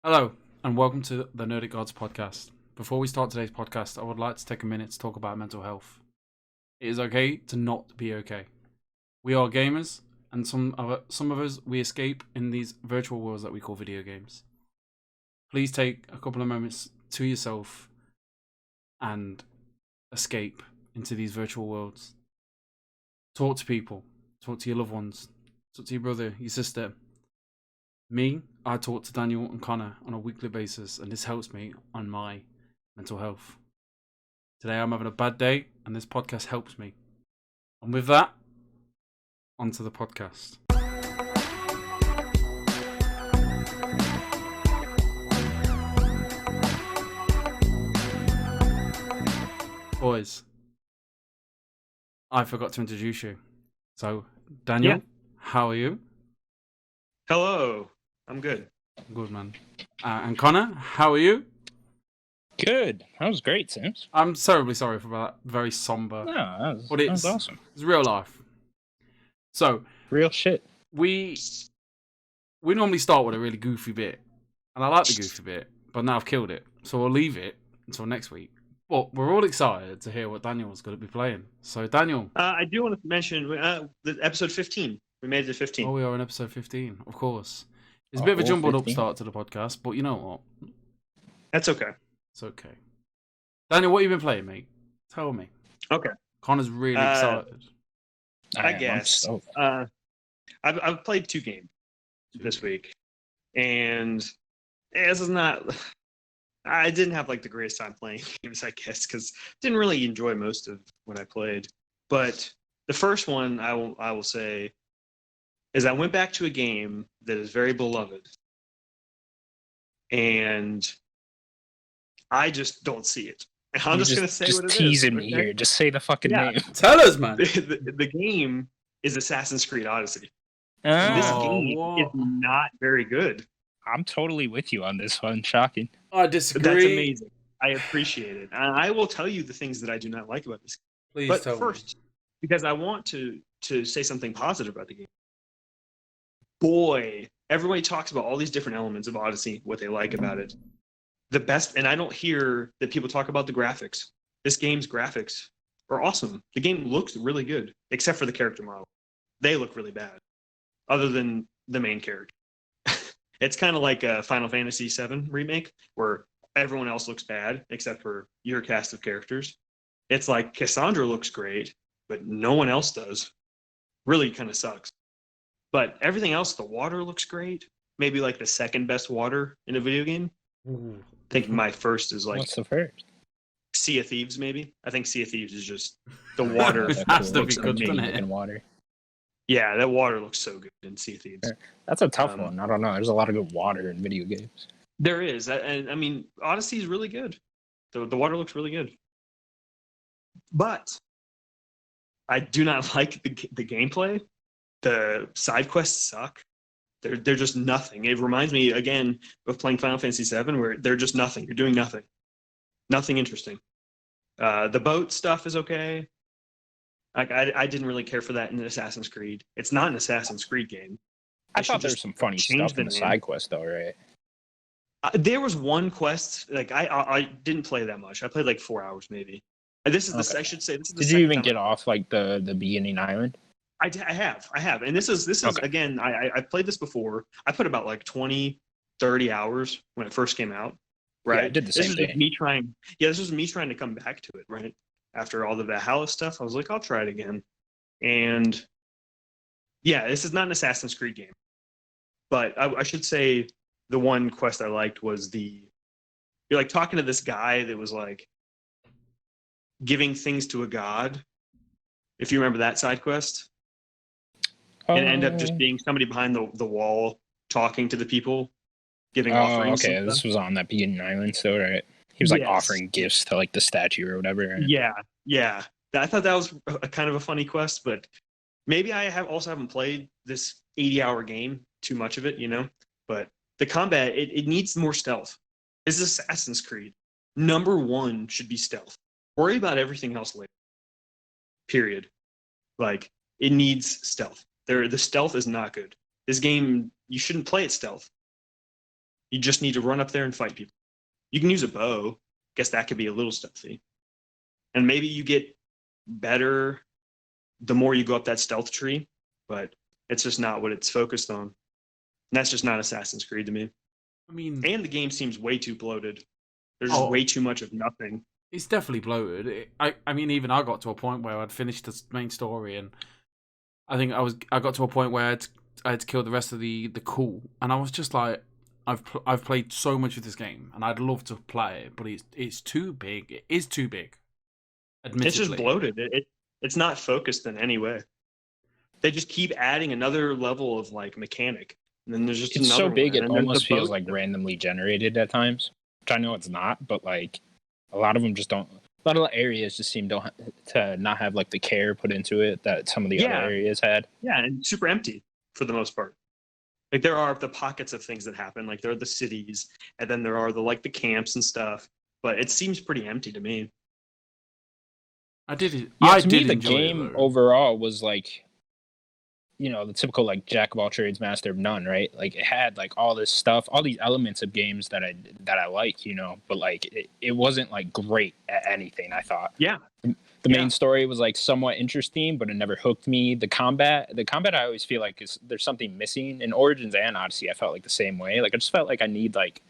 Hello, and welcome to the Nerdic podcast. Before we start today's podcast, I would like to take a minute to talk about mental health. It is okay to not be okay. We are gamers, and some of us, we escape in these virtual worlds that we call video games. Please take a couple of moments to yourself and escape into these virtual worlds. Talk to people, talk to your loved ones, talk to your brother, your sister. Me, I talk to Daniel and Connor on a weekly basis, and this helps me on my mental health. Today I'm having a bad day, and this podcast helps me. And with that, onto the podcast. Boys, I forgot to introduce you. So, Daniel, how are you? Hello, I'm good. Good, man. And Connor, how are you? Good. That was great, Sims. I'm terribly sorry for that very somber. No, that But was awesome. It's real life. So, Real shit. we normally start with a really goofy bit, and I like the goofy bit, but now I've killed it, so we'll leave it until next week. But we're all excited to hear what Daniel's going to be playing. So, Daniel. I do want to mention the episode 15. We made it to 15. Oh, we are in episode 15, of course. It's a bit of a jumbled up start to the podcast, but you know what? That's okay. It's okay. Daniel, what have you been playing, mate? Tell me. Okay. Connor's really excited. I guess. I've played 2 games this week, and this is not. I didn't have like the greatest time playing games, I guess, because didn't really enjoy most of what I played. But the first one I will say is I went back to a game that is very beloved, and I just don't see it. I'm just going to say what it is. Just teasing me here. Just say the fucking name. Tell us, man. The game is Assassin's Creed Odyssey. Oh, This game is not very good. I'm totally with you on this one. Shocking. I disagree. That's amazing. I appreciate it. And I will tell you the things that I do not like about this game. Please But tell first, because I want to say something positive about the game. Boy, everybody talks about all these different elements of Odyssey, what they like about it. The best, and I don't hear that people talk about the graphics. This game's graphics are awesome. The game looks really good, except for the character model. They look really bad, other than the main character. It's kind of like a Final Fantasy VII remake, where everyone else looks bad, except for your cast of characters. It's like Cassandra looks great, but no one else does. Really kind of sucks. But everything else, the water looks great. Maybe like the second best water in a video game. Ooh. I think my first is like What's the first? Sea of Thieves, maybe. I think Sea of Thieves is just the water. Has to looks be good, doesn't amazing. it? In water. Yeah, that water looks so good in Sea of Thieves. That's a tough one. I don't know. There's a lot of good water in video games. There is, and I mean, Odyssey is really good. The water looks really good, but I do not like the gameplay. The side quests suck. They're just nothing. It reminds me again of playing Final Fantasy VII, where they're just nothing. You're doing nothing. Nothing interesting. The boat stuff is okay. Like I didn't really care for that in Assassin's Creed. It's not an Assassin's Creed game. I thought there was some funny stuff in the side quest, though, right? There was one quest. Like I didn't play that much. I played like 4 hours maybe. And this is the I should say this is the. Did you even get off like the beginning island? I have, and this is Okay. again. I played this before. I put about like 20, 30 hours when it first came out. Right, Yeah, I did the same this thing. was me trying. Yeah, this was me trying to come back to it. Right after all the Valhalla stuff, I was like, I'll try it again. And yeah, this is not an Assassin's Creed game, but I should say the one quest I liked was you're like talking to this guy that was like giving things to a god. If you remember that side quest. And end up just being somebody behind the wall talking to the people, giving offerings. Okay, this was on that beginning island, so right. He was like offering gifts to like the statue or whatever. Right? Yeah. I thought that was a kind of a funny quest, but maybe I haven't played this 80-hour game, too much of it, you know. But the combat, it needs more stealth. This is Assassin's Creed. Number 1 should be stealth. Worry about everything else later. Period. Like it needs stealth. The stealth is not good. This game, you shouldn't play it stealth. You just need to run up there and fight people. You can use a bow. Guess that could be a little stealthy. And maybe you get better the more you go up that stealth tree, but it's just not what it's focused on. And that's just not Assassin's Creed to me. I mean, and the game seems way too bloated. There's just way too much of nothing. It's definitely bloated. I mean, even I got to a point where I'd finished the main story, and I think I got to a point where I had to kill the rest of the cool, and I was just like, I've played so much of this game, and I'd love to play it, but it's too big. It is too big. Admittedly, it's just bloated. It's not focused in any way. They just keep adding another level of like mechanic, and then there's just it's another so big one, it almost feels like randomly generated at times, which I know it's not, but like a lot of them just don't. A lot of the areas just seem to not have like the care put into it that some of the other areas had. Yeah, and super empty for the most part. Like there are the pockets of things that happen, like there are the cities, and then there are the camps and stuff. But it seems pretty empty to me. To me, the game overall was like, the typical like jack of all trades, master of none, right? Like it had like all this stuff, all these elements of games that I like, but like it wasn't like great at anything, I thought. Yeah. The main story was like somewhat interesting, but it never hooked me. The combat I always feel like there's something missing. In Origins and Odyssey, I felt like the same way. Like I just felt like I need like,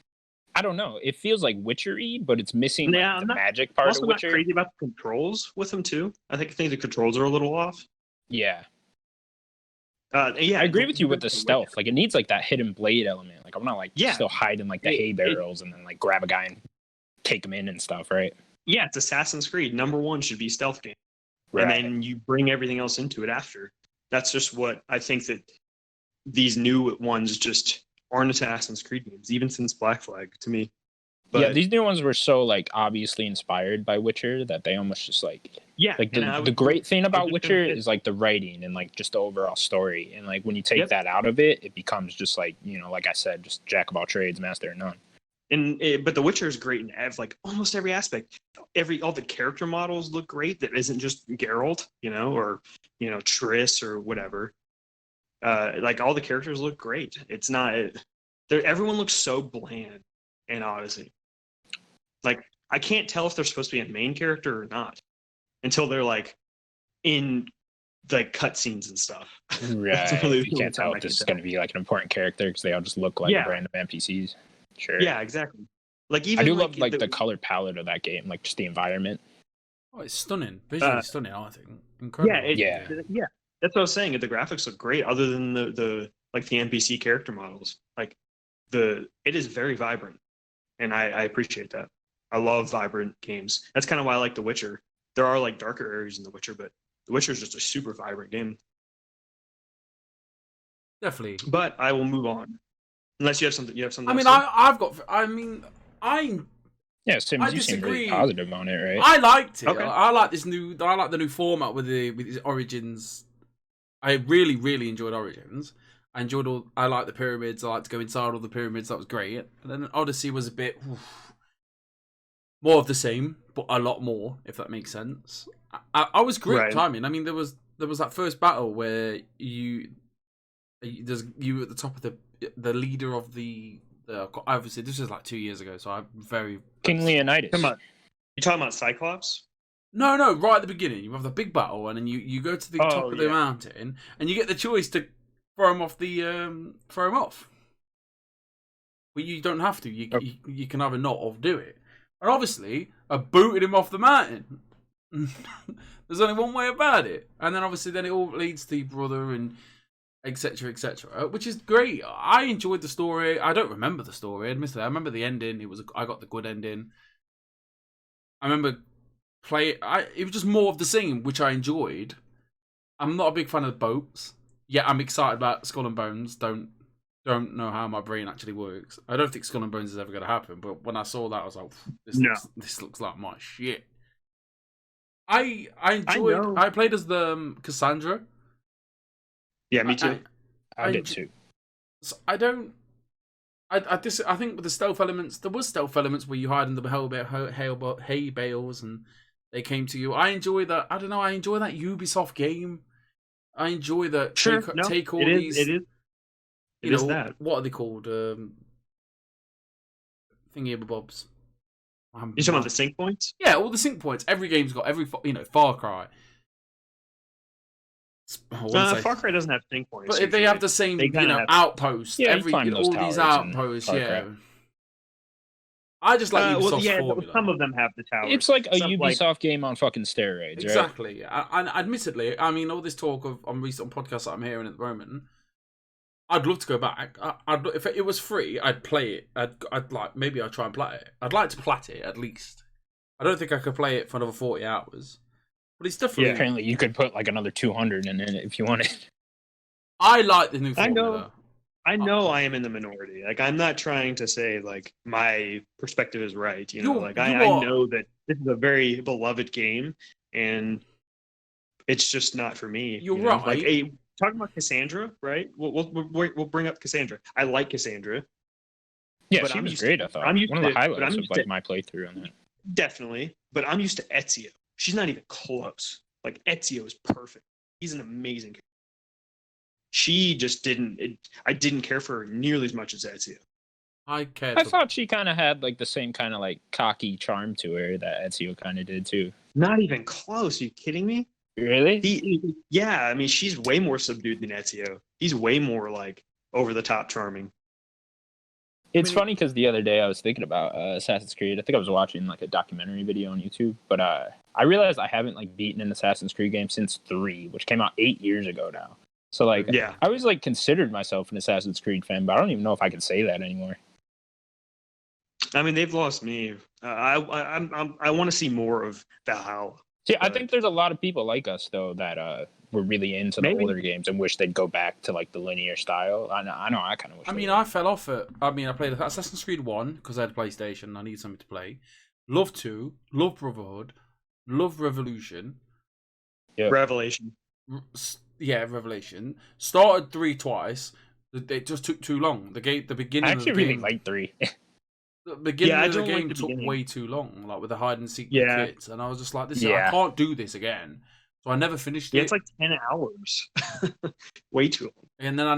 I don't know. It feels like Witcher-y, but it's missing the magic part of Witcher. I'm crazy about the controls with them too. I think the controls are a little off. Yeah. I agree with you with the stealth. Like it needs like that hidden blade element. Like I'm not like still hiding like the hay barrels and then like grab a guy and take him in and stuff, right? Yeah, it's Assassin's Creed. Number one should be stealth game, right. And then you bring everything else into it after. That's just what I think that these new ones just aren't Assassin's Creed games, even since Black Flag to me. But these new ones were so like obviously inspired by Witcher that they almost just like like the great thing about Witcher is like the writing and like just the overall story, and like when you take that out of it, it becomes just like like I said, just jack of all trades, master of none. But The Witcher is great in like almost every aspect. All the character models look great. That isn't just Geralt, or Triss or whatever. Like all the characters look great. It's not. Everyone looks so bland in Odyssey. Like I can't tell if they're supposed to be a main character or not until they're like in like cutscenes and stuff. Right. You can't tell if this is going to be like an important character because they all just look like random NPCs. Sure. Yeah, exactly. Like even I do love like the color palette of that game, like just the environment. Oh, it's stunning. Visually stunning, I think. Incredible. Yeah. That's what I was saying. The graphics look great, other than the NPC character models. Like it is very vibrant, and I appreciate that. I love vibrant games. That's kind of why I like The Witcher. There are like darker areas in The Witcher, but The Witcher is just a super vibrant game. Definitely. But I will move on. Unless you have something. I mean, yeah, Sims, you seem really positive on it, right? I liked it. Okay. I like the new format with his Origins. I really, really enjoyed Origins. I like the pyramids. I like to go inside all the pyramids. That was great. And then Odyssey was a bit more of the same, but a lot more, if that makes sense. I was great timing. I mean, there was that first battle where you at the top of the leader of the obviously this was like 2 years ago, so I'm very King Leonidas. Come on, you talking about Cyclops? No, right at the beginning, you have the big battle, and then you go to the top of the mountain, and you get the choice to throw him off. But you don't have to. You can either not or do it. And obviously, I booted him off the mountain. There's only one way about it, and then obviously then it all leads to your brother and etc., which is great. I enjoyed the story. I don't remember the story, admittedly. I remember the ending. I got the good ending. I remember it was just more of the same, which I enjoyed. I'm not a big fan of the boats. Yeah, I'm excited about Skull and Bones. Don't know how my brain actually works. I don't think Skull and Bones is ever going to happen. But when I saw that, I was like, this looks like my shit. I enjoyed. I played as the Cassandra. Yeah, me too. I did too. So I think with the stealth elements, there was stealth elements where you hide in the hay bales and they came to you. I enjoy that. I don't know. I enjoy that Ubisoft game. I enjoy that. Take all these. It is that. What are they called? thingy-bobs. You're talking about the sync points? Yeah, all the sync points. Every game's got Far Cry. Far Cry doesn't have sync points. But if they have the same, outposts. Yeah, you climb those all these towers in outposts. Far Yeah. Cry. I just like Ubisoft's formula. Some of them have the towers. It's like a Ubisoft game on fucking steroids, right? Exactly. And admittedly, I mean, all this talk on recent podcasts that I'm hearing at the moment, I'd love to go back. If it was free, I'd play it. Maybe I'd try and play it. I'd like to plat it at least. I don't think I could play it for another 40 hours. But it's definitely... Yeah, apparently you could put like another 200 in it if you wanted. I like the new formula. I know I am in the minority. Like, I'm not trying to say like my perspective is right. I know that this is a very beloved game, and it's just not for me. You're right. Like, talking about Cassandra, right? We'll bring up Cassandra. I like Cassandra. Yeah, she was great. I thought one of the highlights of like my playthrough on that. Definitely, but I'm used to Ezio. She's not even close. Like, Ezio is perfect. He's an amazing character. She just I didn't care for her nearly as much as Ezio. I thought she kind of had like the same kind of like cocky charm to her that Ezio kind of did too. Not even close. Are you kidding me? Really? Yeah, I mean, she's way more subdued than Ezio. He's way more like over the top charming. It's funny because the other day I was thinking about Assassin's Creed. I think I was watching like a documentary video on YouTube, but I realized I haven't like beaten an Assassin's Creed game since 3, which came out 8 years ago now. So like, yeah. I always like considered myself an Assassin's Creed fan, but I don't even know if I can say that anymore. I mean, they've lost me. I want to see more of Valhalla. See, I think there's a lot of people like us though that were really into the older games and wish they'd go back to like the linear style. I know. I kind of wish. I fell off it. I played Assassin's Creed 1 because I had a PlayStation. I needed something to play. Love 2, love Brotherhood, love Revolution. Yeah. Revelation. Yeah, Revelation. Started 3 twice. It just took too long. The beginning. I actually really liked 3. The beginning of the game took way too long, like with the hide and seek kits, and I was just like, I can't do this again. So I never finished it. Yeah, it's like 10 hours. Way too long. And then I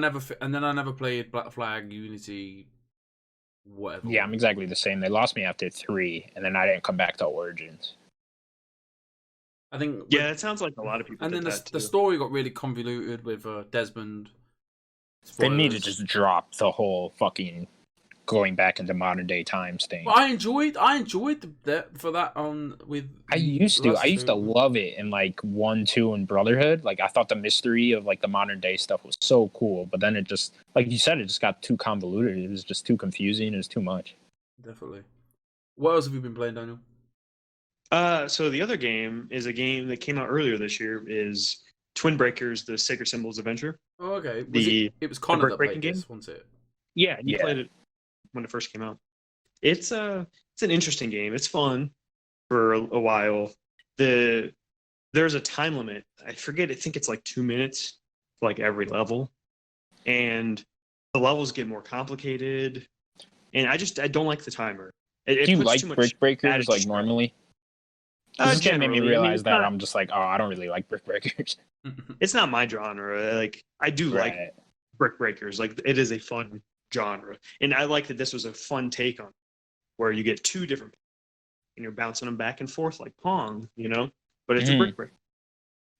never played Black Flag, Unity, whatever. Yeah, I'm exactly the same. They lost me after 3, and then I didn't come back to Origins. I think. Yeah, it sounds like a lot of people. And then the story got really convoluted with Desmond. Spoilers. They need to just drop the whole fucking going back into modern day times thing. Well, I enjoyed for that on with. I used to love it in like 1, 2, and Brotherhood. Like I thought the mystery of like the modern day stuff was so cool, but then it just, like you said, it just got too convoluted. It was just too confusing. It was too much. Definitely. What else have you been playing, Daniel? So the other game is a game that came out earlier this year. Is Twin Breakers: The Sacred Symbols Adventure. Oh, okay. It was Connor that played this, wasn't it? Yeah, you played it when it first came out. It's an interesting game. It's fun for a while. There's a time limit. I forget. I think it's like 2 minutes, for like every level, and the levels get more complicated. And I don't like the timer. Do you like Brick Breakers like normally? This game made me realize that I'm just like, I don't really like Brick Breakers. It's not my genre. Like I do like Brick Breakers. Like it is a fun genre, and I like that this was a fun take on it, where you get 2 different and you're bouncing them back and forth like Pong, but it's a Brick Breaker.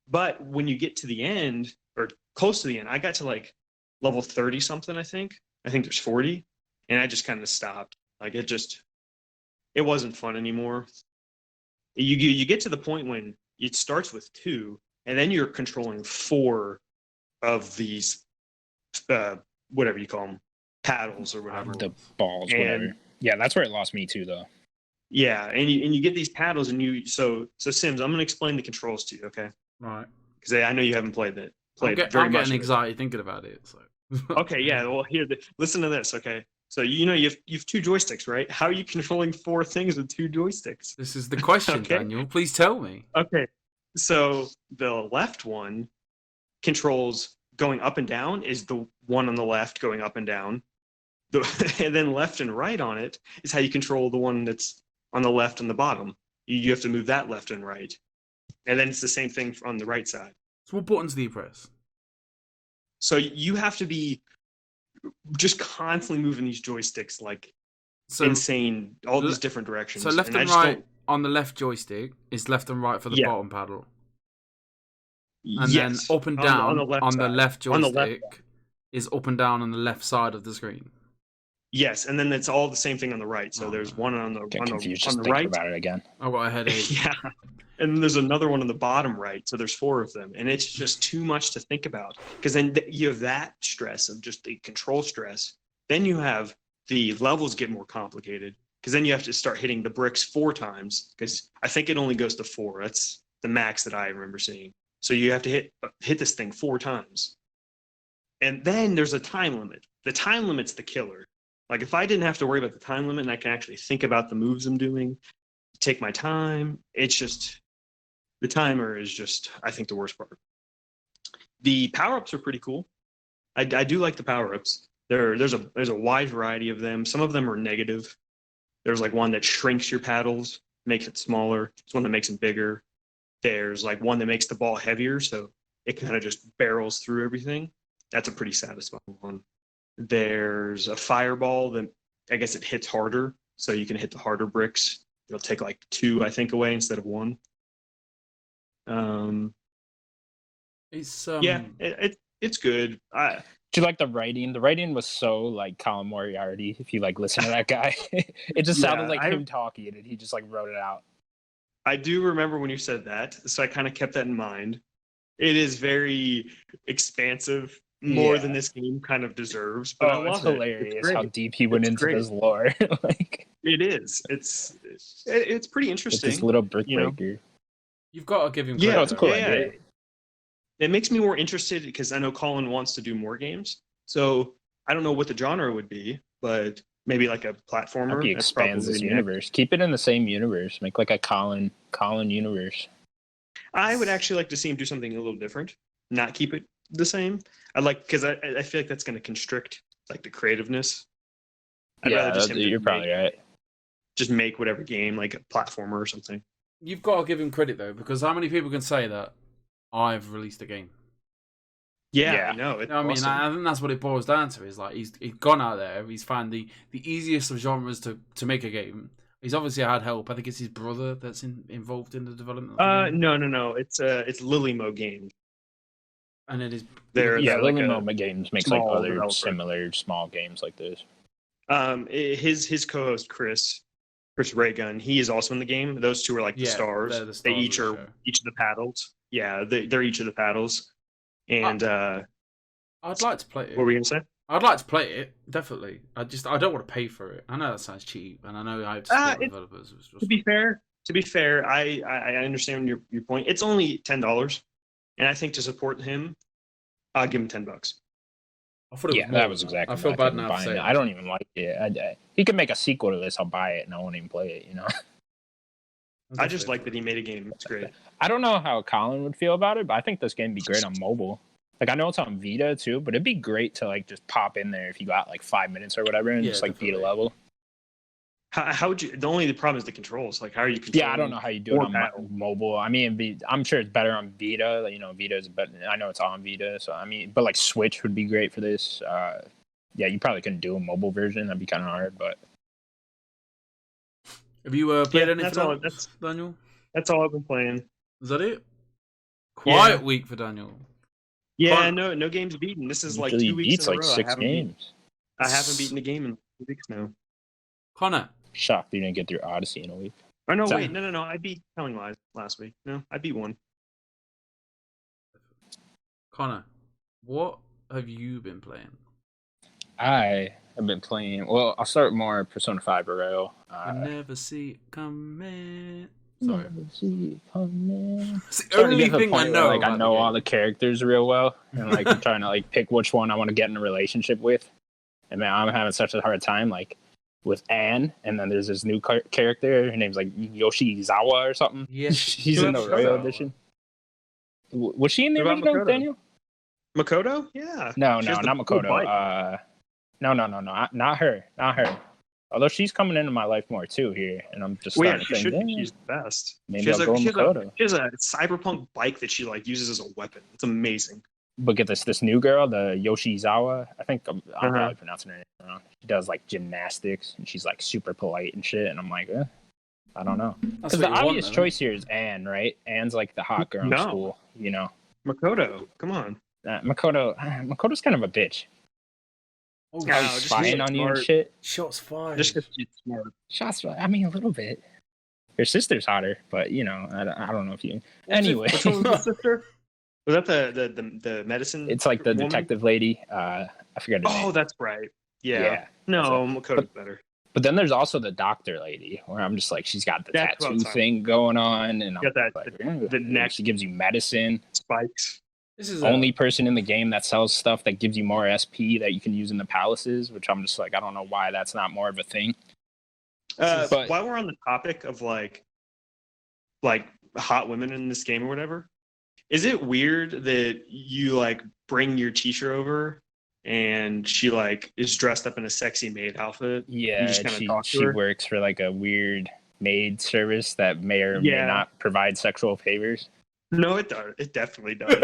But when you get to the end or close to the end, I got to like level 30 something. I think there's 40, and I just kind of stopped. Like it wasn't fun anymore. You get to the point when it starts with 2, and then you're controlling 4 of these whatever you call them, paddles or whatever. The balls, whatever. Yeah, that's where it lost me too, though. Yeah, and you get these paddles, and so Sims, I'm gonna explain the controls to you, okay? Right. Because I know you haven't played it. I'm getting anxiety thinking about it. So. Okay, yeah. Well, listen to this, okay? So you have 2 joysticks, right? How are you controlling 4 things with 2 joysticks? This is the question, okay? Daniel. Please tell me. Okay, so the left one controls going up and down, is the one on the left going up and down. And then left and right on it is how you control the one that's on the left and the bottom. You have to move that left and right. And then it's the same thing on the right side. So what buttons do you press? So you have to be just constantly moving these joysticks like insane, all these le- different directions. So left I and just right don't. on the left joystick is left and right for the Yeah. bottom paddle, and then Yes. up and On down the left on the side. left On the left. joystick is up and down on the left side of the screen. Yes, and then it's all the same thing on the right. So there's one on the Get confused on just the thinking right. about it again. I got a headache. Yeah. And then there's another one on the bottom right. So there's 4 of them. And it's just too much to think about. Because then you have that stress of just the control stress. Then you have the levels get more complicated. Because then you have to start hitting the bricks 4 times. Because I think it only goes to 4. That's the max that I remember seeing. So you have to hit this thing 4 times. And then there's a time limit. The time limit's the killer. Like if I didn't have to worry about the time limit and I can actually think about the moves I'm doing, take my time, it's just the timer is just, I think, the worst part. The power-ups are pretty cool. I do like the power-ups. There's a wide variety of them. Some of them are negative. There's like one that shrinks your paddles, makes it smaller. There's one that makes them bigger. There's like one that makes the ball heavier, so it kind of just barrels through everything. That's a pretty satisfying one. There's a fireball that I guess it hits harder, so you can hit the harder bricks. It'll take like 2, I think, away instead of 1. It's Yeah, it's good. Do you like the writing? The writing was so like Colin Moriarty. If you like listen to that guy, it just sounded like him talking, and he just like wrote it out. I do remember when you said that, so I kind of kept that in mind. It is very expansive, more than this game kind of deserves. But I love it's hilarious it's how deep he went into this lore. Like it is. It's pretty interesting. It's this little brick you know? breaker. You've got to give him Yeah, credit. it's a cool though. idea. It makes me more interested because I know Colin wants to do more games. So I don't know what the genre would be, but maybe like a platformer. Maybe That's expands probably this next. universe. Keep it in the same universe. Make like a Colin universe. I would actually like to see him do something a little different, not keep it the same. Because I feel like that's going to constrict like the creativeness. I'd rather just him you're probably right. just make whatever game, like a platformer or something. You've got to give him credit though, because how many people can say that I've released a game? Yeah. I know. You know what I mean, I think that's what it boils down to. Is like he's gone out there, he's found the easiest of genres to make a game. He's obviously had help. I think it's his brother that's involved in the development. No. It's Lilymo Games. And it is. They're Lily like Moment Games makes like small other developer. similar small games like this. His co-host Chris Raygun, he is also in the game. Those two are like the stars. They're the They stars each of are the show. each of the paddles. Yeah, they're each of the paddles. And I'd like to play it. what were we gonna say? I'd like to play it, definitely. I don't want to pay for it. I know that sounds cheap, and I know I have to support developers. It's just- To be fair, I understand your point. It's only $10, and I think to support him, I'll give him $10. I thought it was more that than was that. exactly. I feel what bad couldn't now buy for saying it. it. I don't even like it. He could make a sequel to this. I'll buy it, and I won't even play it. You know. I just like that he made a game. It's great. I don't know how Colin would feel about it, but I think this game would be great on mobile. Like I know it's on Vita too, but it'd be great to like just pop in there if you got like 5 minutes or whatever and just like beat a definitely. level. How would you? The only problem is the controls. Like, how are you controlling? Yeah, I don't know how you do it or on paddle? mobile. I mean, I'm sure it's better on Vita. You know, Vita is better. I know it's on Vita, so I mean, but like Switch would be great for this. Yeah, you probably couldn't do a mobile version. That'd be kind of hard, but Have you played anything that's all- else, Daniel? That's all I've been playing. Is that it? Quiet week for Daniel. Yeah, no games beaten. This is like usually 2 weeks beats in a like row. 6 games. I haven't beaten a game in 2 weeks now. Connor, Shocked you didn't get through Odyssey in a week. Oh no, Sorry. wait, no. I beat Telling Lies last week. No, I beat one. Connor, what have you been playing? I have been playing. Well, I'll start more Persona 5 Royal. I never see it coming. Sorry. It's the Starting to only get to the thing I point where, know. like I about know the all game. the characters real well, and like I'm trying to like pick which one I want to get in a relationship with. And man, I'm having such a hard time like with Anne, and then there's this new character. Her name's like Yoshizawa or something. Yes. She's in the Yoshizawa. Royal edition. Was she in the What about original, Makoto? Daniel? Makoto? Yeah. No, She no, has the not cool Makoto. bike. No, not her. Although she's coming into my life more too here, and I'm just Well, yeah, starting she to should think, be. yeah, She's the best. maybe She has I'll go she has Makoto. she has a cyberpunk bike that she like uses as a weapon. It's amazing. But get this new girl, the Yoshizawa. I think I'm Uh-huh. probably pronouncing her name wrong. She does like gymnastics, and she's like super polite and shit. And I'm like, I don't know. That's Because the what you want, obvious though. choice here is Anne, right? Anne's like the hot girl in No. school, you know. Makoto, come on. Makoto's kind of a bitch. Oh, No, Probably just spying she's on you and smart. shit. shots fired. Just because she's smart. Shots, I mean, a little bit. Her sister's hotter, but you know, I don't know if you. What's it- Anyway, Which one was the sister? Was that the medicine? it's like the woman? detective lady. I forget her name. Oh, that's right. Yeah. No, Makoto's better. But then there's also the doctor lady, where I'm just like, she's got the That's what I'm tattoo talking thing going on, and I'm Got that like, the neck she gives you medicine. spikes. This is Only person in the game that sells stuff that gives you more SP that you can use in the palaces, which I'm just like, I don't know why that's not more of a thing. But- While we're on the topic of like hot women in this game or whatever, is it weird that you like bring your teacher over and she like is dressed up in a sexy maid outfit? Yeah, just kinda talk to she her? works for like a weird maid service that may or Yeah. may not provide sexual favors. No, it does. It definitely does. It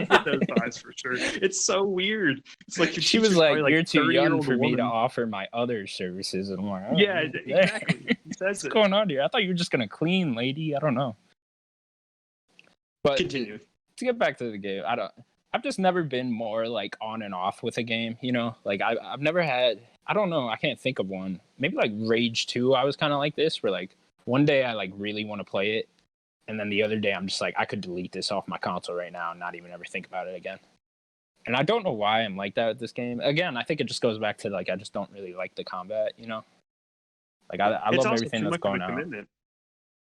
does vibes for sure. It's so weird. It's like your She was teacher's like, probably, "You're too young 30-year-old for me to woman. offer my other services," and I'm like, "Oh, Yeah, okay. exactly. He says What's it. going on here? I thought you were just gonna clean, lady. I don't know." But Continue. to get back to the game, I've just never been more like on and off with a game, you know? Like I've never had, I don't know, I can't think of one. Maybe like Rage 2, I was kind of like this, where like one day I like really want to play it, and then the other day I'm just like, I could delete this off my console right now and not even ever think about it again. And I don't know why I'm like that with this game. Again, I think it just goes back to like I just don't really like the combat, you know? Like I It's love also everything too that's much of a going on. commitment.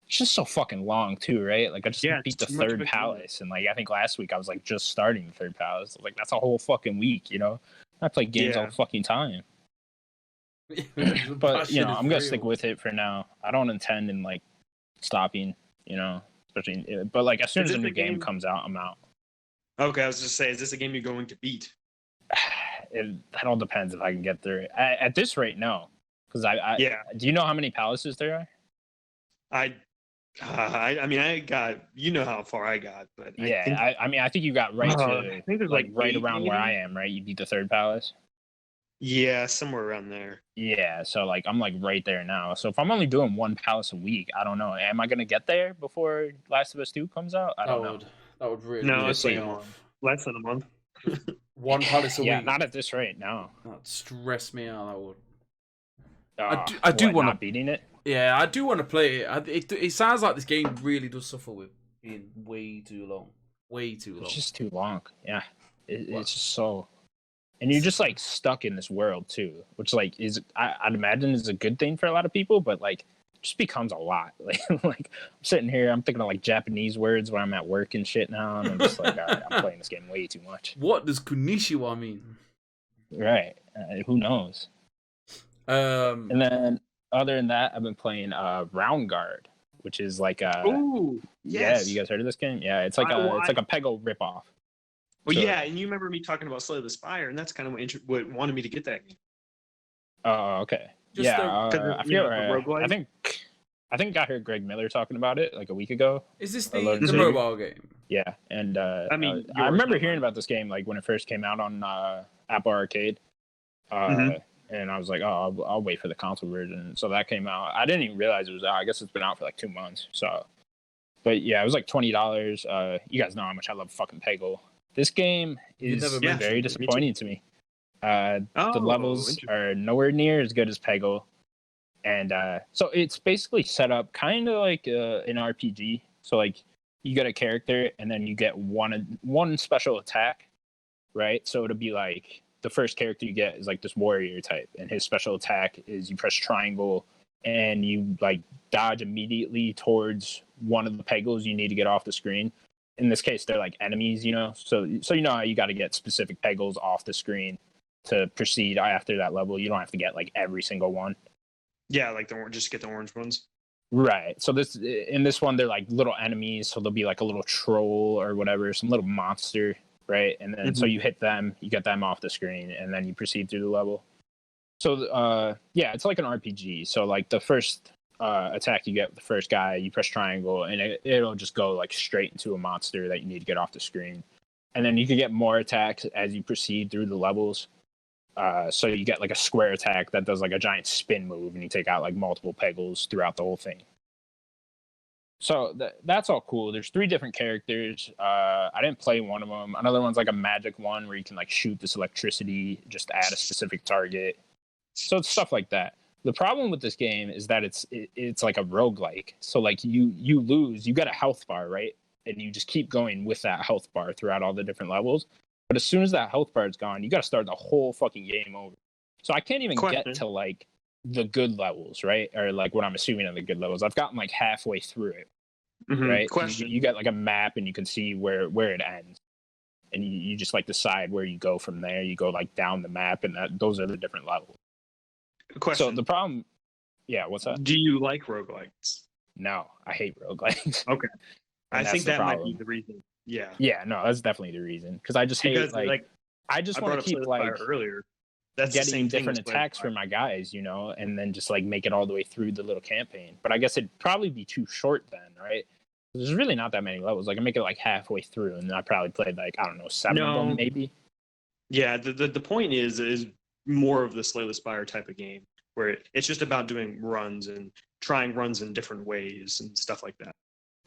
It's just so fucking long too, right? Like I just Yeah, beat the it's too much of third a palace, and like I think last week I was like just starting the third palace. Like that's a whole fucking week, you know. I play games all Yeah. the fucking time, but you know I'm gonna stick with it for now. I don't intend in like stopping, you know. Especially, but like as soon Is as a this new the game game- comes out, I'm out. Okay, I was just saying, is this a game you're going to beat? That all depends if I can get through it. At this rate, no, because I Yeah, do you know how many palaces there are? I mean, I got, you know how far I got, but Yeah, I think, I mean I think you got right to I think there's like like right 8 around where I maybe? am, right? You beat the third palace. Yeah, somewhere around there. Yeah, so like I'm like right there now. So if I'm only doing one palace a week, I don't know. Am I gonna get there before Last of Us 2 comes out? I don't know. That would really No, piss it's me like off. less than a month. One palace a Yeah, week. not at this rate. No. That'd stress me out. That would. Uh, I do what, wanna- not beating it. Yeah, I do want to play it. It sounds like this game really does suffer with being way too long. Way too long. It's just too long. Yeah, it's just so. And you're just like stuck in this world too, which like is I'd imagine is a good thing for a lot of people, but like just becomes a lot. Like I'm sitting here, I'm thinking of like Japanese words when I'm at work and shit now, and I'm just like, all right, I'm playing this game way too much. What does Kunishiwa mean? Right? Who knows? And then other than that, I've been playing Round Guard, which is like a Ooh, yeah. yes. Have you guys heard of this game? Yeah, it's like it's like a Peggle ripoff. Well, So- yeah, and you remember me talking about Slay the Spire, and that's kind of what wanted me to get that game. Oh, okay. Just yeah, the- 'cause I you know, feel. the roguelike? I think I heard Greg Miller talking about it like a week ago. Is this Alone the City? mobile game? Yeah, and I mean, I remember yours, hearing not mine. about this game like when it first came out on Apple Arcade, Mhm. and I was like, oh, I'll wait for the console version. So that came out. I didn't even realize it was out. I guess it's been out for like 2 months. So, but yeah, it was like $20. You guys know how much I love fucking Peggle. This game You is never mentioned it. very Me too. disappointing to me. The Oh, levels interesting. are nowhere near as good as Peggle, and so it's basically set up kind of like an RPG. So like you get a character and then you get one special attack, right? So it'll be like the first character you get is like this warrior type, and his special attack is you press triangle and you like dodge immediately towards one of the Peggles you need to get off the screen. In this case, they're like enemies, you know. So you know how you got to get specific Peggles off the screen to proceed after that level. You don't have to get like every single one. Yeah, like just get the orange ones. Right. So in this one, they're like little enemies. So there'll be like a little troll or whatever, some little monster, right? And then so you hit them, you get them off the screen, and then you proceed through the level. So yeah, it's like an RPG. So like the first attack you get with the first guy, you press triangle, and it'll just go like straight into a monster that you need to get off the screen. and then you can get more attacks as you proceed through the levels. So you get like a square attack that does like a giant spin move, and you take out like multiple Pegals throughout the whole thing. So that's all cool. There's 3 different characters. I didn't play one of them. Another one's like a magic one where you can like shoot this electricity just at a specific target. So it's stuff like that. The problem with this game is that it's like a roguelike. So like you lose, you get a health bar, right? And you just keep going with that health bar throughout all the different levels. But as soon as that health bar is gone, you got to start the whole fucking game over. So I can't even get to like the good levels, right? Or like what I'm assuming are the good levels. I've gotten like halfway through it, right? Question. You get like a map and you can see where it ends. And you just like decide where you go from there. You go like down the map, and those are the different levels. Question. So the problem, yeah, what's up? Do you like roguelikes? No, I hate roguelikes. Okay. I think that might be problem. the reason. Yeah. Yeah, no, that's definitely the reason. Because I just hate like I just want to keep like earlier. That's the getting same thing different as attacks for my guys, and then just like make it all the way through the little campaign. But I guess it'd probably be too short then, right? There's really not that many levels. I can make it like halfway through, and then I probably played like, I don't know, 7 of them maybe. Yeah, the point is more of the Slay the Spire type of game where it's just about doing runs and trying runs in different ways and stuff like that.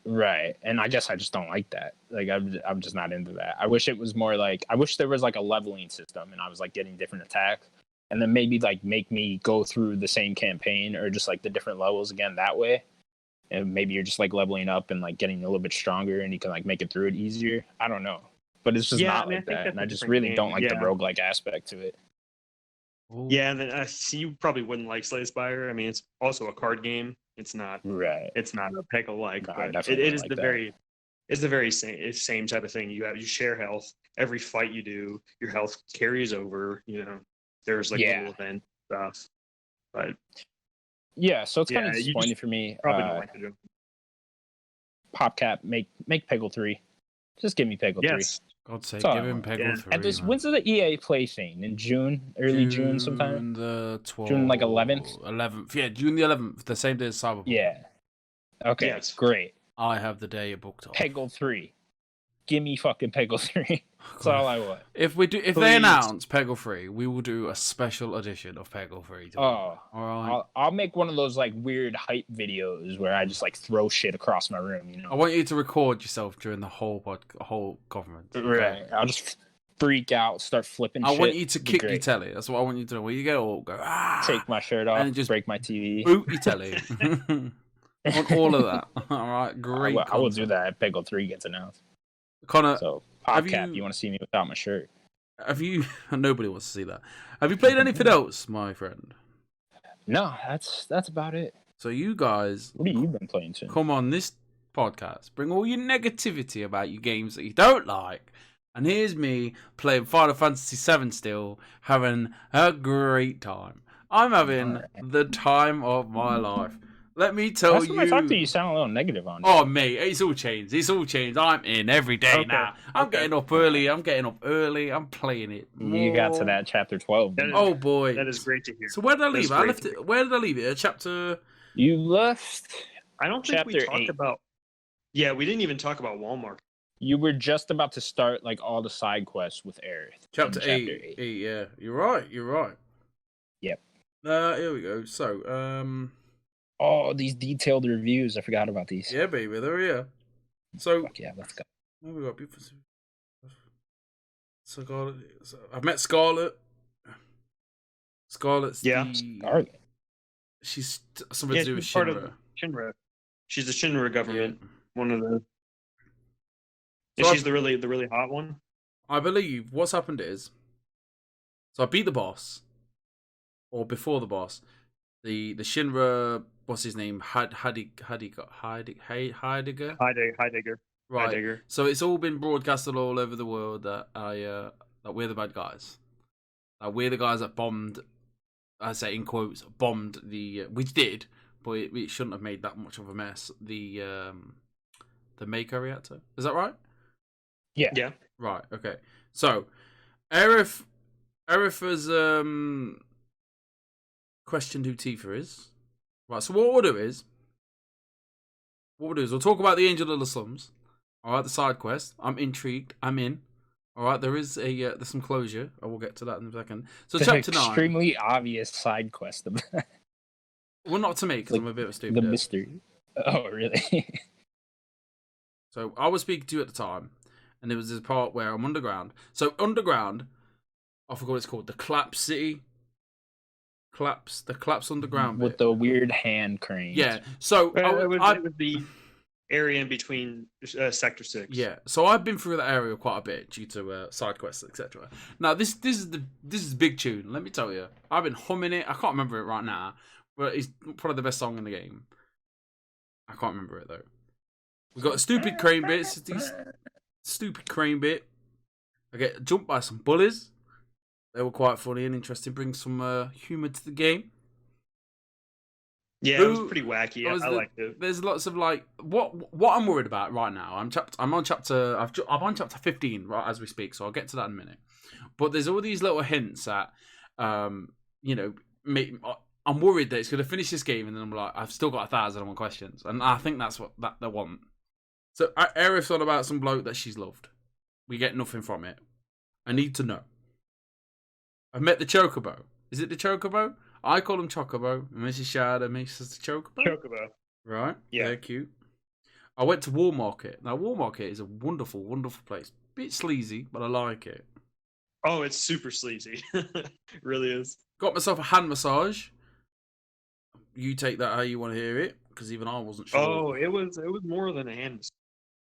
Right, and I guess I just don't like that. Like I'm just not into that. I wish it was more like, I wish there was like a leveling system, and I was like getting different attacks, and then maybe like make me go through the same campaign or just like the different levels again that way. And maybe you're just like leveling up and like getting a little bit stronger, and you can like make it through it easier. I don't know, but it's just not like that, and I just really don't like the roguelike aspect to it. Ooh. Yeah, and then see, you probably wouldn't like Slay the Spire. I mean, it's also a card game. It's not right. It's not a Peggle-like, no, but it is the very same type of thing. You share health. Every fight you do, your health carries over. There's like little event stuff, but yeah, so it's kind of disappointing for me. Probably don't like to do. PopCap, make Peggle 3. Just give me Peggle 3. God's sake, give him Peggle 3. And when's the EA Play thing? In June? Early June sometime? June the 12th. June like 11th? 11th. Yeah, June the 11th, the same day as Cyberpunk. Yeah. Okay, great. I have the day booked off. Peggle 3. Give me fucking Peggle 3. That's all I want. If they announce Peggle 3, we will do a special edition of Peggle 3. All right. I'll make one of those like weird hype videos where I just like throw shit across my room. I want you to record yourself during the whole conference. Right. I'll just freak out, start flipping. I want you to kick your telly. That's what I want you to do. Where you go take my shirt off, and just break my TV, boot your telly. I want all of that. All right, great. I will do that if Peggle 3 gets announced. Connor, so PopCap, you want to see me without my shirt? Have you? Nobody wants to see that. Have you played anything else, my friend? No, that's about it. So you guys, what have you been playing since? Come on this podcast, bring all your negativity about your games that you don't like, and here's me playing Final Fantasy VII still, having a great time. I'm having the time of my life. Let me tell you. When I talk to you, you sound a little negative on it. Oh, mate, it's all changed. I'm in every day now. I'm getting up early. I'm playing it. You got to that chapter 12. Oh, boy. That is great to hear. So where did I leave it? Where did I leave it? Chapter... You left... I don't think we talked about... Yeah, we didn't even talk about Walmart. You were just about to start like all the side quests with Aerith. Chapter 8. Yeah, you're right. Yep. Here we go. So, Oh, these detailed reviews. I forgot about these. Yeah, baby. They're here. So... Yeah, let's go. Where we got? Scarlet. I've met Scarlet. Scarlet's Scarlet. She's something to do with Shinra. She's the Shinra government. Yeah. One of the... So she's the really hot one? I believe what's happened is... So I beat the boss. Or before the boss. The Shinra... What's his name? Heidegger. Heidegger. Right. Heidegger. So it's all been broadcasted all over the world that that we're the bad guys. That we're the guys that bombed. I say in quotes, bombed the. Which did, but it shouldn't have made that much of a mess. The Mako reactor. Is that right? Yeah. Yeah. Right. Okay. So, Aerith has questioned who Tifa is. Right, so what we'll do is we'll talk about the Angel of the Slums. Alright, the side quest. I'm intrigued. I'm in. All right, there is there's some closure. I will get to that in a second. So It's an chapter 9. extremely obvious side quest of Well, not to me because I'm a bit of a stupid. the mystery. Oh, really? So I was speaking to you at the time, and there was this part where I'm underground. So underground, I forgot what it's called, the Collapse City. The Collapse Underground With bit. the weird hand cranes. Yeah. So It was the area in between Sector 6. Yeah. So I've been through that area quite a bit due to side quests, etc. Now this is big tune. Let me tell you, I've been humming it. I can't remember it right now, but it's probably the best song in the game. I can't remember it though. We got a stupid crane bit. It's this stupid crane bit. I get jumped by some bullies. They were quite funny and interesting. Bring some humor to the game. Yeah, it was pretty wacky. I liked it. There's lots of like what I'm worried about right now. I'm on chapter 15 right as we speak. So I'll get to that in a minute. But there's all these little hints at you know, I'm worried that it's going to finish this game and then I'm like, I've still got 1,001 questions, and I think that's what they want. So Aerith's on about some bloke that she's loved. We get nothing from it. I need to know. I've met the Chocobo. Is it the Chocobo? I call him Chocobo. Mrs. Shada makes us the Chocobo. Chocobo. Right? Yeah. They're cute. I went to Wall Market. Now, Wall Market is a wonderful, wonderful place. Bit sleazy, but I like it. Oh, it's super sleazy. It really is. Got myself a hand massage. You take that how you want to hear it, because even I wasn't sure. Oh, it was more than a hand massage.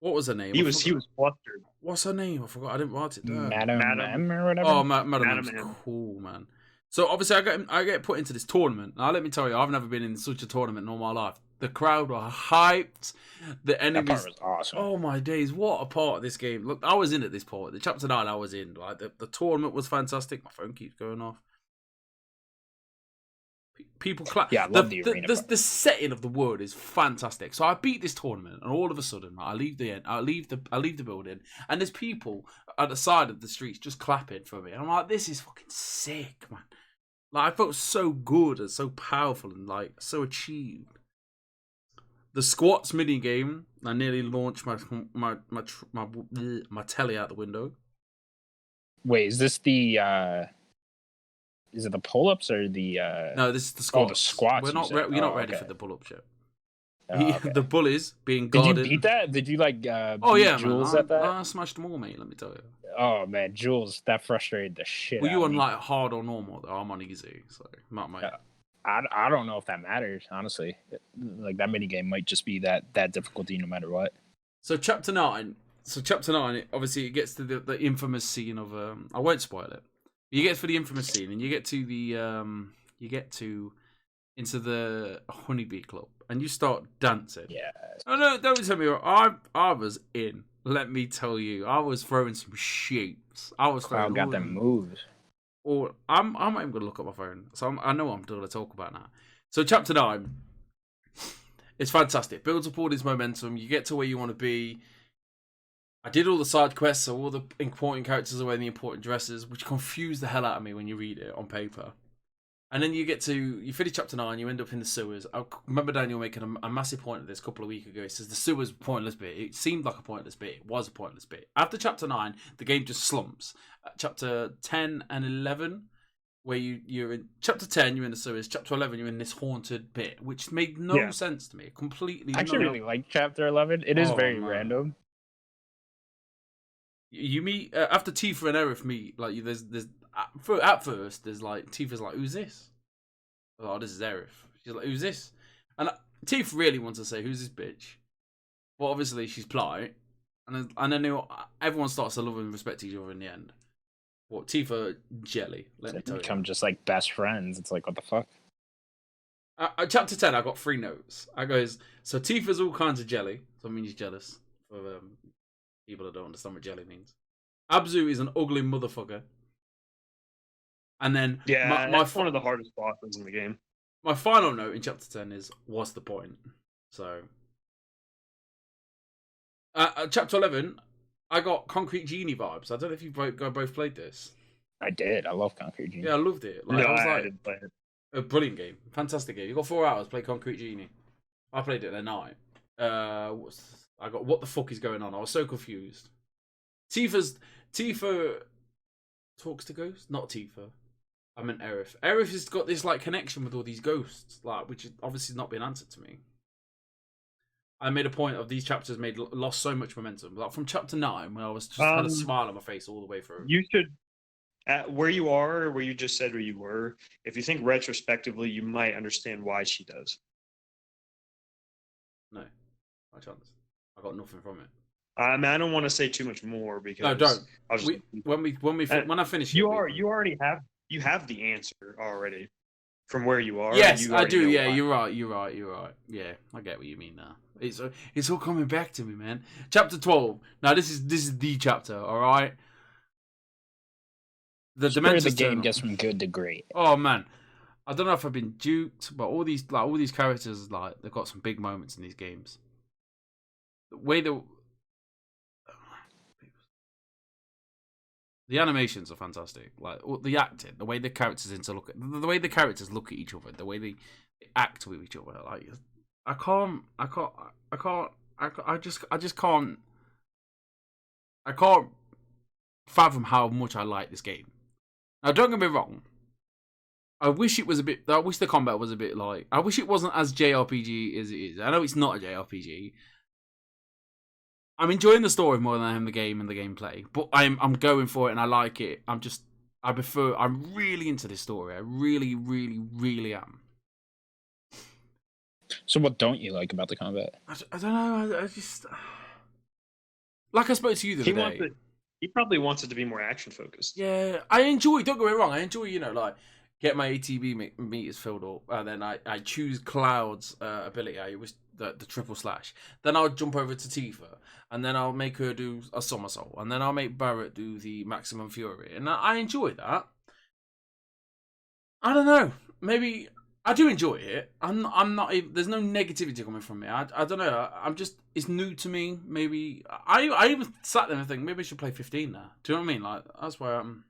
What was her name? He was flustered. What's her name? I forgot. I didn't write it down. Madam M or whatever. Oh, Madam M's M. cool, man. So obviously I get put into this tournament. Now let me tell you, I've never been in such a tournament in all my life. The crowd were hyped. The enemies. That part was awesome. Oh my days! What a part of this game. Look, I was in at this part. The chapter 9, I was in. Like the tournament was fantastic. My phone keeps going off. People clap. Yeah, I love the arena. The setting of the world is fantastic. So I beat this tournament, and all of a sudden, I leave the building, and there's people at the side of the streets just clapping for me. And I'm like, this is fucking sick, man. Like I felt so good and so powerful and like so achieved. The squats mini game, I nearly launched my telly out the window. Wait, is this the? Is it the pull-ups or the? No, this is the squats. Oh, the squats. We're not ready for the pull-up yet. Okay. The bullies being guarded. Did you beat that? Did you like? Oh yeah, Jules man. at that? I smashed them all, mate. Let me tell you. Oh man, Jules, that frustrated the shit. Were you out of on me. like hard or normal? Though? I'm on easy, so not mate. I don't know if that matters, honestly. Like that mini game might just be that difficulty no matter what. So chapter 9. Obviously, it gets to the infamous scene of I won't spoil it. You get to the infamous scene, and you get to into the honeybee club, and you start dancing. Yeah. No, don't tell me. I was in. Let me tell you, I was throwing some shapes. I was throwing. Crowd got them moves. Or I'm not even gonna look at my phone, so I know what I'm gonna talk about now. So chapter 9, it's fantastic. Builds up all this momentum. You get to where you want to be. I did all the side quests, so all the important characters are wearing the important dresses, which confused the hell out of me when you read it on paper. And then you finish chapter 9, you end up in the sewers. I remember Daniel making a massive point of this a couple of weeks ago. He says the sewers were pointless bit. It seemed like a pointless bit. It was a pointless bit. After chapter 9, the game just slumps. Chapter 10 and 11, where you're in chapter 10, you're in the sewers. Chapter 11, you're in this haunted bit, which made no sense to me. Completely. I actually really like chapter 11. It is very man. random. You meet after Tifa and Aerith meet. Like there's at first there's like Tifa's like, who's this? Oh, this is Aerith. She's like, who's this? And Tifa really wants to say, who's this bitch? But obviously she's polite, and then everyone starts to love and respect each other in the end. What Tifa jelly? Let me tell you. Become just like best friends. It's like what the fuck. Chapter 10, I got 3 notes. I goes, so Tifa's all kinds of jelly. So I mean he's jealous for people that don't understand what jelly means. Abzu is an ugly motherfucker. And then that's one of the hardest bosses in the game. My final note in chapter 10 is, what's the point? So, chapter 11, I got Concrete Genie vibes. I don't know if you both played this. I did. I love Concrete Genie. Yeah, I loved it. I didn't play it. A brilliant game. Fantastic game. You got 4 hours, play Concrete Genie. I played it at night. I got what the fuck is going on? I was so confused. Tifa's Tifa talks to ghosts, not Tifa. I meant Aerith. Aerith has got this like connection with all these ghosts, like which is obviously not been answered to me. I made a point of these chapters lost so much momentum. Like from chapter 9, when I was just had a smile on my face all the way through. You should, at where you are, or where you just said where you were. If you think retrospectively, you might understand why she does. No, no chance. I got nothing from it. I mean, I don't want to say too much more because no, don't. I'll just, When I finish, you already have the answer already from where you are. Yes, you I do. Yeah, why. you're right. Yeah, I get what you mean now. It's all coming back to me, man. Chapter 12. Now this is the chapter. All right. The Dementia game gets from good to great. Oh man, I don't know if I've been duped, but all these characters they've got some big moments in these games. The way the animations are fantastic. Like the acting, the way the characters the way the characters look at each other, the way they act with each other. Like I just can't fathom how much I like this game. Now, don't get me wrong. I wish the combat was a bit like. I wish it wasn't as JRPG as it is. I know it's not a JRPG. I'm enjoying the story more than I am the game and the gameplay, but I'm going for it and I like it. I'm really into this story. I really, really, really am. So what don't you like about the combat? I don't know. I just like I spoke to you the other day. He probably wants it to be more action focused. Yeah, I enjoy. Don't get me wrong. I enjoy. Like get my ATB meters filled up, and then I choose Cloud's ability. I use the triple slash. Then I'll jump over to Tifa, and then I'll make her do a somersault, and then I'll make Barrett do the maximum fury, and I enjoy that. I don't know. Maybe I do enjoy it. I'm not. There's no negativity coming from me. I don't know. I'm just. It's new to me. Maybe I even sat there and think maybe I should play 15 now. Do you know what I mean? Like that's where I'm.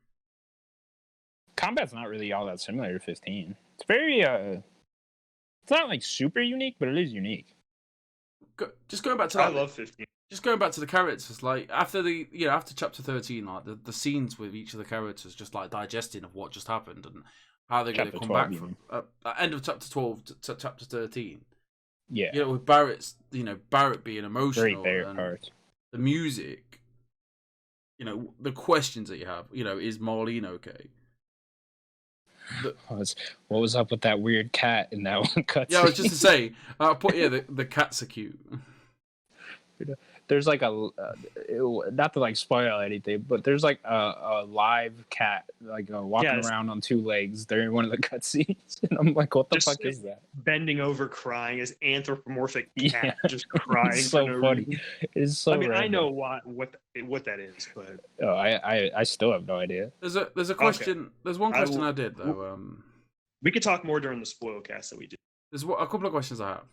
Combat's not really all that similar to 15. It's very It's not like super unique, but it is unique. Just going back to. I love 15. Just going back to the characters, like after chapter 13, like the scenes with each of the characters, just like digesting of what just happened and how they're going to come 12, back from end of chapter 12 to chapter 13. Yeah, with Barrett being emotional, very and part. the music, the questions that you have, is Marlene okay? What was up with that weird cat in that one cutscene? Yeah, I was just to say, the cats are cute. There's like not to like spoil anything, but there's like a live cat like walking around on two legs during one of the cutscenes, and I'm like, what the fuck is that? Bending over, crying, as anthropomorphic cat just crying. It's so funny. It's so. I mean, random. I know what that is, but I still have no idea. There's a question. Okay. There's one question I did though. We could talk more during the spoil cast that we did. There's a couple of questions I have.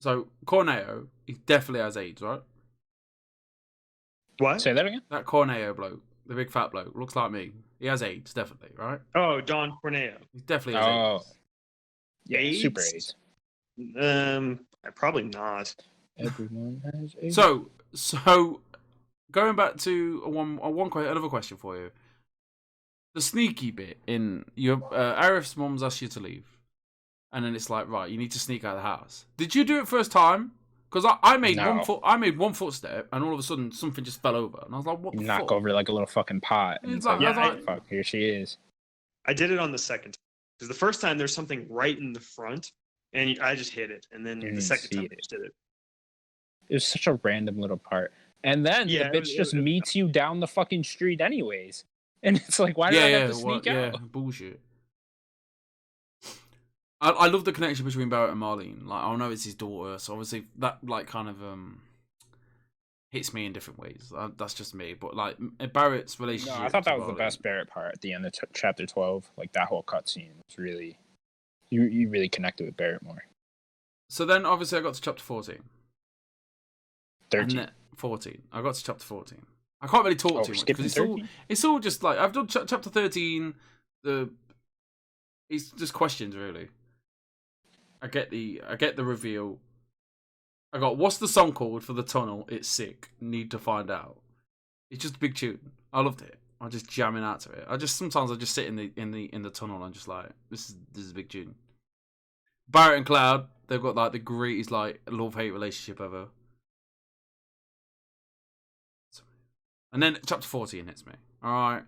So Corneo, he definitely has AIDS, right? What? Say that again? That Corneo bloke, the big fat bloke, looks like me. He has AIDS, definitely, right? Oh, Don Corneo. He definitely has AIDS. Yeah, AIDS? super AIDS. Probably not. Everyone has AIDS. So going back to another question for you. The sneaky bit in your Arif's mum's asked you to leave, and then it's like, right, you need to sneak out of the house. Did you do it first time? Because I made one footstep, and all of a sudden something just fell over, and I was like, "What the fuck?" Knock over like a little fucking pot. And it's like, fuck, here she is. I did it on the second time because the first time there's something right in the front, and I just hit it, and then the second time I just did it. It was such a random little part, and then the bitch just meets you down the fucking street, anyways, and it's like, why did I have to sneak out? Yeah, bullshit. I love the connection between Barrett and Marlene. Like, I know it's his daughter, so obviously that like kind of hits me in different ways. That's just me, but like Barrett's relationship. No, I thought that was the best Barrett part at the end of chapter 12. Like that whole cutscene was really, you really connected with Barrett more. So then, obviously, I got to chapter 14. 13. 14. I got to chapter 14. I can't really talk too much because it's all just like I've done chapter 13. It's just questions really. I get the reveal. What's the song called for the tunnel? It's sick. Need to find out. It's just a big tune. I loved it. I just jamming out to it. Sometimes I just sit in the tunnel and just like this is a big tune. Barrett and Cloud, they've got like the greatest like love-hate relationship ever. And then chapter 14 hits me. Alright.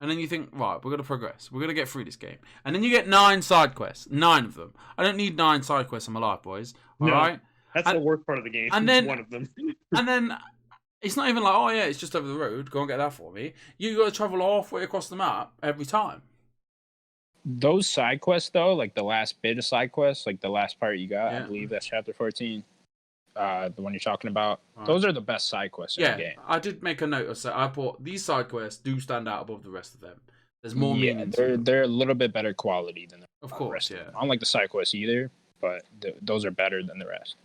And then you think, right, we're gonna progress. We're gonna get through this game. And then you get 9 side quests. 9 of them. I don't need 9 side quests in my life, boys. Alright? That's the worst part of the game. And then one of them. And then it's not even like, oh yeah, it's just over the road. Go and get that for me. You got to travel halfway across the map every time. Those side quests, though, like the last bit of side quests, like the last part you got, Yeah. I believe that's chapter 14. The one you're talking about. Right. Those are the best side quests in the game. I did make a note of that. I thought these side quests do stand out above the rest of them. There's more meaning. They're a little bit better quality than of the course, rest. yeah. I don't like the side quests either, but those are better than the rest.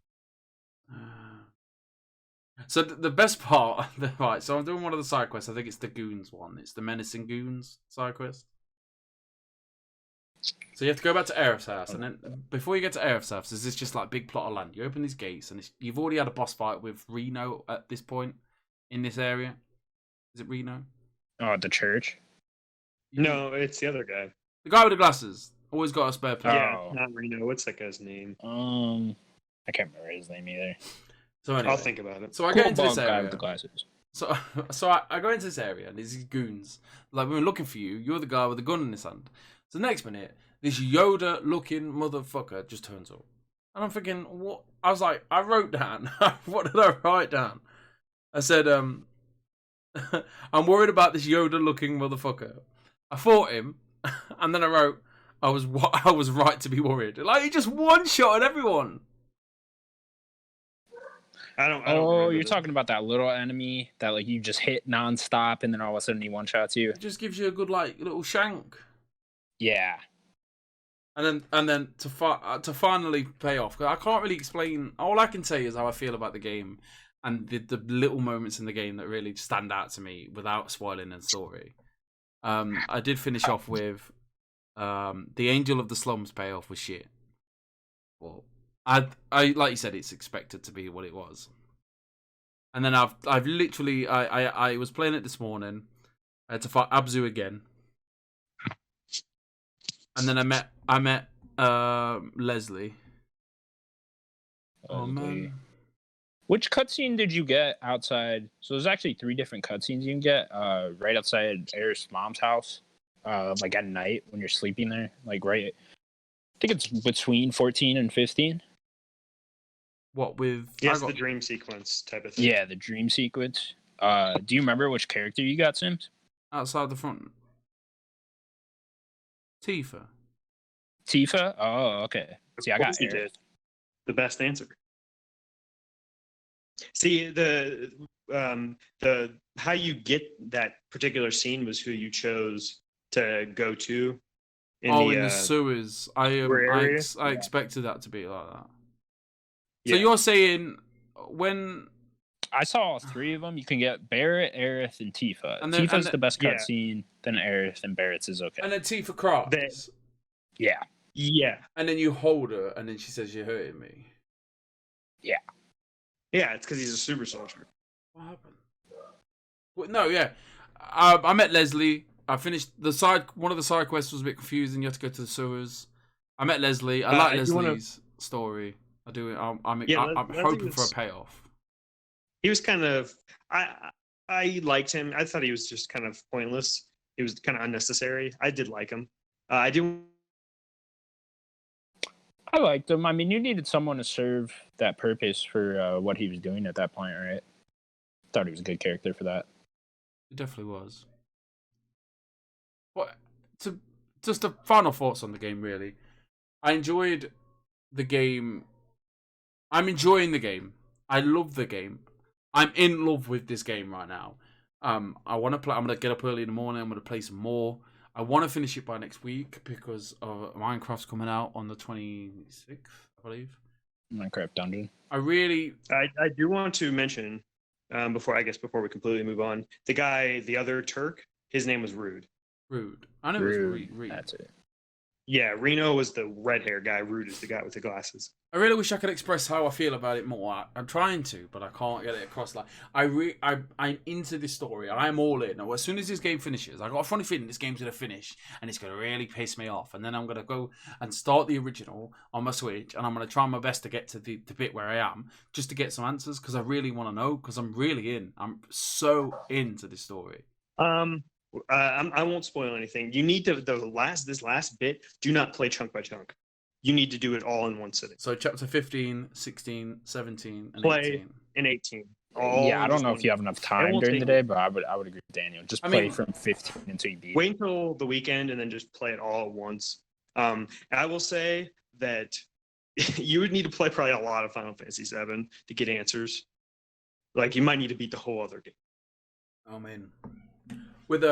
So the best part, right? So I'm doing one of the side quests. I think it's the goons one. It's the menacing goons side quest. So you have to go back to Aerith's house, and then before you get to Aerith's house, there's this just like big plot of land. You open these gates, and you've already had a boss fight with Reno at this point in this area. Is it Reno? Oh, at the church? No, it's the other guy. The guy with the glasses. Always got a spare plan. Yeah, not Reno. What's that guy's name? I can't remember his name either. So anyway, I'll think about it. So I get into this guy area. with the glasses. So I go into this area, and there's these goons. Like, we were looking for you. You're the guy with the gun in his hand. So the next minute, this Yoda-looking motherfucker just turns up. And I'm thinking, what? I was like, I wrote down. What did I write down? I said, I'm worried about this Yoda-looking motherfucker. I fought him, and then I wrote, I was right to be worried. Like, he just one-shotted everyone. I don't you're talking about that little enemy that like you just hit nonstop, and then all of a sudden he one-shots you. It just gives you a good like little shank. Yeah. And then to finally pay off, 'cause I can't really explain. All I can say is how I feel about the game and the little moments in the game that really stand out to me without spoiling the story. I did finish off with the Angel of the Slums payoff was shit. Well, I like you said, it's expected to be what it was. And then I've literally I was playing it this morning. I had to fight Abzu again. And then I met Leslie. Oh man. Which cutscene did you get outside? So there's actually 3 different cutscenes you can get right outside Aerith's mom's house. Like at night when you're sleeping there. Like right I think it's between 14 and 15. What with Yes, the dream sequence type of thing. Yeah, the dream sequence. Do you remember which character you got, Sims? outside the front? Tifa. Tifa? Oh, okay. See, I got course you Aerith. did. The best answer. See, the how you get that particular scene was who you chose to go to. In the sewers. I expected that to be like that. Yeah. So you're saying when I saw all 3 of them. You can get Barrett, Aerith, and Tifa. And then- Tifa's and the best yeah. cutscene, then Aerith, and Barrett's is okay. and then Tifa cries, Yeah. Yeah. and then you hold her, and then she says, "You're hurting me." Yeah, it's because he's a super soldier. What happened? Well, no, yeah. I met Leslie. I finished one of the side quests was a bit confusing. You have to go to the sewers. I met Leslie. I like Leslie's story. I do. I'm hoping for a payoff. He was kind of. I liked him. I thought he was just kind of pointless. He was kind of unnecessary. I did like him. I do. I liked him. I mean, you needed someone to serve that purpose for what he was doing at that point, right? Thought he was a good character for that. It definitely was. What? Just the final thoughts on the game, really. I enjoyed the game. I'm enjoying the game. I love the game. I'm in love with this game right now. I want to play. I'm gonna get up early in the morning. I'm gonna play some more. I want to finish it by next week because Minecraft's coming out on the 26th, I believe. Minecraft Dungeon. I do want to mention before we completely move on, the other Turk, his name was Rude. Rude. I know it was Reed. That's it. Yeah, Reno was the red hair guy. Rude is the guy with the glasses. I really wish I could express how I feel about it more. I'm trying to, but I can't get it across. Like I'm into this story. I'm all in. Now, as soon as this game finishes, I got a funny feeling this game's gonna finish, and it's gonna really piss me off. And then I'm gonna go and start the original on my Switch, and I'm gonna try my best to get to the bit where I am, just to get some answers, because I really want to know. Because I'm really in. I'm so into this story. I won't spoil anything. You need to this last bit. Do not play chunk by chunk. You need to do it all in one sitting. So chapter 15, 16, 17, and Play 18. in 18. Yeah, I don't know if you have enough time during the day, but I would agree with Daniel. Just play from 15 until you beat. Wait until the weekend and then just play it all at once. I will say that you would need to play probably a lot of Final Fantasy VII to get answers. Like you might need to beat the whole other game. Oh man. With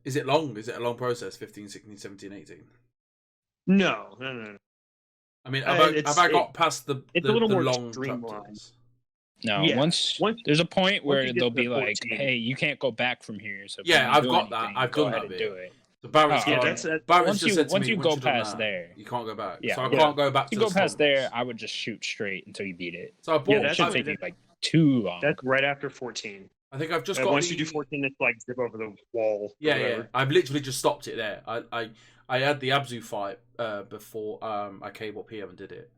is it long? Is it a long process? 15, 16, 17, 18? No. I mean, have I got past the a little more long streamlined. chapters? No, Yeah. once there's a point where they'll be like, 14. "Hey, you can't go back from here." So Yeah, I've got that. anything, I've go done ahead that and bit. do it. So Barrett's Oh, gone. yeah, Barrett's once just you said to once me, you once go you've done past that, there, you can't go back. Yeah, so I yeah. can't go back if to you go the past slums. there, I would just shoot straight until you beat it. So I bought. Yeah, It that's shouldn't how- take you like too long. That's right after 14. I think I've just got. Once you do 14, it's like zip over the wall. Yeah. I've literally just stopped it there. I had the Abzu fight before I came up here and did it.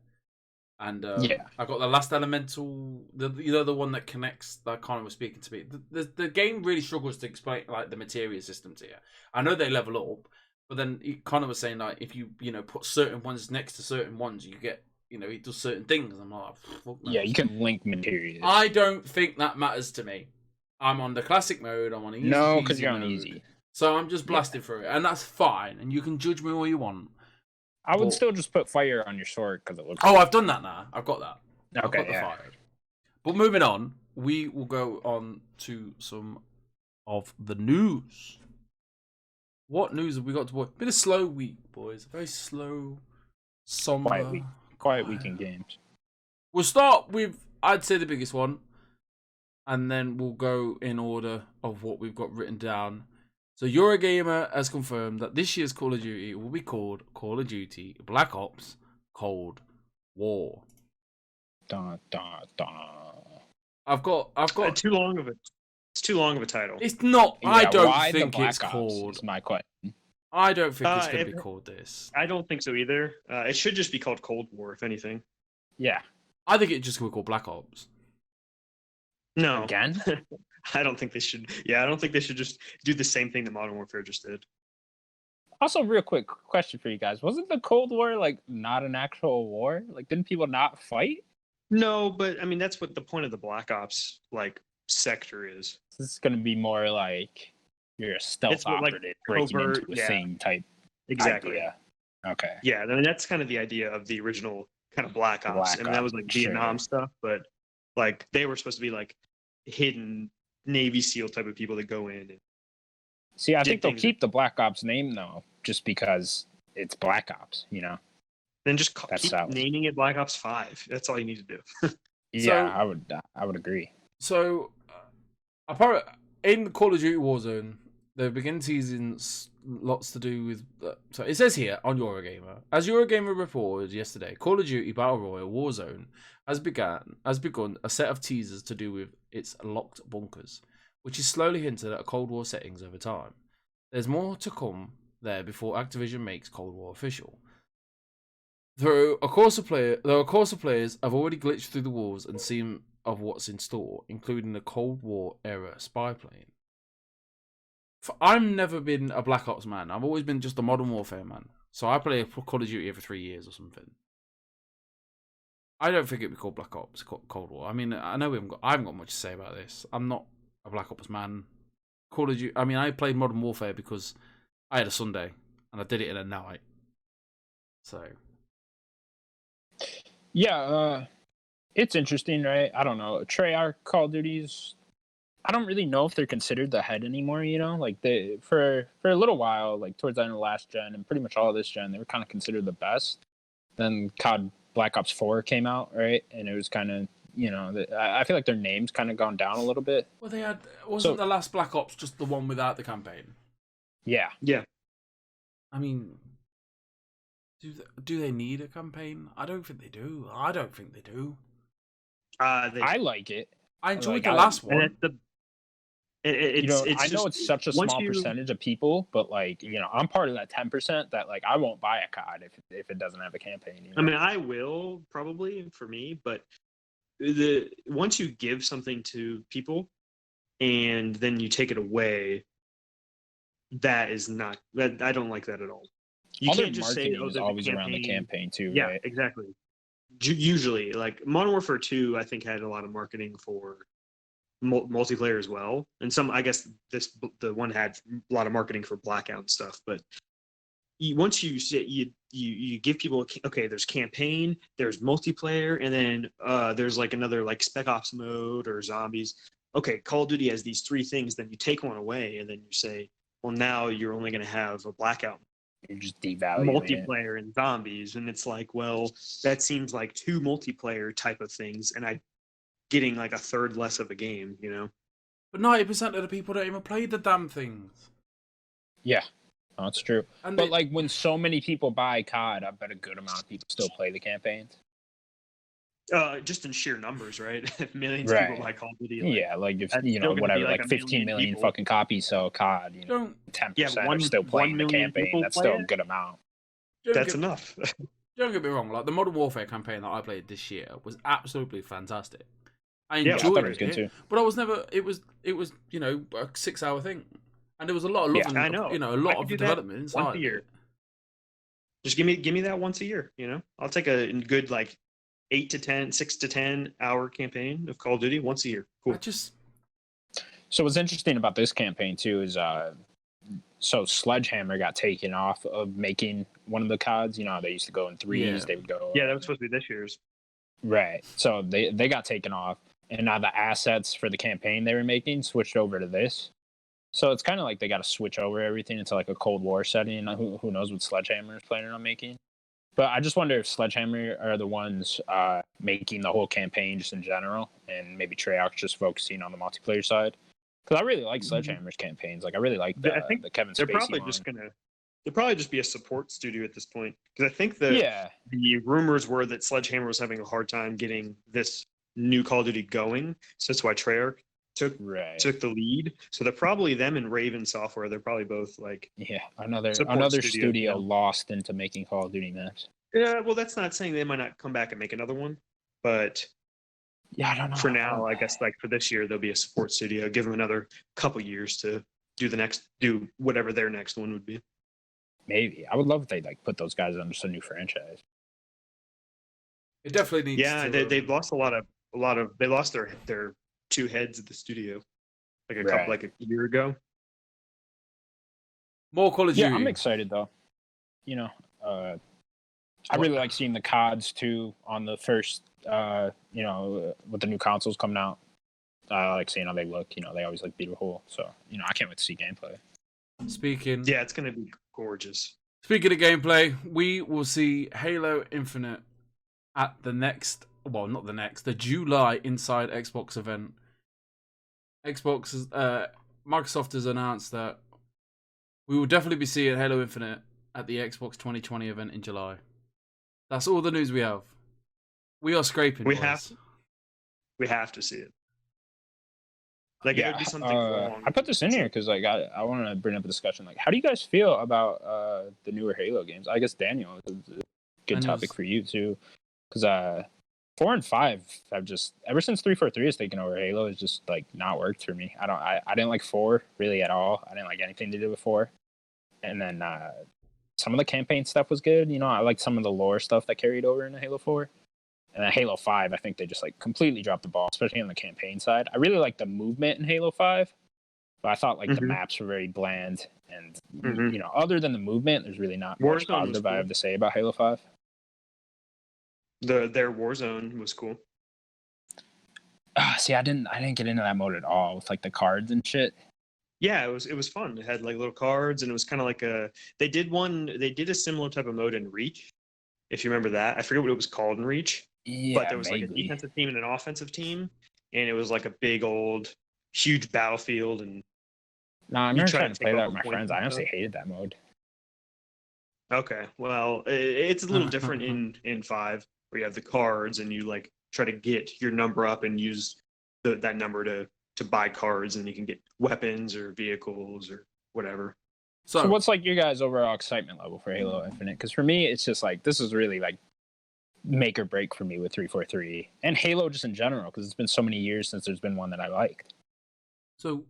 And I got the last elemental, the one that connects, that Connor was speaking to me. The game really struggles to explain like the materia systems here. I know they level up, but then Connor was saying like if you put certain ones next to certain ones, you get it does certain things. I'm like, fuck no. Yeah, you can link materia. I don't think that matters to me. I'm on the classic mode. I'm on easy. No, because you're mode. on easy. So I'm just blasting through it, and that's fine. And you can judge me all you want. I would still just put fire on your sword because it looks. Oh, I've done that now. I've got that. Okay, I've got the yeah. fire. But moving on, we will go on to some of the news. What news have we got to boy? Been a slow week, boys. Very slow, somber. Quiet week in games. We'll start with, I'd say, the biggest one, and then we'll go in order of what we've got written down. So Eurogamer has confirmed that this year's Call of Duty will be called Call of Duty Black Ops Cold War. Dun, dun, dun. I've got Too long of it. It's too long of a title. It's not. Yeah, I don't why the think Black it's Ops called. is my question. I don't think it's going to be if- called this. I don't think so either. It should just be called Cold War, if anything. Yeah. I think it's just going to be called Black Ops. No, Again? I don't think they should. Yeah, I don't think they should just do the same thing that Modern Warfare just did. Also, real quick question for you guys: wasn't the Cold War like not an actual war? Like, didn't people not fight? No, but I mean that's what the point of the Black Ops sector is. This is going to be more like you're a stealth It's what, like, operative breaking covert, into the yeah. same type Exactly. idea. Okay. Yeah, I mean that's kind of the idea of the original kind of Black Ops. Black I mean that was Ops, like Vietnam sure. stuff, but like they were supposed to be like hidden Navy SEAL type of people that go in. And, See, I did think they'll things- keep the Black Ops name though, just because it's Black Ops. then just That's keep solid. naming it Black Ops 5. That's all you need to do. Yeah, I would agree. So, apparently, in Call of Duty Warzone, they've begun teasing lots to do with. So it says here on Eurogamer, as Eurogamer reported yesterday, Call of Duty Battle Royale Warzone has begun a set of teasers to do with its locked bunkers, which is slowly hinted at Cold War settings over time. There's more to come there before Activision makes Cold War official. Though a course of players have already glitched through the walls and seen of what's in store, including the Cold War era spy plane. I've never been a Black Ops man. I've always been just a Modern Warfare man. So I play Call of Duty every 3 years or something. I don't think it'd be called Black Ops Cold War. I mean, I know I haven't got much to say about this. I'm not a Black Ops man. Call of Duty. I mean, I played Modern Warfare because I had a Sunday and I did it in a night. So. Yeah, it's interesting, right? I don't know. Treyarch Call of Duties. I don't really know if they're considered the head anymore. Like they for a little while, like towards the end of the last gen and pretty much all of this gen, they were kind of considered the best. Then COD Black Ops 4 came out, right? And it was kind of I feel like their name's kind of gone down a little bit. Well, wasn't the last Black Ops just the one without the campaign? Yeah. Yeah. I mean, do they need a campaign? I don't think they do. I don't think they do. I like it. I enjoyed Like, the last And one. it's the it, You know, it's I know just it's such a once small you percentage of people, but like, you know, I'm part of that 10% that like I won't buy a COD if it doesn't have a campaign. You know? I mean, I will probably for me, but the once you give something to people and then you take it away, that is not that I don't like that at all. You all their can't just say, marketing "Oh, is there's a always around the campaign." campaign too, Yeah, right? exactly. Usually, like Modern Warfare 2, I think had a lot of marketing for multiplayer as well, and some. I guess the one had a lot of marketing for Blackout and stuff. But once you say you give people okay, there's campaign, there's multiplayer, and then there's like another like Spec Ops mode or zombies. Okay, Call of Duty has these three things. Then you take one away, and then you say, well, now you're only going to have a Blackout You're just devaluing it. multiplayer and zombies, and it's like, well, that seems like two multiplayer type of things, and I getting like a third less of a game, you know. But 90% of the people don't even play the damn things. Yeah, that's true. And But like when so many people buy COD, I bet a good amount of people still play the campaigns. Just in sheer numbers, right? If millions of Right. people buy Call of Duty, Yeah, like if that's you still know gonna whatever, be like like a 15 million million people. fucking copies sell COD. You know, don't 10% one are still playing the million campaign. people That's play still a it? good amount. That's enough. Don't get me wrong. Like the Modern Warfare campaign that I played this year was absolutely fantastic. I Yeah, I I enjoyed thought it was good it, too. but I was never. It was you know a 6 hour thing, and there was a lot of Yeah, love I and know. you know a I lot could of do that development once inside a of year. it. Just give me that once a year. You know, I'll take a good like 8 to 10, 6 to 10 hour campaign of Call of Duty once a year. Cool. I just So what's interesting about this campaign too is so Sledgehammer got taken off of making one of the CODs. You know, they used to go in threes. Yeah. They would go Yeah, that was supposed to be this year's. right. So they got taken off, and now the assets for the campaign they were making switched over to this. So it's kind of like they got to switch over everything into like a Cold War setting. Who knows what Sledgehammer is planning on making? But I just wonder if Sledgehammer are the ones making the whole campaign just in general, and maybe Treyarch just focusing on the multiplayer side. Because I really like Sledgehammer's campaigns. Like I really like I think the Kevin they're Spacey probably one. just gonna they'll probably just be a support studio at this point, because I think the Yeah, rumors were that Sledgehammer was having a hard time getting this new Call of Duty going, so that's why Treyarch took right. the lead. So they're probably them and Raven Software. They're probably both like Yeah, another support studio yeah. lost into making Call of Duty maps. Yeah, well, that's not saying they might not come back and make another one, but Yeah, I don't know. for now, I guess like for this year, there'll be a support studio. Give them another couple years to do whatever their next one would be. Maybe I would love if they like put those guys under some new franchise. it definitely needs. Yeah, to, they've lost a lot of they lost their two heads at the studio like a couple like a year ago. more Call of Duty. Yeah, I'm excited though. You know, I really like seeing the CODs too on the first. You know, with the new consoles coming out. I like seeing how they look. You know, they always look beautiful. So you know, I can't wait to see gameplay. Speaking. Yeah, it's gonna be gorgeous. Speaking of gameplay, we will see Halo Infinite at the next, well, not the next, the July Inside Xbox event. Microsoft has announced that we will definitely be seeing Halo Infinite at the Xbox 2020 event in July. That's all the news we have. We are scraping. We boys. have to see it. Like yeah, it'd be something wrong. I put this in here because like I want to bring up a discussion. Like, how do you guys feel about the newer Halo games? I guess Daniel is a good topic for you too, because 4 and 5 have just ever since 343 has taken over Halo has just like not worked for me. I didn't like 4 really at all. I didn't like anything to do with 4, and then some of the campaign stuff was good. You know, I liked some of the lore stuff that carried over into Halo 4. And then Halo 5, I think they just like completely dropped the ball, especially on the campaign side. I really like the movement in Halo 5, but I thought like the maps were very bland. And, you know, other than the movement, there's really not much positive I have to say about Halo 5. Their Warzone was cool. See, I didn't get into that mode at all with like the cards and shit. Yeah, it was fun. It had like little cards, and it was kind of like they did a similar type of mode in Reach, if you remember that. I forget what it was called in Reach. Yeah, but there was like a defensive team and an offensive team, and it was like a big old huge battlefield. And no, I remember trying to play that with my friends. I honestly hated that mode. Okay, well, it's a little different in 5, where you have the cards and you like try to get your number up and use that number to buy cards, and you can get weapons or vehicles or whatever. So what's like your guys' overall excitement level for Halo Infinite? Because for me, it's just like this is really like make or break for me with 343 and Halo just in general, because it's been so many years since there's been one that I liked. So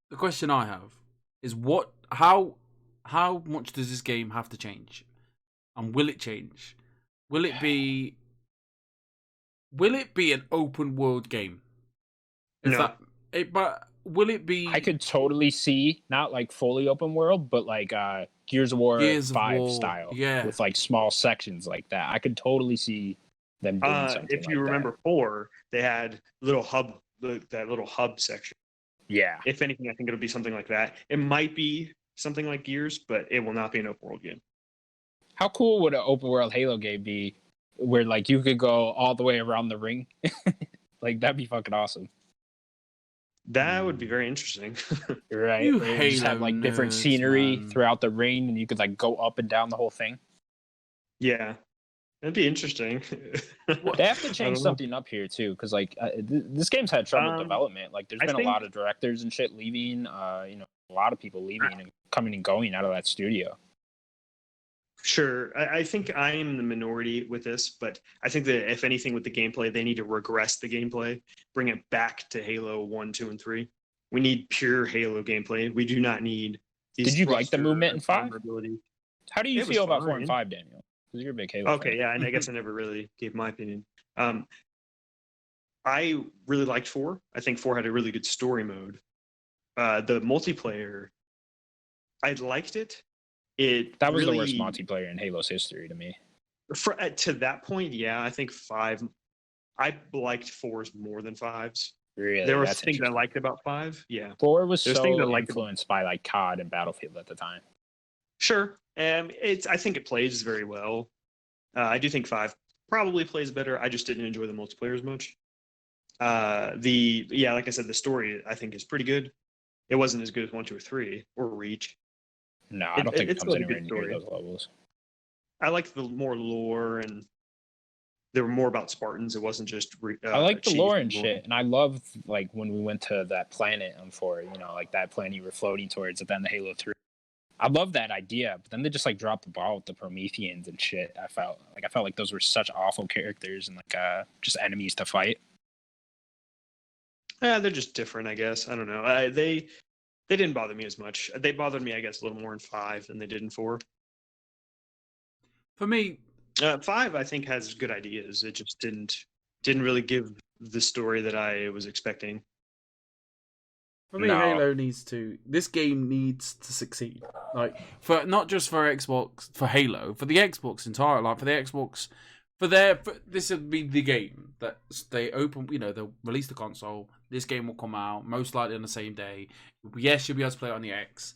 the question I have is how much does this game have to change, and will it change? Will it be an open world game? But will it be? I could totally see not like fully open world, but like Gears of War 5 style, with like small sections like that. I could totally see them doing something. If you remember 4, they had that little hub section. Yeah. If anything, I think it'll be something like that. It might be something like Gears, but it will not be an open world game. How cool would an open world Halo game be, where like you could go all the way around the ring? Like that'd be fucking awesome. That would be very interesting. Right. You just have like different scenery throughout the ring, and you could like go up and down the whole thing. Yeah, that'd be interesting. They have to change something up here too, because like this game's had trouble development. Like there's been a lot of directors and shit leaving. A lot of people leaving and coming and going out of that studio. Sure. I think I am the minority with this, but I think that if anything with the gameplay, they need to regress the gameplay, bring it back to Halo 1, 2, and 3. We need pure Halo gameplay. We do not need these. Did you like the movement in 5? How do you feel about 4 and 5, Daniel? Because you're a big Halo fan. Yeah, and I guess I never really gave my opinion. I really liked 4. I think 4 had a really good story mode. The multiplayer, I liked it. That was the worst multiplayer in Halo's history to me. To that point, yeah, I think 5. I liked 4's more than 5's. Really, there were things I liked about 5. Yeah, 4 was so influenced by like COD and Battlefield at the time. Sure, I think it plays very well. I do think 5 probably plays better. I just didn't enjoy the multiplayer as much. Like I said, the story I think is pretty good. It wasn't as good as 1, 2, or 3 or Reach. No, I don't think it comes anywhere near those levels. I like the more lore, and there were more about Spartans. It wasn't just. I like the lore and shit, and I love like when we went to that planet on 4. Like that planet you were floating towards at the end of Halo 3. I love that idea, but then they just like dropped the ball with the Prometheans and shit. I felt like those were such awful characters and like just enemies to fight. Yeah, they're just different, I guess. I don't know. They didn't bother me as much. They bothered me, I guess, a little more in 5 than they did in 4. For me, 5 I think has good ideas. It just didn't really give the story that I was expecting. For me, this game needs to succeed. Like for not just for Xbox, for Halo, for the Xbox entire, like for the Xbox, this would be the game that they open. They'll release the console. This game will come out most likely on the same day. Yes, you'll be able to play it on the X,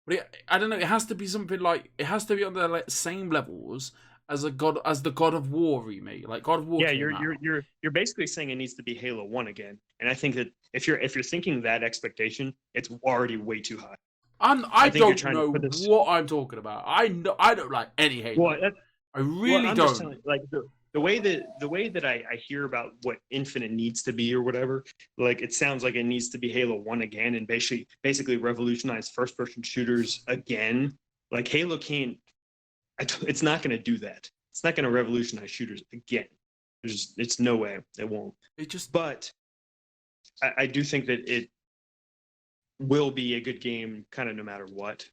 but I don't know. It has to be something like it has to be on the same levels as the God of War remake. Like God of War. Yeah, you're basically saying it needs to be Halo 1 again, and I think that if you're thinking that expectation, it's already way too high. I don't know what I'm talking about. I don't like any Halo. Well, I really don't. Just telling, like the way that I hear about what Infinite needs to be or whatever, like it sounds like it needs to be Halo 1 again and basically revolutionize first-person shooters again. Like Halo can't. It's not going to do that. It's not going to revolutionize shooters again. It's no way it won't. But I do think that it will be a good game, kind of no matter what.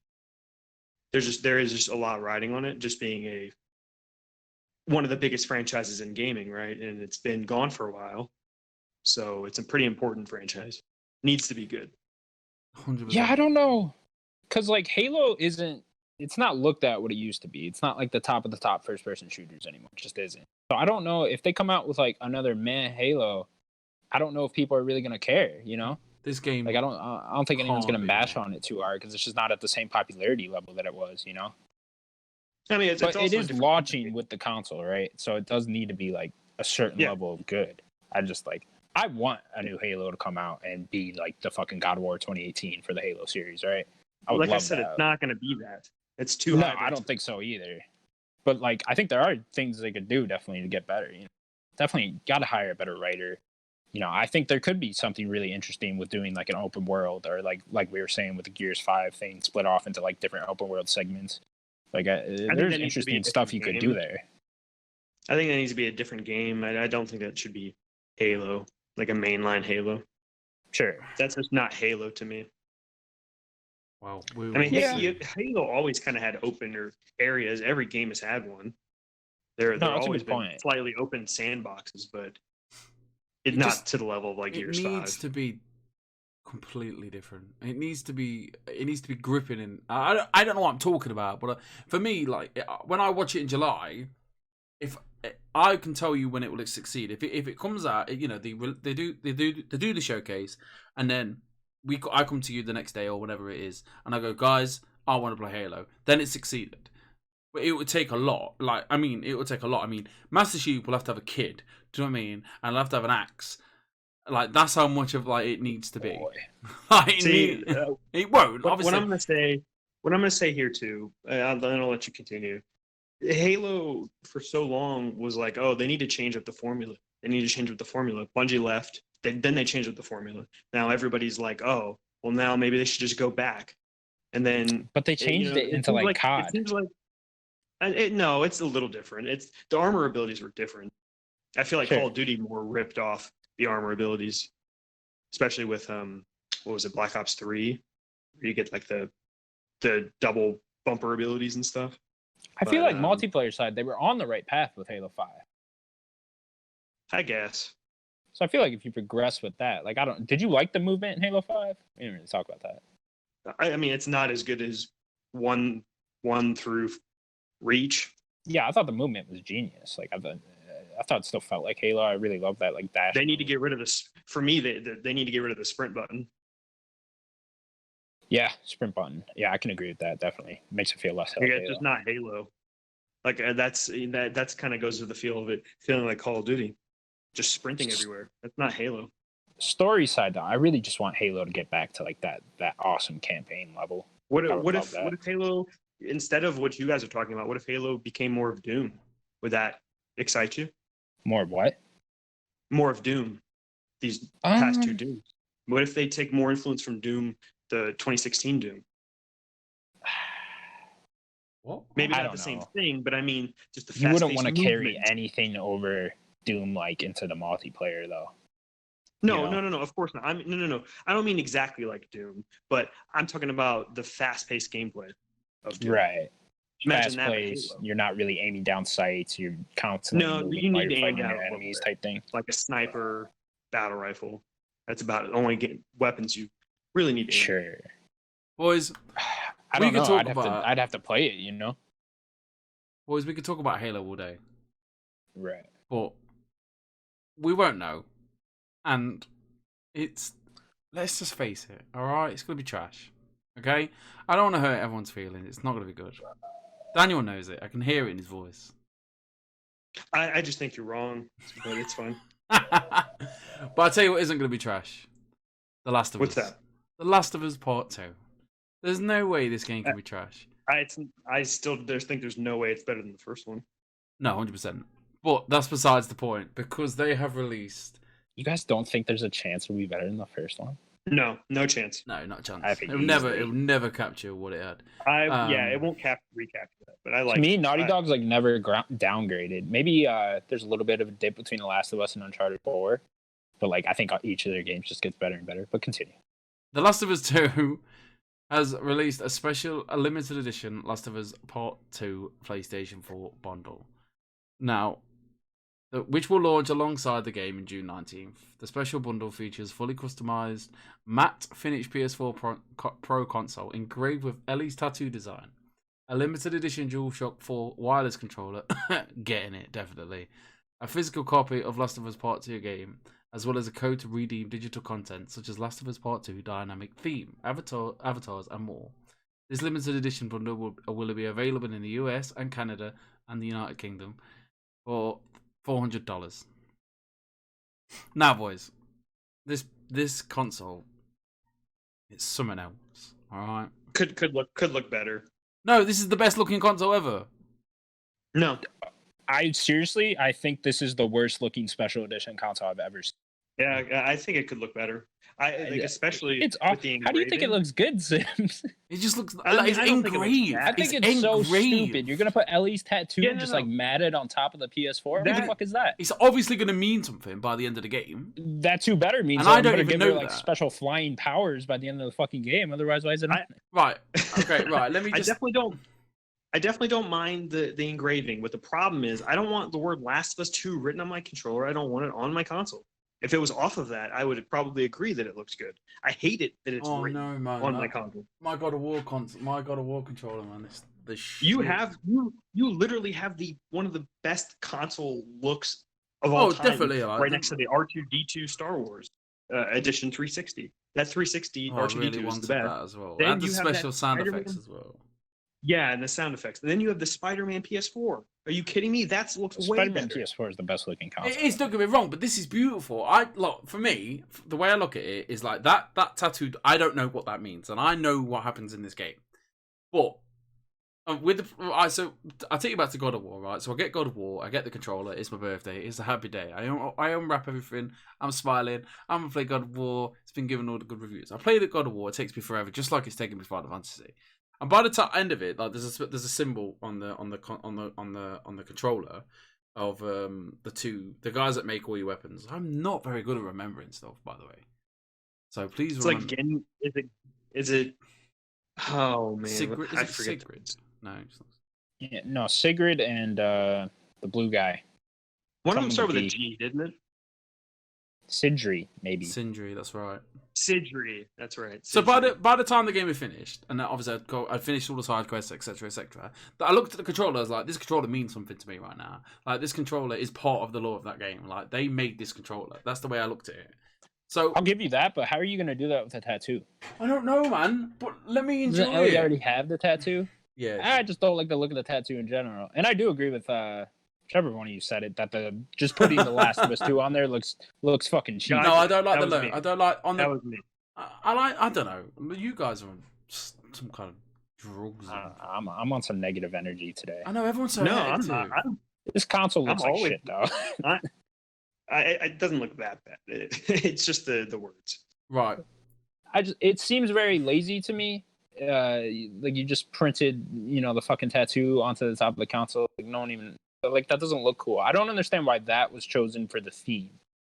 There is just a lot riding on it, just being one of the biggest franchises in gaming, right? And it's been gone for a while, so it's a pretty important franchise. Needs to be good. 100%. Yeah, I don't know, because like Halo isn't. It's not looked at what it used to be. It's not like the top of the top first-person shooters anymore. It just isn't. So I don't know if they come out with like another Halo. I don't know if people are really gonna care. This game, like I don't think anyone's gonna bash on it too hard because it's just not at the same popularity level that it was. I mean, but it is launching with the console, right? So it does need to be like a certain level of good. I want a new Halo to come out and be like the fucking God of War 2018 for the Halo series, right? Like I said, it's not going to be that. It's too high. No, I don't think so either. But like, I think there are things they could do definitely to get better. You know, definitely got to hire a better writer. You know, I think there could be something really interesting with doing like an open world, or like we were saying with the Gears 5 thing, split off into like different open world segments. Like, I think there's that needs to be a interesting stuff different you could game. do there. I think that needs to be a different game. I don't think that should be Halo, like a mainline Halo. Sure. That's just not Halo to me. Well, I mean, Yeah. Halo always kind of had open areas. Every game has had one. They're that's a always good been point. slightly open sandboxes, but it's It not just- to the level of like it Gears needs 5. to be completely different. It needs to be gripping. In I don't know what I'm talking about, but for me, like when I watch it in July, if I can tell you when it will succeed. If it comes out, you know, they do the showcase, and then I come to you the next day or whatever it is, and I go, guys, I want to play Halo. Then it succeeded. But it would take a lot. It would take a lot. I mean, Master Chief will have to have a kid. Do you know what I mean? And I'll have to have an axe. Like, that's how much of like it needs to be. It won't. What Obviously, I'm gonna say here too, then I'll let you continue. Halo for so long was like, oh, they need to change up the formula. They need to change up the formula. Bungie left. Then they changed up the formula. Now everybody's like, oh, well, now maybe they should just go back. And then, But they changed it into like COD. It seems like no, it's a little different. It's the armor abilities were different. I feel like Sure. Call of Duty more ripped off the armor abilities, especially with what was it, Black Ops 3, where you get like the double bumper abilities and stuff. I feel like But, multiplayer side, they were on the right path with Halo 5. I guess. So I feel like if you progress with that, like did you like the movement in Halo 5? We didn't really talk about that. I mean, it's not as good as one through Reach. Yeah, I thought the movement was genius. Like I thought it still felt like Halo. I really love that like dash. They need to get rid of this. For me, they need to get rid of the sprint button. Yeah, sprint button. Yeah, I can agree with that. Definitely makes it feel less. Like, it's just not Halo. Like that's kind of goes with the feel of it, feeling like Call of Duty, just sprinting everywhere. That's not Halo. Story side though, I really just want Halo to get back to like that awesome campaign level. What I would what love if what if Halo, instead of what you guys are talking about, what if Halo became more of Doom? Would that excite you? More of what? More of Doom. These past two Dooms. What if they take more influence from Doom, the 2016 Doom? what? Maybe I not the don't same know. thing, but I mean, just the You wouldn't fast-paced want to carry movement. anything over Doom like into the multiplayer though. No, you know? no. Of course not. No. I don't mean exactly like Doom, but I'm talking about the fast-paced gameplay of Doom. Right. Imagine Fast that with plays. Halo. You're not really aiming down sights. You're constantly No, moving you while need you're to aim fighting down your a little enemies bit. type thing. Like a sniper, battle rifle. That's about the only weapons you really need to aim. Sure. Boys, I We don't could know. talk I'd about- have to play it. You know. boys, we could talk about Halo all day, Right. but we won't know. And let's just face it, all right? It's gonna be trash. Okay? I don't want to hurt everyone's feelings. It's not gonna be good. Daniel knows it. I can hear it in his voice. I just think you're wrong, but it's fine. But I'll tell you what isn't going to be trash. The Last of What's Us. that? The Last of Us Part 2. There's no way this game can be trash. I still think there's no way it's better than the first one. No, 100%. But that's besides the point, because they have released... You guys don't think there's a chance it'll be better than the first one? No chance. No, not a chance. I think It'll never capture what it had. It won't recapture that. But I like. To me, Naughty I- Dog's like never downgraded. Maybe there's a little bit of a dip between The Last of Us and Uncharted 4, but like I think each of their games just gets better and better. But continue. The Last of Us 2 has released a limited edition Last of Us Part 2 PlayStation 4 bundle. Now, which will launch alongside the game in June 19th. The special bundle features fully customized matte finish PS4 Pro console engraved with Ellie's tattoo design, a limited edition DualShock 4 wireless controller, getting it, definitely, a physical copy of Last of Us Part 2 game, as well as a code to redeem digital content such as Last of Us Part 2 dynamic theme, avatars, and more. This limited edition bundle will be available in the US and Canada and the United Kingdom for $400. Now, boys, this console, it's something else. All right. could look better. No, this is the best looking console ever. No. I think this is the worst looking special edition console I've ever seen. Yeah, I think it could look better. I like, especially It's with off. the engraving. How do you think it looks good, Sims? It just looks I like mean, it's I don't think it looks engraved. bad. I think it's engraved. so stupid. You're gonna put Ellie's tattoo Yeah, no, just no. like matted on top of the PS4. What That- the fuck is that? It's obviously going to mean something by the end of the game. That too better means And I I'm don't gonna even give her know like that. special flying powers by the end of the fucking game. Otherwise, why is it? Right. Okay. Right. Let me I just. definitely don't mind the engraving. But the problem is, I don't want the word Last of Us 2 written on my controller. I don't want it on my console. If it was off of that, I would probably agree that it looks good. I hate it that it's Oh written no, man! on my console. My God of War My God of War controller, man. It's the shit. You literally have one of the best console looks of all time. Definitely. Right next to the R2D2 Star Wars edition 360. That 360 I R2D2 really is wanted the best. that as well. Then And the you have that special sound Spider-Man- effects as well. Yeah, and the sound effects. And then you have the Spider-Man PS4. Are you kidding me? That looks way Spider-Man better. PS4 is the best looking console. It is, don't get me wrong, but this is beautiful. For me, the way I look at it is like that tattoo. I don't know what that means, and I know what happens in this game. But so I take you back to God of War, right? So I get God of War, I get the controller. It's my birthday. It's a happy day. I unwrap everything. I'm smiling. I'm gonna play God of War. It's been given all the good reviews. I play the God of War. It takes me forever, just like it's taking me Final Fantasy. And by the end of it, like there's a symbol on the controller of the guys that make all your weapons. I'm not very good at remembering stuff, by the way. So please It's remember. like is it oh man, Sigrid? I Is it forget. Sigrid? No, it's not. Yeah, no, Sigrid and the blue guy. One of them Something started with a with G, didn't it? Sidri, maybe. Sindri, that's right. Sidri, that's right. So Sidri. by the time the game had finished, and obviously I'd finished all the side quests, etc., etc. I looked at the controller. I was like, this controller means something to me right now. Like this controller is part of the lore of that game. Like they made this controller. That's the way I looked at it. So I'll give you that, but how are you gonna do that with a tattoo? I don't know, man. But let me enjoy Doesn't Ellie it. already have the tattoo? Yeah. I just don't like the look of the tattoo in general. And I do agree with whichever one of you said it, that just putting the Last of Us 2 on there looks fucking cheap. No, I don't like That the was look. me. I don't like on the. That was me. I don't know. You guys are on some kind of drugs. I'm on some negative energy today. I know everyone's so No, I'm hectic. not. This console looks I'm like always- shit, though. It doesn't look that bad. It's just the words. Right. It seems very lazy to me. Like you just printed, the fucking tattoo onto the top of the console. Like no one even that doesn't look cool. I don't understand why that was chosen for the theme.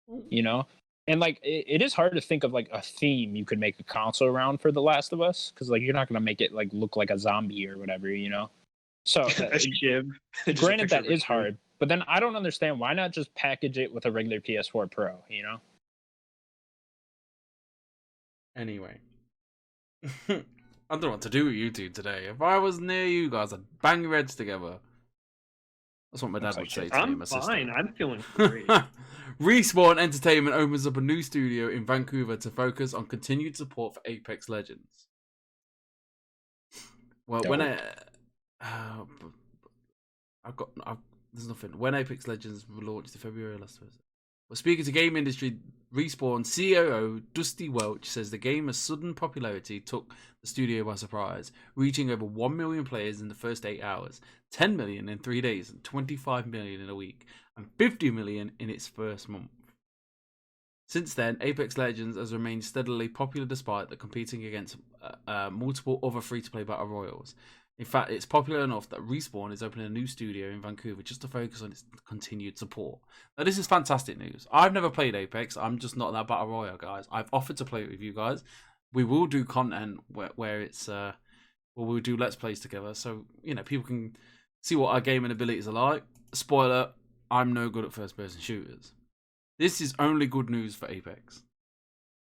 And like it is hard to think of like a theme you could make a console around for The Last of Us, because like you're not gonna make it like look like a zombie or whatever. So A shiv. Just a granted, picture that of a is shiv. hard, but then I don't understand why not just package it with a regular PS4 Pro. Anyway. I don't know what to do with you two today. If I was near you guys, I'd bang your heads together. That's what my dad Looks would like say shit. to me and I'm my sister. fine. I'm feeling great. Respawn Entertainment opens up a new studio in Vancouver to focus on continued support for Apex Legends. Well, when there's nothing. When Apex Legends launched in February last year. Well, speaking to game industry, Respawn COO Dusty Welch says the game's sudden popularity took the studio by surprise, reaching over 1 million players in the first 8 hours, 10 million in 3 days, and 25 million in a week, and 50 million in its first month. Since then, Apex Legends has remained steadily popular despite the competing against multiple other free-to-play battle royals. In fact, it's popular enough that Respawn is opening a new studio in Vancouver just to focus on its continued support. Now, this is fantastic news. I've never played Apex. I'm just not that battle royale, guys. I've offered to play it with you guys. We will do content where it's we'll do Let's Plays together, so people can see what our gaming abilities are like. Spoiler: I'm no good at first-person shooters. This is only good news for Apex.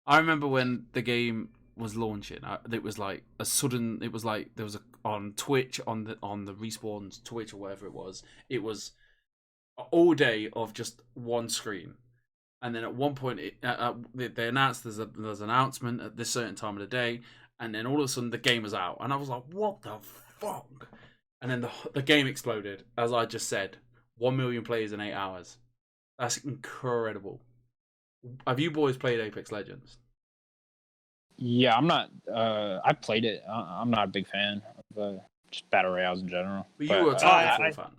I remember when the game was launching, it was like a sudden. It was like there was on Twitch on the Respawn's Twitch or whatever it was all day of just one screen, and then at one point they announced there's an announcement at this certain time of the day, and then all of a sudden the game was out, and I was like, what the fuck? And then the game exploded, as I just said, 1 million players in 8 hours. That's incredible. Have you boys played Apex Legends? Yeah, I'm not. I played it. I'm not a big fan of just battle royales in general. But you were a Titanfall I- fan.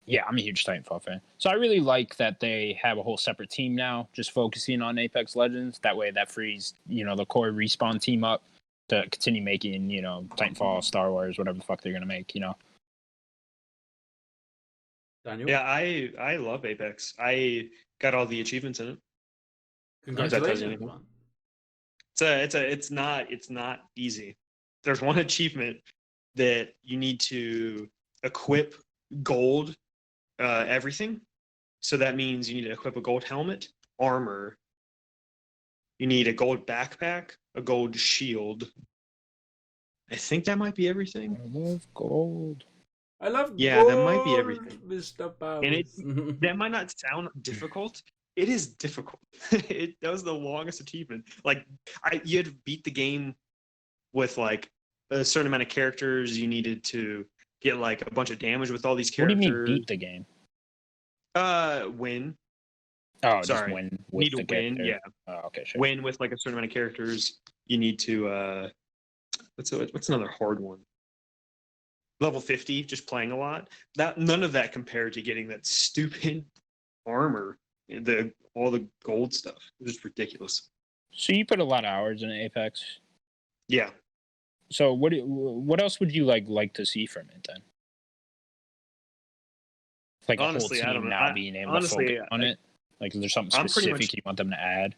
Yeah, I'm a huge Titanfall fan. So I really like that they have a whole separate team now, just focusing on Apex Legends. That way, that frees the core respawn team up to continue making Titanfall, Star Wars, whatever the fuck they're gonna make. Daniel, Yeah, I love Apex. I got all the achievements in it. If that tells you congratulations, anything. man. It's not easy. There's one achievement that you need to equip gold everything. So that means you need to equip a gold helmet, armor. You need a gold backpack, a gold shield. I think that might be everything. I love gold. I love Yeah, that might be gold, everything. Mr. Bowers. And that might not sound difficult. It is difficult. That was the longest achievement. Like you had to beat the game with like a certain amount of characters. You needed to get like a bunch of damage with all these What do characters. you mean beat the game? Win. Oh, Sorry. just win with Need the to win, character. yeah. Oh, okay, sure. Win with like a certain amount of characters. You need to what's another hard one? Level 50, just playing a lot. None of that compared to getting that stupid armor, all the gold stuff. It was ridiculous. So you put a lot of hours in Apex. Yeah. So what else would you like to see from it then? Like Honestly, a I whole don't team know. now being able to focus on it. Like, is there something I'm pretty specific much- you want them to add?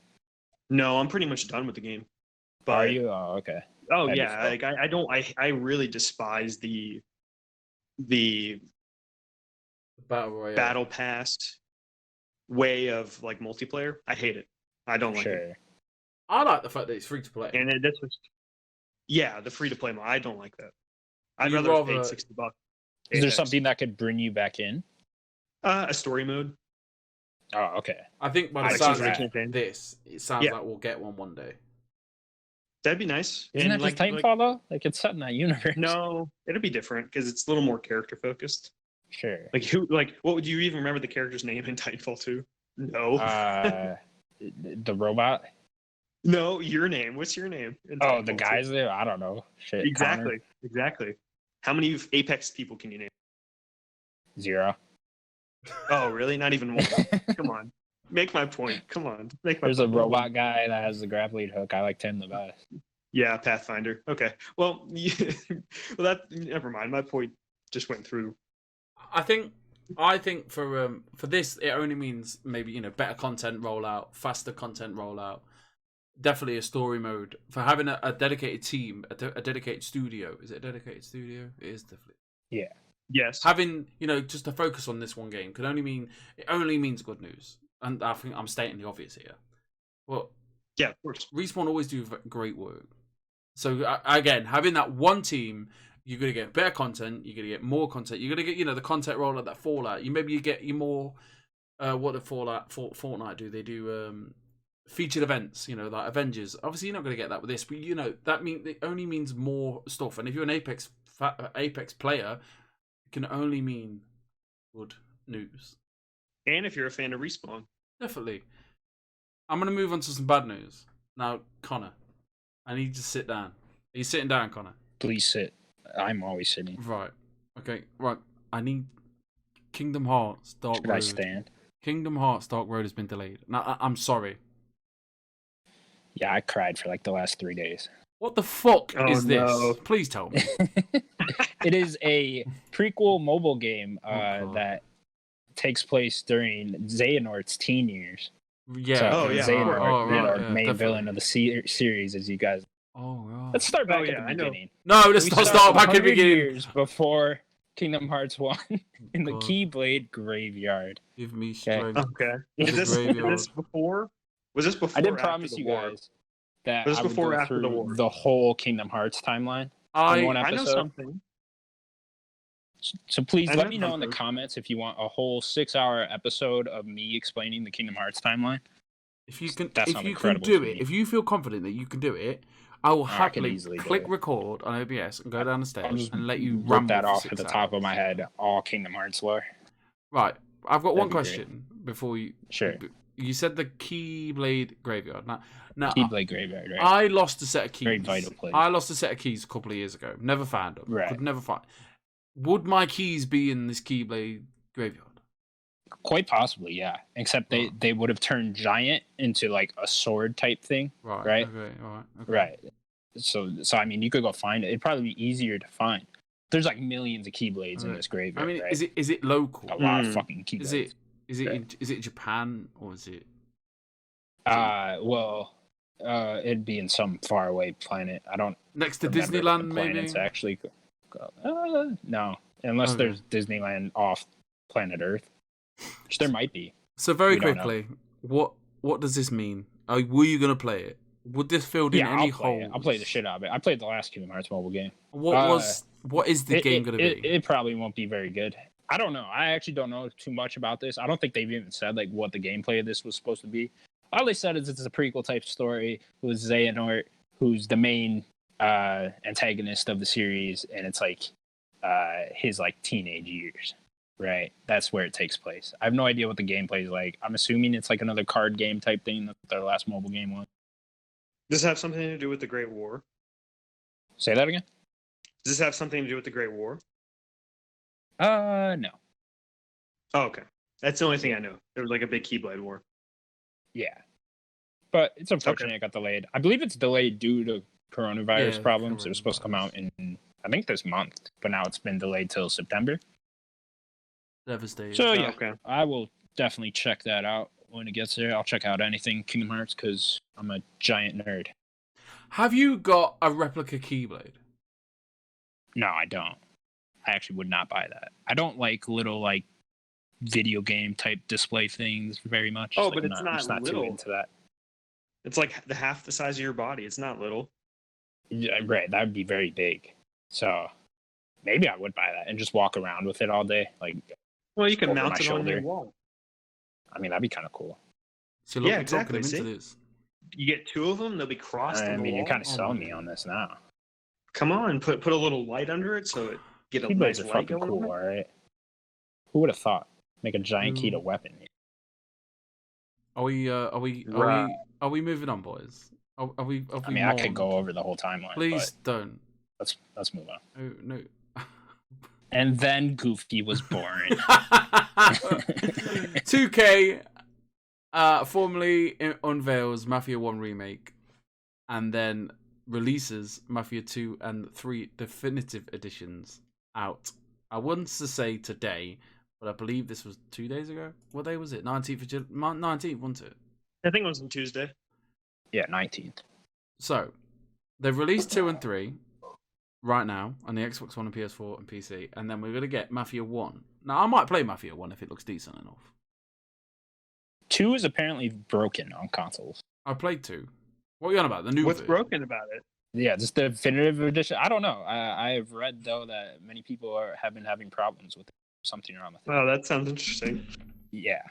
No, I'm pretty much done with the game. But Are you? Oh, okay. oh That'd be yeah, fun. like I really despise the Battle Royale. battle pass way of like multiplayer. I hate it. I don't like it. Sure. I like the fact that it's free to play. And that's just the free to play mode. I don't like that. I'd You rather have rather- paid $60. Is there Apex. something that could bring you back in? A story mode? Oh, okay. I think by the I sounds see of that. this, it sounds Yeah. like we'll get one day. That'd be nice. Isn't And that just Titanfall though? Like it's set in that universe. no, it'll be different because it's a little more character focused. Sure. What would you even remember the character's name in Titanfall 2? No. The robot. No, your name. What's your name? in Oh, the Titanfall 2? guys there. I don't know. Shit. Exactly. Connor? Exactly. How many Apex people can you name? 0. Oh, really? Not even one. Come on. Make my point. Come on. Make my There's a point. robot guy that has the grappling hook. I liked him the best. Yeah, Pathfinder. Okay. Well, never mind. My point just went through. I think for this it only means maybe better content rollout, faster content rollout, definitely a story mode for having a dedicated team, a dedicated studio. Is it a dedicated studio? It is definitely. Yeah. Yes. Having just to focus on this one game could only means good news, and I think I'm stating the obvious here. Well, Yeah, of course. Respawn always do great work. So again, having that one team, you're gonna get better content. You're gonna get more content. You're gonna get the content rollout that Fallout. You get your more what did Fortnite do? They do featured events. Like Avengers. Obviously, you're not gonna get that with this, but that it only means more stuff. And if you're an Apex player, it can only mean good news. And if you're a fan of Respawn. Definitely. I'm gonna move on to some bad news now, Connor. I need you to sit down. Are you sitting down, Connor? Please sit. I'm always sitting. Right. Okay. Right. I need Kingdom Hearts Dark Should Road. I stand? Kingdom Hearts Dark Road has been delayed. Now, I'm sorry. Yeah, I cried for like the last 3 days. What the fuck Oh, is this? no. Please tell me. It is a prequel mobile game God. that takes place during Xehanort's teen years. Yeah. So, Oh, yeah. Xehanort, Oh, right, Xehanort, yeah, main definitely. villain of the series, as you guys. Oh, right. Let's start back Oh, at yeah, the I know. beginning. No, let's We not start back at the 100 beginning. years before Kingdom Hearts 1 in the God. Keyblade Graveyard. Give me Okay. strength. Okay. It's Is a this graveyard. before? Was this before? I did or after promise the you war? guys that Was this I would before or go after the through war? the whole Kingdom Hearts timeline. I one I know episode. something. So please I let know me know in the something. comments if you want a whole 6-hour episode of me explaining the Kingdom Hearts timeline. if you can That if sounds you can incredible do to it, me. if you feel confident that you can do it, I will I can happily easily do click it. record on OBS and go down the I'll stairs just and let you rip ramble that for off 6 at the top of hours. my head. All Kingdom Hearts lore. Right. I've got one That'd be great. question before you. Sure. You said the Keyblade Graveyard. Now Keyblade Graveyard, right? I lost a set of keys. Very vital place. I lost a set of keys a couple of years ago. Never found them. Right. Could never find. Would my keys be in this Keyblade graveyard. Quite possibly, yeah. Except they would have turned giant into like a sword type thing, right? Okay. All right. Okay. Right. So I mean, you could go find it. It'd probably be easier to find. There's like millions of keyblades in this graveyard. I mean, right? is it local? A lot of fucking keyblades. Is it Japan or is it? It'd be in some faraway planet. I don't Next to remember Disneyland, the maybe. planets actually. No, unless there's Disneyland off planet Earth, which there might be. So very quickly, what does this mean? Were you gonna play it? Would this fill in any holes? I'll play the shit out of it. I played the last Kingdom Hearts mobile game. What is the game gonna be? It probably won't be very good. I don't know. I actually don't know too much about this. I don't think they've even said like what the gameplay of this was supposed to be. All they said is it's a prequel type story with Xehanort, who's the main antagonist of the series, and it's like his like teenage years. Right, that's where it takes place. I have no idea what the gameplay is like. I'm assuming it's like another card game type thing that their last mobile game was. Does this have something to do with the Great War? Say that again? Does this have something to do with the Great War? No. Oh, okay. That's the only thing I know. There was like a big Keyblade war. Yeah. But it's unfortunate it got delayed. I believe it's delayed due to coronavirus problems. It was supposed to come out in, I think, this month, but now it's been delayed till September. Devastating. So, yeah, I will definitely check that out when it gets there. I'll check out anything Kingdom Hearts because I'm a giant nerd. Have you got a replica Keyblade? No, I don't. I actually would not buy that. I don't like little like video game type display things very much. Oh, like, but it's not little. Too into that. It's like half the size of your body. It's not little. Yeah, right. That would be very big. So maybe I would buy that and just walk around with it all day. Like, well, you can mount it on your wall. I mean, that'd be kind of cool. So look, exactly. Into this. You get two of them; they'll be crossed. I mean, you're kind of selling me on this now. Come on, put a little light under it so it get a nice light going. Cool, all right. Who would have thought? Make a giant key to weapon. Are we moving on, boys? Are we I could go over the whole timeline. Please don't. Let's move on. Oh, no. And then Goofy was born. 2K formally unveils Mafia 1 Remake and then releases Mafia 2 and 3 definitive editions out. I want to say today, but I believe this was 2 days ago. What day was it? 19th of July? 19th, wasn't it? I think it was on Tuesday. Yeah, 19th. So, they've released 2 and 3 right now on the Xbox One and PS4 and PC, and then we're going to get Mafia 1. Now, I might play Mafia 1 if it looks decent enough. 2 is apparently broken on consoles. I played 2. What are you on about? The new What's version? broken about it? Yeah, just the definitive edition. I don't know. I have read, though, that many people have been having problems with something wrong with it. Oh, that sounds interesting. Yeah.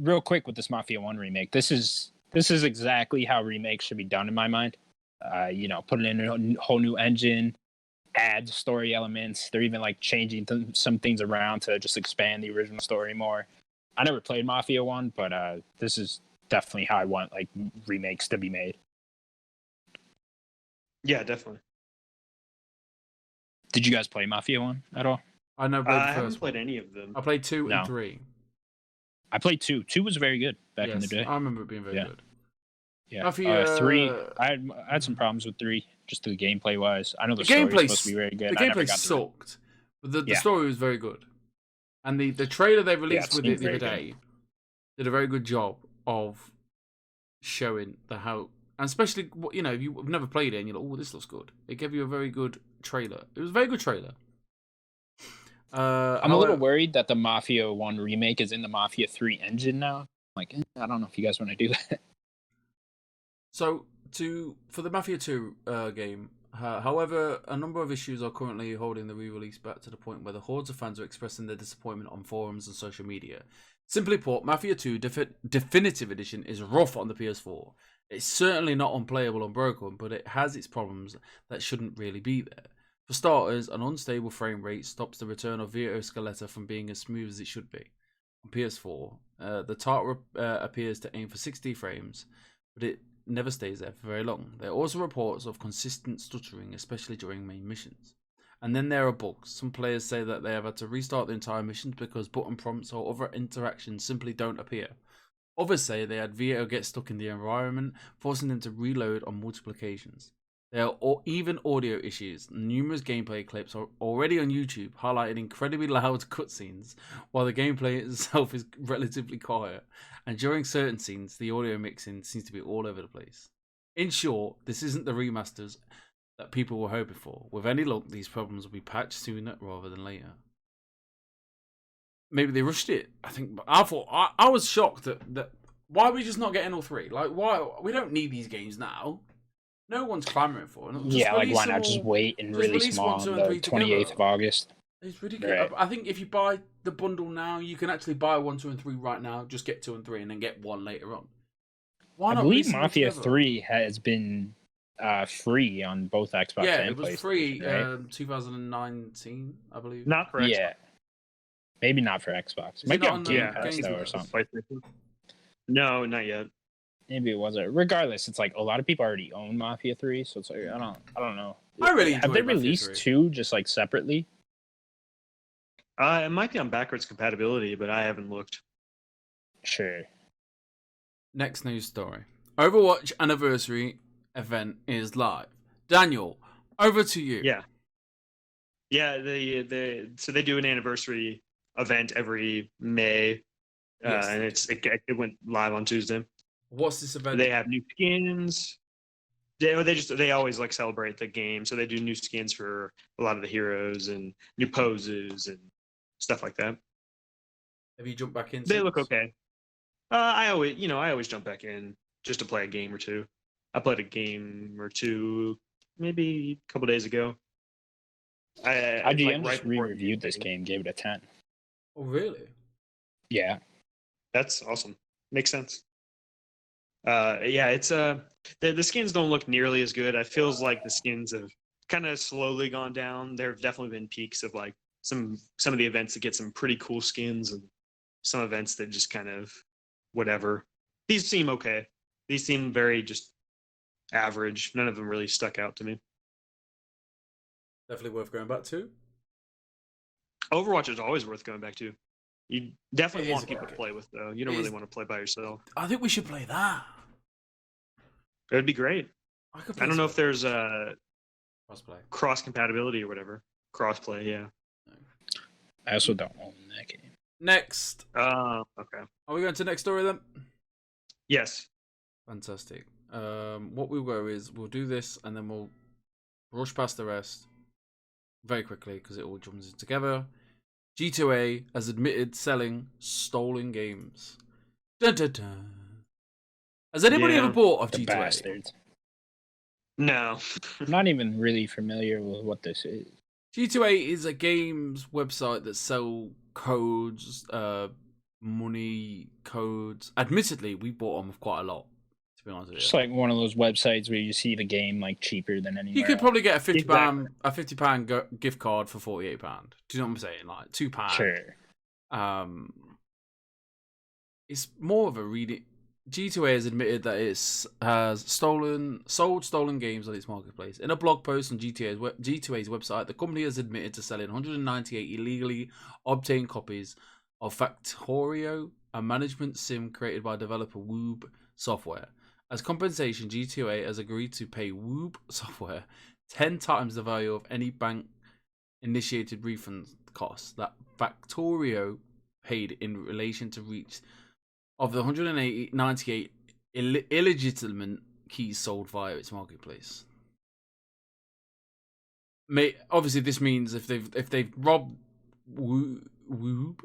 Real quick with this Mafia 1 remake, this is exactly how remakes should be done in my mind. Put in a whole new engine, add story elements. They're even like changing some things around to just expand the original story more. I never played Mafia 1, but this is definitely how I want like remakes to be made. Yeah, definitely. Did you guys play Mafia 1 at all? I never played the first. I haven't played any of them. I played 2 and 3. I played 2. 2 was very good back in the day. I remember it being very good. Yeah. Mafia 3. I had some problems with 3, just the gameplay wise. I know the story was supposed to be very good. The gameplay sucked, but the story was very good. And the trailer they released with it the other day did a very good job of showing how, and especially if you've never played it and you're like, oh, this looks good. It gave you a very good trailer. It was a very good trailer. I'm a little worried that the Mafia 1 remake is in the Mafia 3 engine now. Like, I don't know if you guys want to do that. So, for the Mafia 2 game, however, a number of issues are currently holding the re-release back to the point where the hordes of fans are expressing their disappointment on forums and social media. Simply put, Mafia 2 Definitive Edition is rough on the PS4. It's certainly not unplayable and broken, but it has its problems that shouldn't really be there. For starters, an unstable frame rate stops the return of Vito Scaletta from being as smooth as it should be. On PS4, the tart appears to aim for 60 frames, but it never stays there for very long. There are also reports of consistent stuttering, especially during main missions. And then there are bugs. Some players say that they have had to restart the entire missions because button prompts or other interactions simply don't appear. Others say they had VO get stuck in the environment, forcing them to reload on multiple occasions. There are even audio issues. Numerous gameplay clips are already on YouTube highlighting incredibly loud cutscenes, while the gameplay itself is relatively quiet. And during certain scenes, the audio mixing seems to be all over the place. In short, this isn't the remasters that people were hoping for. With any luck, these problems will be patched sooner rather than later. Maybe they rushed it. I was shocked that why are we just not getting all three? Like, why we don't need these games now. No one's clamoring for it. Yeah, like why not just wait and release them on the 28th of August? It's ridiculous. Right. I think if you buy the bundle now, you can actually buy 1, 2, and 3 right now. Just get 2 and 3, and then get 1 later on. Why not? I believe Mafia 3 has been free on both Xbox and PlayStation. Yeah, it was free 2019, I believe. Not for Xbox. Yeah. Maybe not for Xbox. Might get on Game Pass though or something. No, not yet. Maybe it wasn't. Regardless, it's like a lot of people already own Mafia 3, so it's like I don't know. I really have they released 2 just like separately? It might be on backwards compatibility, but I haven't looked. Sure. Next news story. Overwatch anniversary event is live. Daniel, over to you. Yeah. Yeah, so they do an anniversary event every May, yes. And it went live on Tuesday. What's this event? They have new skins. They always like celebrate the game, so they do new skins for a lot of the heroes and new poses and stuff like that. Have you jumped back in? They look okay. I always jump back in just to play a game or two. I played a game or two maybe a couple days ago. IGN just re-reviewed this game, gave it a 10. Oh, really? Yeah. That's awesome. Makes sense. Yeah, it's the skins don't look nearly as good. I feels like the skins have kind of slowly gone down. There have definitely been peaks of like some of the events that get some pretty cool skins and some events that just kind of whatever. These seem okay. These seem very just average. None of them really stuck out to me. Definitely worth going back to. Overwatch is always worth going back to. You definitely want people to play with, though. You don't really want to play by yourself. I think we should play that. It would be great. I don't know if there's cross compatibility or whatever. Crossplay, yeah. I also don't own that game. Next. Okay. Are we going to the next story then? Yes. Fantastic. What we'll go is we'll do this and then we'll rush past the rest very quickly because it all jumps in together. G2A has admitted selling stolen games. Dun, dun, dun. Has anybody ever bought of G2A? Bastards. No. I'm not even really familiar with what this is. G2A is a games website that sell codes, money codes. Admittedly, we bought them quite a lot. To be honest with you, just like one of those websites where you see the game like cheaper than anywhere. You could probably get a £50 exactly. gift card for £48. Do you know what I'm saying? Like £2. Sure. It's more of a reading. G2A has admitted that it has sold stolen games on its marketplace. In a blog post on G2A's website, the company has admitted to selling 198 illegally obtained copies of Factorio, a management sim created by developer Woob Software. As compensation, G2A has agreed to pay Woob Software 10 times the value of any bank-initiated refund costs that Factorio paid in relation to reach of the 198 illegitimate keys sold via its marketplace. Obviously, this means if they've robbed Woob,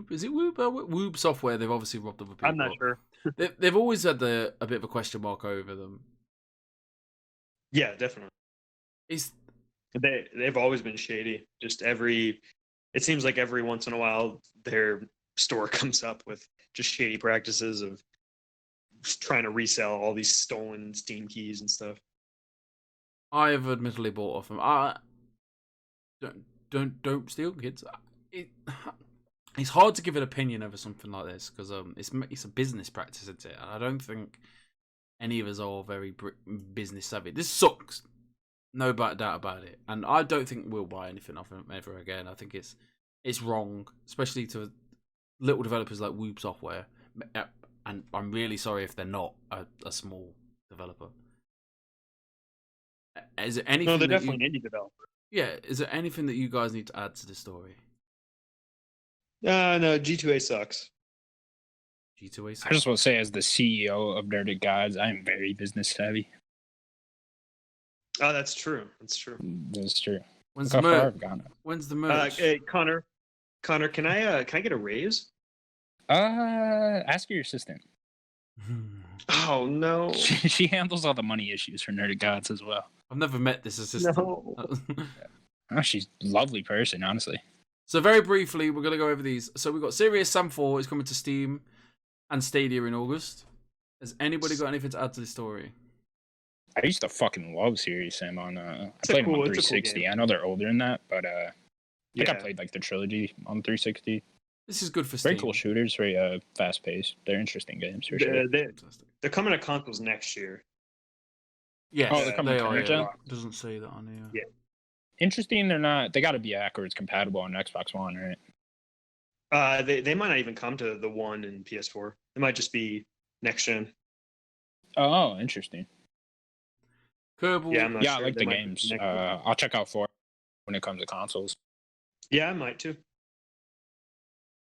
is it Woob? Woob Software, they've obviously robbed other people. I'm not sure. They've always had a bit of a question mark over them. Yeah, definitely. They've always been shady. It seems like every once in a while their store comes up with just shady practices of trying to resell all these stolen Steam keys and stuff. I have admittedly bought off them. Don't steal, kids. It's hard to give an opinion over something like this because it's a business practice, isn't it? And I don't think any of us are very business savvy. This sucks. No doubt about it. And I don't think we'll buy anything off them ever again. I think it's wrong, especially to little developers like Whoop Software. And I'm really sorry if they're not a small developer. Is there anything? No, they're definitely an indie developer. Yeah, is there anything that you guys need to add to the story? No, G2A sucks. G2A. I just want to say, as the CEO of Nerdic Gods, I am very business savvy. Oh, that's true. That's true. That's true. When's Look the how far merch? I've gone. When's the merch? Hey, Connor, can I get a raise? Ask your assistant. Oh no. She handles all the money issues for Nerdic Gods as well. I've never met this assistant. No. Oh, she's a lovely person, honestly. So very briefly, we're gonna go over these. So we've got Serious Sam 4 is coming to Steam and Stadia in August. Has anybody got anything to add to the story? I used to fucking love Serious Sam on. I It's a played them cool- on it's a cool 360. game. I know they're older than that, but I think I Yeah. played like the trilogy on 360. This is good for Steam. Very cool shooters, very fast paced. They're interesting games for sure. Fantastic. They're coming to consoles next year. Yes, Oh, they're coming they to are. current Yeah. gen? Doesn't say that on here. Yeah. Interesting. They're not. They got to be backwards compatible on Xbox One, right? They might not even come to the One and PS4. It might just be next gen. Oh, interesting. Kerbal. Yeah, I'm not Yeah, sure. I like They the might be games. next gen. I'll check out 4 when it comes to consoles. Yeah, I might too.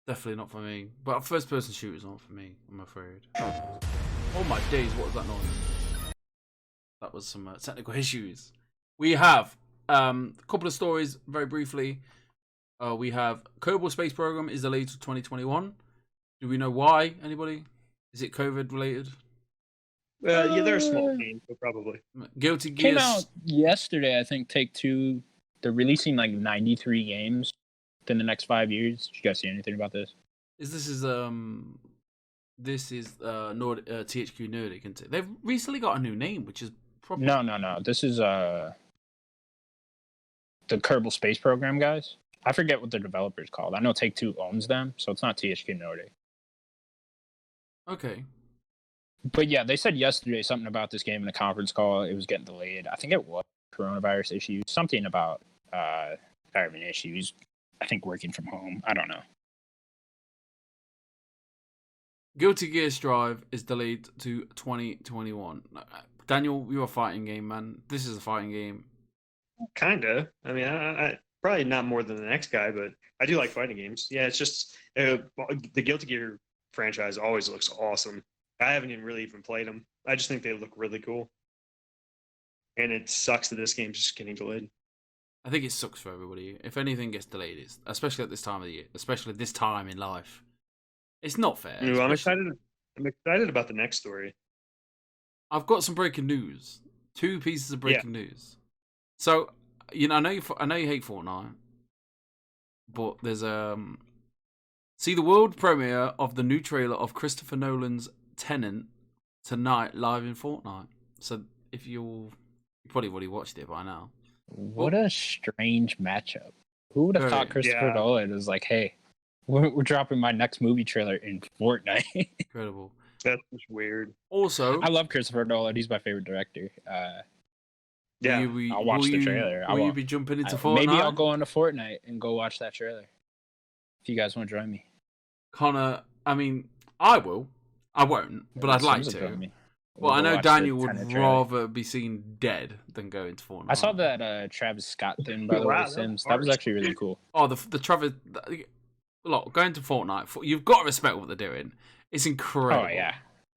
Definitely not for me. But first person shooters not for me, I'm afraid. Oh my days, what was that noise? That was some technical issues. We have a couple of stories very briefly. We have Kerbal Space Program is delayed to 2021. Do we know why? Anybody? Is it COVID related? Yeah, they're a small game, so probably. Guilty Gear. Came out yesterday, I think. Take-Two. They're releasing like 93 games within the next 5 years. Did you guys see anything about this? This is THQ Nerdic, isn't it? They've recently got a new name, which is probably No. This is the Kerbal Space Program guys. I forget what the developer's called. I know Take-Two owns them, so it's not THQ Nordic. okay. But yeah, they said yesterday something about this game in a conference call. It was getting delayed. I think it was coronavirus issues. Something about environment issues. I think working from home. I don't know. Guilty Gear Strive is delayed to 2021. Daniel, you're a fighting game man. This is a fighting game. Kinda. I mean, I probably not more than the next guy, but I do like fighting games. Yeah, it's just the Guilty Gear franchise always looks awesome. I haven't even played them. I just think they look really cool. And it sucks that this game's just getting delayed. I think it sucks for everybody. If anything gets delayed, especially at this time of the year, especially this time in life. It's not fair. Ooh, I'm especially- excited. I'm excited about the next story. I've got some breaking news. 2 pieces of breaking news. So, you know, I know you hate Fortnite, but there's see the world premiere of the new trailer of Christopher Nolan's Tenet tonight live in Fortnite. So if you probably already watched it by now. What a strange matchup. Who would have thought Christopher Yeah. Nolan was like, hey, we're dropping my next movie trailer in Fortnite. Incredible. That's just weird. Also, I love Christopher Nolan. He's my favorite director. Yeah. I'll watch the trailer. Will you be jumping into Fortnite? Maybe I'll go into Fortnite and go watch that trailer. If you guys want to join me. Connor, I mean, I will. I won't, but I'd like Sims will to. join me. Well, I We'll know watch the Daniel would Tenet trailer. rather be seen dead than go into Fortnite. I saw that Travis Scott thing, by the Wow, way, that Sims. was That was harsh. actually really cool. Oh, the Travis. Look, going to Fortnite, you've got to respect what they're doing. It's incredible. Oh, yeah.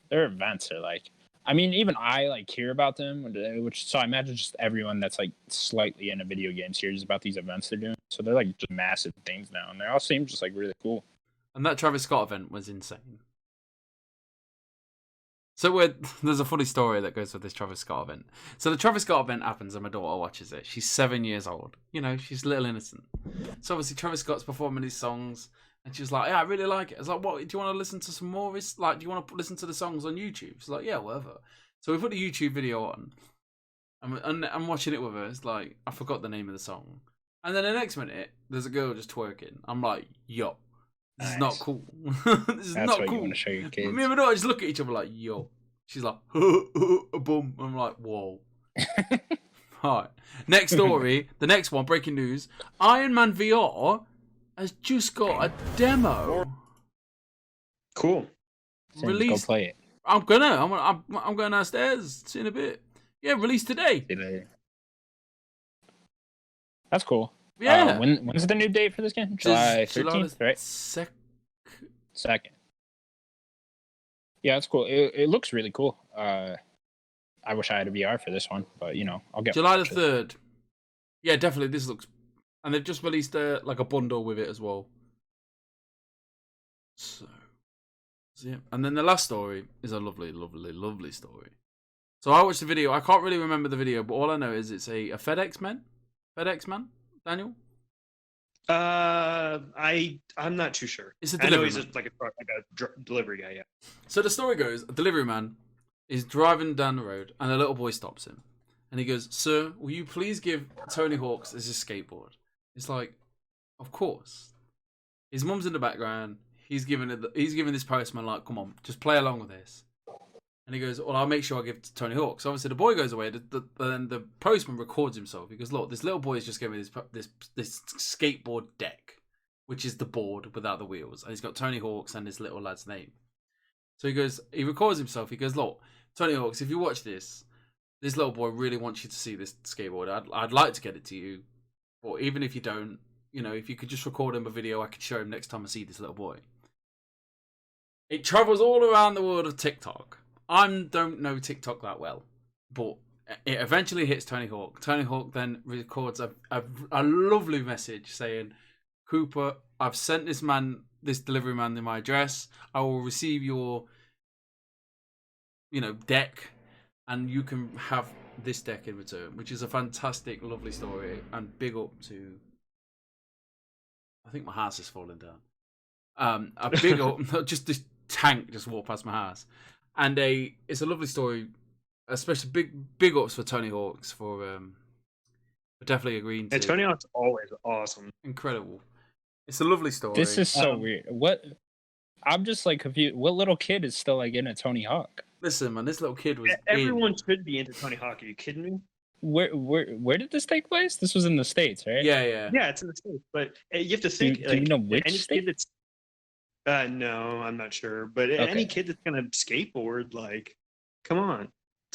Their events are like, I mean, even I like hear about them, which so I imagine just everyone that's like slightly into video games hears about these events they're doing. So they're like just massive things now, and they all seem just like really cool. And that Travis Scott event was insane. So there's a funny story that goes with this Travis Scott event. So the Travis Scott event happens and my daughter watches it. She's 7 years old. You know, she's little innocent. So obviously Travis Scott's performing his songs and she's like, yeah, I really like it. I was like, what, do you want to listen to some more? It's like, do you want to listen to the songs on YouTube? She's like, yeah, whatever. So we put the YouTube video on and I'm watching it with her. It's like, I forgot the name of the song. And then the next minute, there's a girl just twerking. I'm like, yo. This is not Nice. cool. This is That's not what cool. you want to show your kids. Me and my daughter just look at each other like, yo. She's like, boom. I'm like, whoa. All right. Next story. The next one. Breaking news. Iron Man VR has just got a demo Cool. released. Go play it. I'm going downstairs. See you in a bit. Yeah, released today. See you later. That's cool. Yeah. When's the new date for this game? July 13th, right? Second. Yeah, that's cool. It looks really cool. I wish I had a VR for this one, but I'll get July the 3rd. Yeah, definitely. This looks, and they've just released a bundle with it as well. So yeah. And then the last story is a lovely, lovely, lovely story. So I watched the video. I can't really remember the video, but all I know is it's a FedEx man, Daniel. I'm not too sure. It's a I know delivery he's man. just like a delivery guy. Yeah. So the story goes: a delivery man is driving down the road, and a little boy stops him, and he goes, "Sir, will you please give Tony Hawk's his skateboard?" It's like, of course. His mum's in the background. He's giving this postman like, "Come on, just play along with this." And he goes, "Well, I'll make sure I give it to Tony Hawk." So obviously the boy goes away. Then the postman records himself. He goes, "Look, this little boy is just giving me this skateboard deck, which is the board without the wheels, and he's got Tony Hawk's and this little lad's name." So he records himself. He goes, "Look, Tony Hawk's, if you watch this little boy really wants you to see this skateboard. I'd like to get it to you, but even if you don't, if you could just record him a video, I could show him next time I see this little boy." It travels all around the world of TikTok. I don't know TikTok that well, but it eventually hits Tony Hawk. Tony Hawk then records a lovely message saying, "Cooper, I've sent this delivery man my address. I will receive your, deck, and you can have this deck in return," which is a fantastic, lovely story. And big up to, I think my house is falling down. A big up, just this tank just walked past my house. And it's a lovely story, especially big ups for Tony Hawk's for definitely agreeing to. And Tony Hawk's always awesome. Incredible. It's a lovely story. This is so weird. What? I'm just like confused. What little kid is still like into Tony Hawk? Listen, man, this little kid was. Everyone should be into Tony Hawk. Are you kidding me? Where did this take place? This was in the States, right? Yeah. Yeah, it's in the States. But you have to think. Do you know which state? Kid that's, no, I'm not sure. But any kid that's gonna skateboard, like, come on,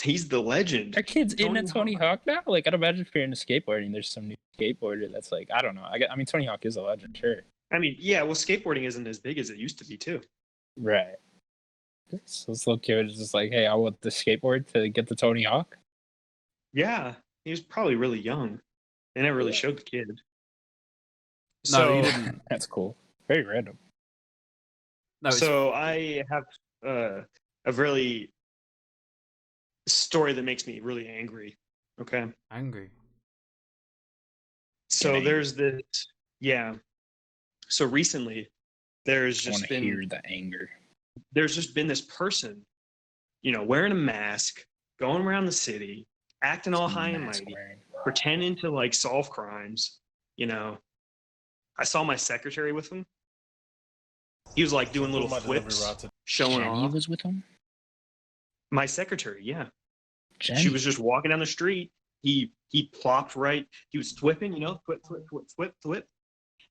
he's the legend. Are kids into Tony Hawk now? Like, I'd imagine if you're into skateboarding, there's some new skateboarder that's like, I don't know. I mean, Tony Hawk is a legend, sure. I mean, yeah. Well, skateboarding isn't as big as it used to be, too. Right. So this little kid is just like, hey, I want the skateboard to get the Tony Hawk. Yeah, he was probably really young. They never really showed the kid. No, he didn't. That's cool. Very random. No, so I have a really story that makes me really angry. Okay. Angry. So there's this, yeah. So recently, there's just been hear the anger. There's just been this person, wearing a mask, going around the city, acting all high and mighty, pretending to like solve crimes. I saw my secretary with him. He was like doing little flips, showing Jenny off. was with him? My secretary, yeah. Jenny. She was just walking down the street. He plopped right. He was flipping, flip.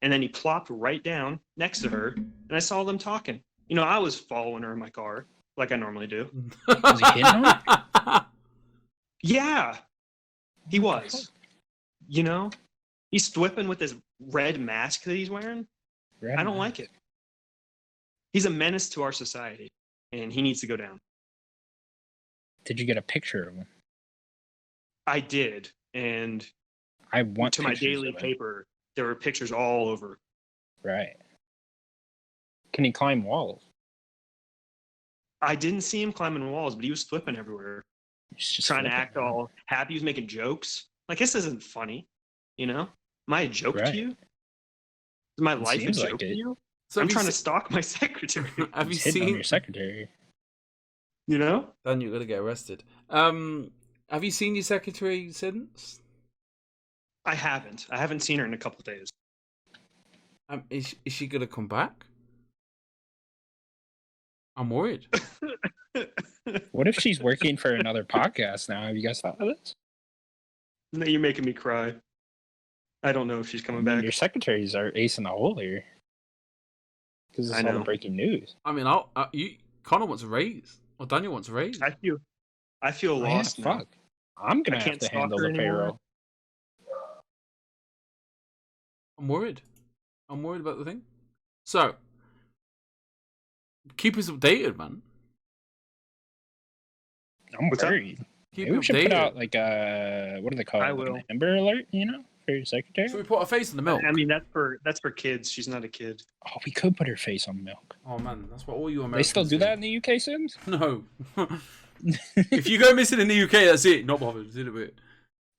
And then he plopped right down next to her. And I saw them talking. I was following her in my car like I normally do. Was he hitting her? Yeah, he was. He's flipping with this red mask that he's wearing. I don't like it. He's a menace to our society, and he needs to go down. Did you get a picture of him? I did, and I want to my daily paper. There were pictures all over. Right. Can he climb walls? I didn't see him climbing walls, but he was flipping everywhere. He's just trying to act all happy. He was making jokes. Like, this isn't funny. Am I a joke to you? Is my life a joke to you? So I'm trying to stalk my secretary. Have you seen your secretary? Then you're gonna get arrested. Have you seen your secretary since? I haven't. I haven't seen her in a couple of days. Is she gonna come back? I'm worried. What if she's working for another podcast now? Have you guys thought of this? No, you're making me cry. I don't know if she's coming back. Your secretaries are ace in the hole here. Because it's I all the know. breaking news. I mean, Connor wants a raise, or Daniel wants a raise. I feel lost now. Fuck. I'm I gonna have can't to stalk handle her the anymore. payroll. I'm worried. I'm worried about the thing. So, keep us updated, man. I'm What's up? worried. Keep Maybe me we should put updated. out like what do they call it? I Like will. an Amber Alert, for your secretary. Should we put a face in the milk? I mean, that's for kids. She's not a kid. Oh, we could put her face on milk. Oh man, that's what all you Americans They still do that in the UK, Sims? No. If you go missing in the UK, that's it. Not bothered. Did a bit.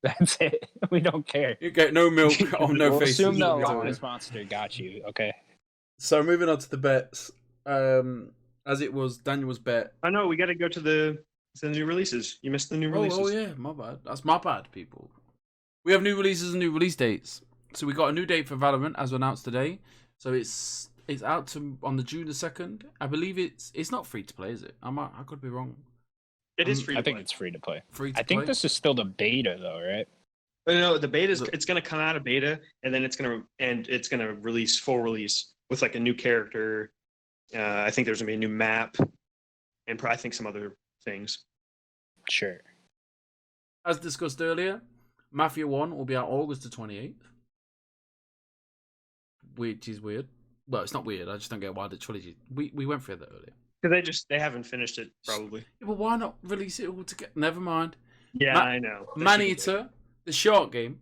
That's it. We don't care. You get no milk or no We'll faces. assume the in Loch Victoria. Ness Monster got you. Okay. So moving on to the bets. As it was Daniel's bet. I know we got to go to the new releases. You missed the new releases. Oh yeah, my bad. That's my bad, people. We have new releases and new release dates. So we got a new date for Valorant as announced today. So it's out on the June the 2nd. I believe it's not free to play, is it? I could be wrong. It is free. I To think play. it's free to play. Free to I think play? this is still the beta though, right? But no, the beta it's going to come out of beta, and then it's going to release full release with like a new character. I think there's going to be a new map, and I think some other things. Sure. As discussed earlier, Mafia 1 will be out August the 28th. Which is weird. Well, it's not weird. I just don't get why the trilogy. We went through that earlier. Because they haven't finished it probably. Yeah, but why not release it all together? Never mind. Yeah, I know. Maneater, the shark game,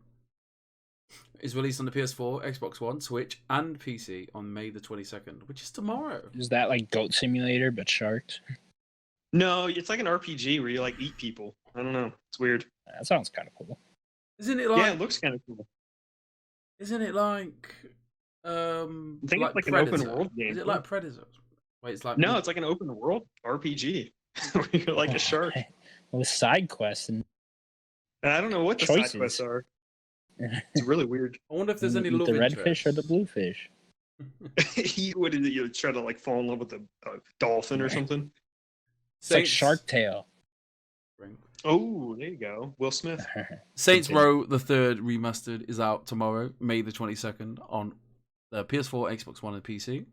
is released on the PS4, Xbox One, Switch, and PC on May the 22nd, which is tomorrow. Is that like Goat Simulator but sharks? No, it's like an RPG where you like eat people. I don't know. It's weird. That sounds kind of cool. Isn't it like? Yeah, it looks kind of cool. Isn't it like? I think it's like Predator? an open world game. Is it like Predator? Wait, it's like No, it's like an open world RPG where you're like a shark. With side quests and And I don't know what the Choices. side quests are. It's really weird. I wonder if there's any eat love the red interest. fish or the blue fish. What is it? You try to like fall in love with a dolphin or something? It's like Saints- Shark Tale. Oh, there you go. Will Smith. Saints Continue. Row the Third Remastered is out tomorrow, May the 22nd, on the PS4, Xbox One, and PC.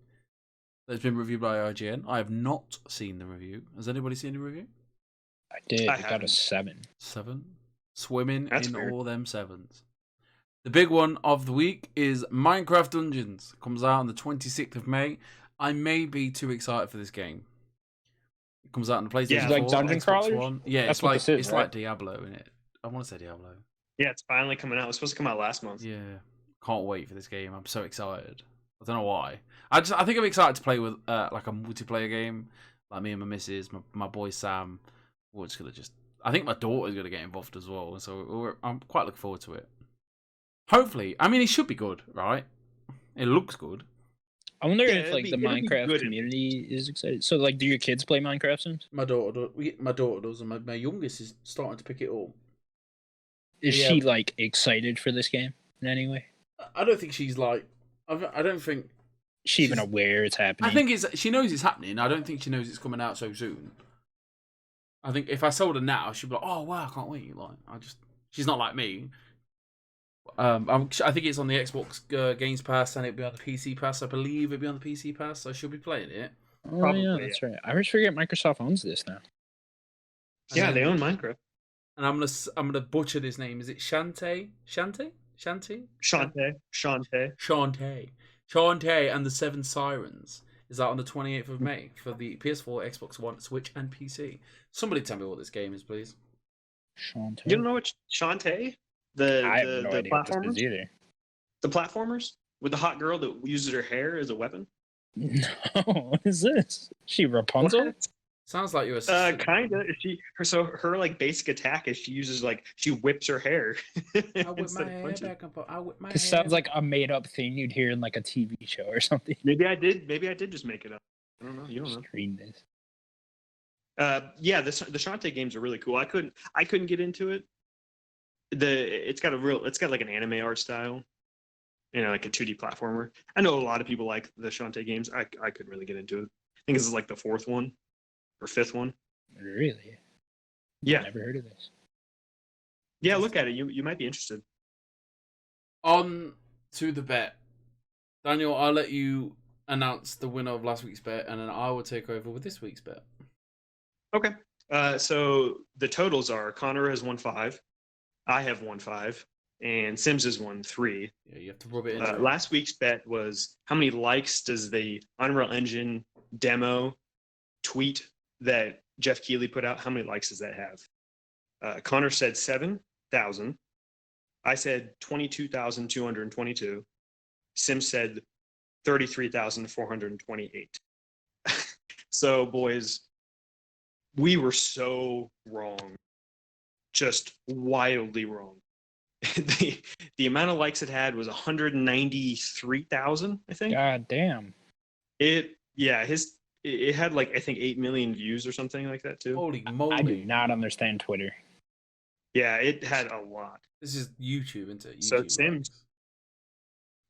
It's been reviewed by IGN. I have not seen the review. Has anybody seen the review? I did. I I got a haven't. 7. 7. Swimming That's in fair. all them 7s. The big one of the week is Minecraft Dungeons. Comes out on the 26th of May. I may be too excited for this game. It comes out on the PlayStation Yeah. 4, Like dungeon Xbox crawlers? One. Yeah, That's it's what like this is, it's right? like Diablo in it. I want to say Diablo. Yeah, it's finally coming out. It was supposed to come out last month. Yeah, can't wait for this game. I'm so excited. I don't know why. I think I'm excited to play with like a multiplayer game. Like me and my missus, my boy Sam. We're just gonna I think my daughter's gonna get involved as well. So I'm quite looking forward to it. Hopefully, I mean it should be good, right? It looks good. I wonder Yeah, if it'd like be- the it'd be Minecraft good. community is excited. So like, do your kids play Minecraft Sims? My daughter does, and my youngest is starting to pick it up. Is Yeah. she like excited for this game in any way? I don't think she's like. I don't think. Is she even She's- aware it's happening? I think she knows it's happening. I don't think she knows it's coming out so soon. I think if I sold her now, she'd be like, "Oh wow, I can't wait!" Like, she's not like me. I think it's on the Xbox Games Pass and it'll be on the PC Pass. I believe it'll be on the PC Pass, so she'll be playing it. Oh Probably, yeah, that's right. I always forget Microsoft owns this now. Yeah, And they then- own Minecraft. And I'm gonna butcher this name. Is it Shantae? Shantae? Shantae. Shantae and the Seven Sirens is out on the 28th of May for the PS4, Xbox One, Switch, and PC. Somebody tell me what this game is, please. Shantae. You don't know what Shantae? The I have no idea what this platformers? is either. The platformers? With the hot girl that uses her hair as a weapon? No, what is this? She Rapunzel? What? Sounds like you're a Kinda. Her like basic attack is she whips her hair. I whip my instead of hair punching. back up. I whip my This hair. sounds like a made-up thing you'd hear in like a TV show or something. Maybe I did just make it up. I don't know. You don't know. Screen this. Yeah, the Shantae games are really cool. I couldn't get into it. It's got like an anime art style, like a 2D platformer. I know a lot of people like the Shantae games. I couldn't really get into it. I think this is like the 4th one or 5th one. Really? Yeah, Never heard of this. Yeah, look at it. You might be interested. On to the bet. Daniel, I'll let you announce the winner of last week's bet, and then I will take over with this week's bet. Okay. So the totals are Connor has won 5, I have won 5, and Sims has won 3. Yeah, you have to rub it in. Last week's bet was how many likes does the Unreal Engine demo tweet that Jeff Keighley put out? How many likes does that have? Connor said 7,000. I said 22,222. Sims said 33,428. So, boys, we were so wrong, just wildly wrong. the amount of likes it had was 193,000, I think. God damn. It had like I think 8 million views or something like that too. Holy moly! I do not understand Twitter. Yeah, it had a lot. This is YouTube, isn't it? YouTube So Sims.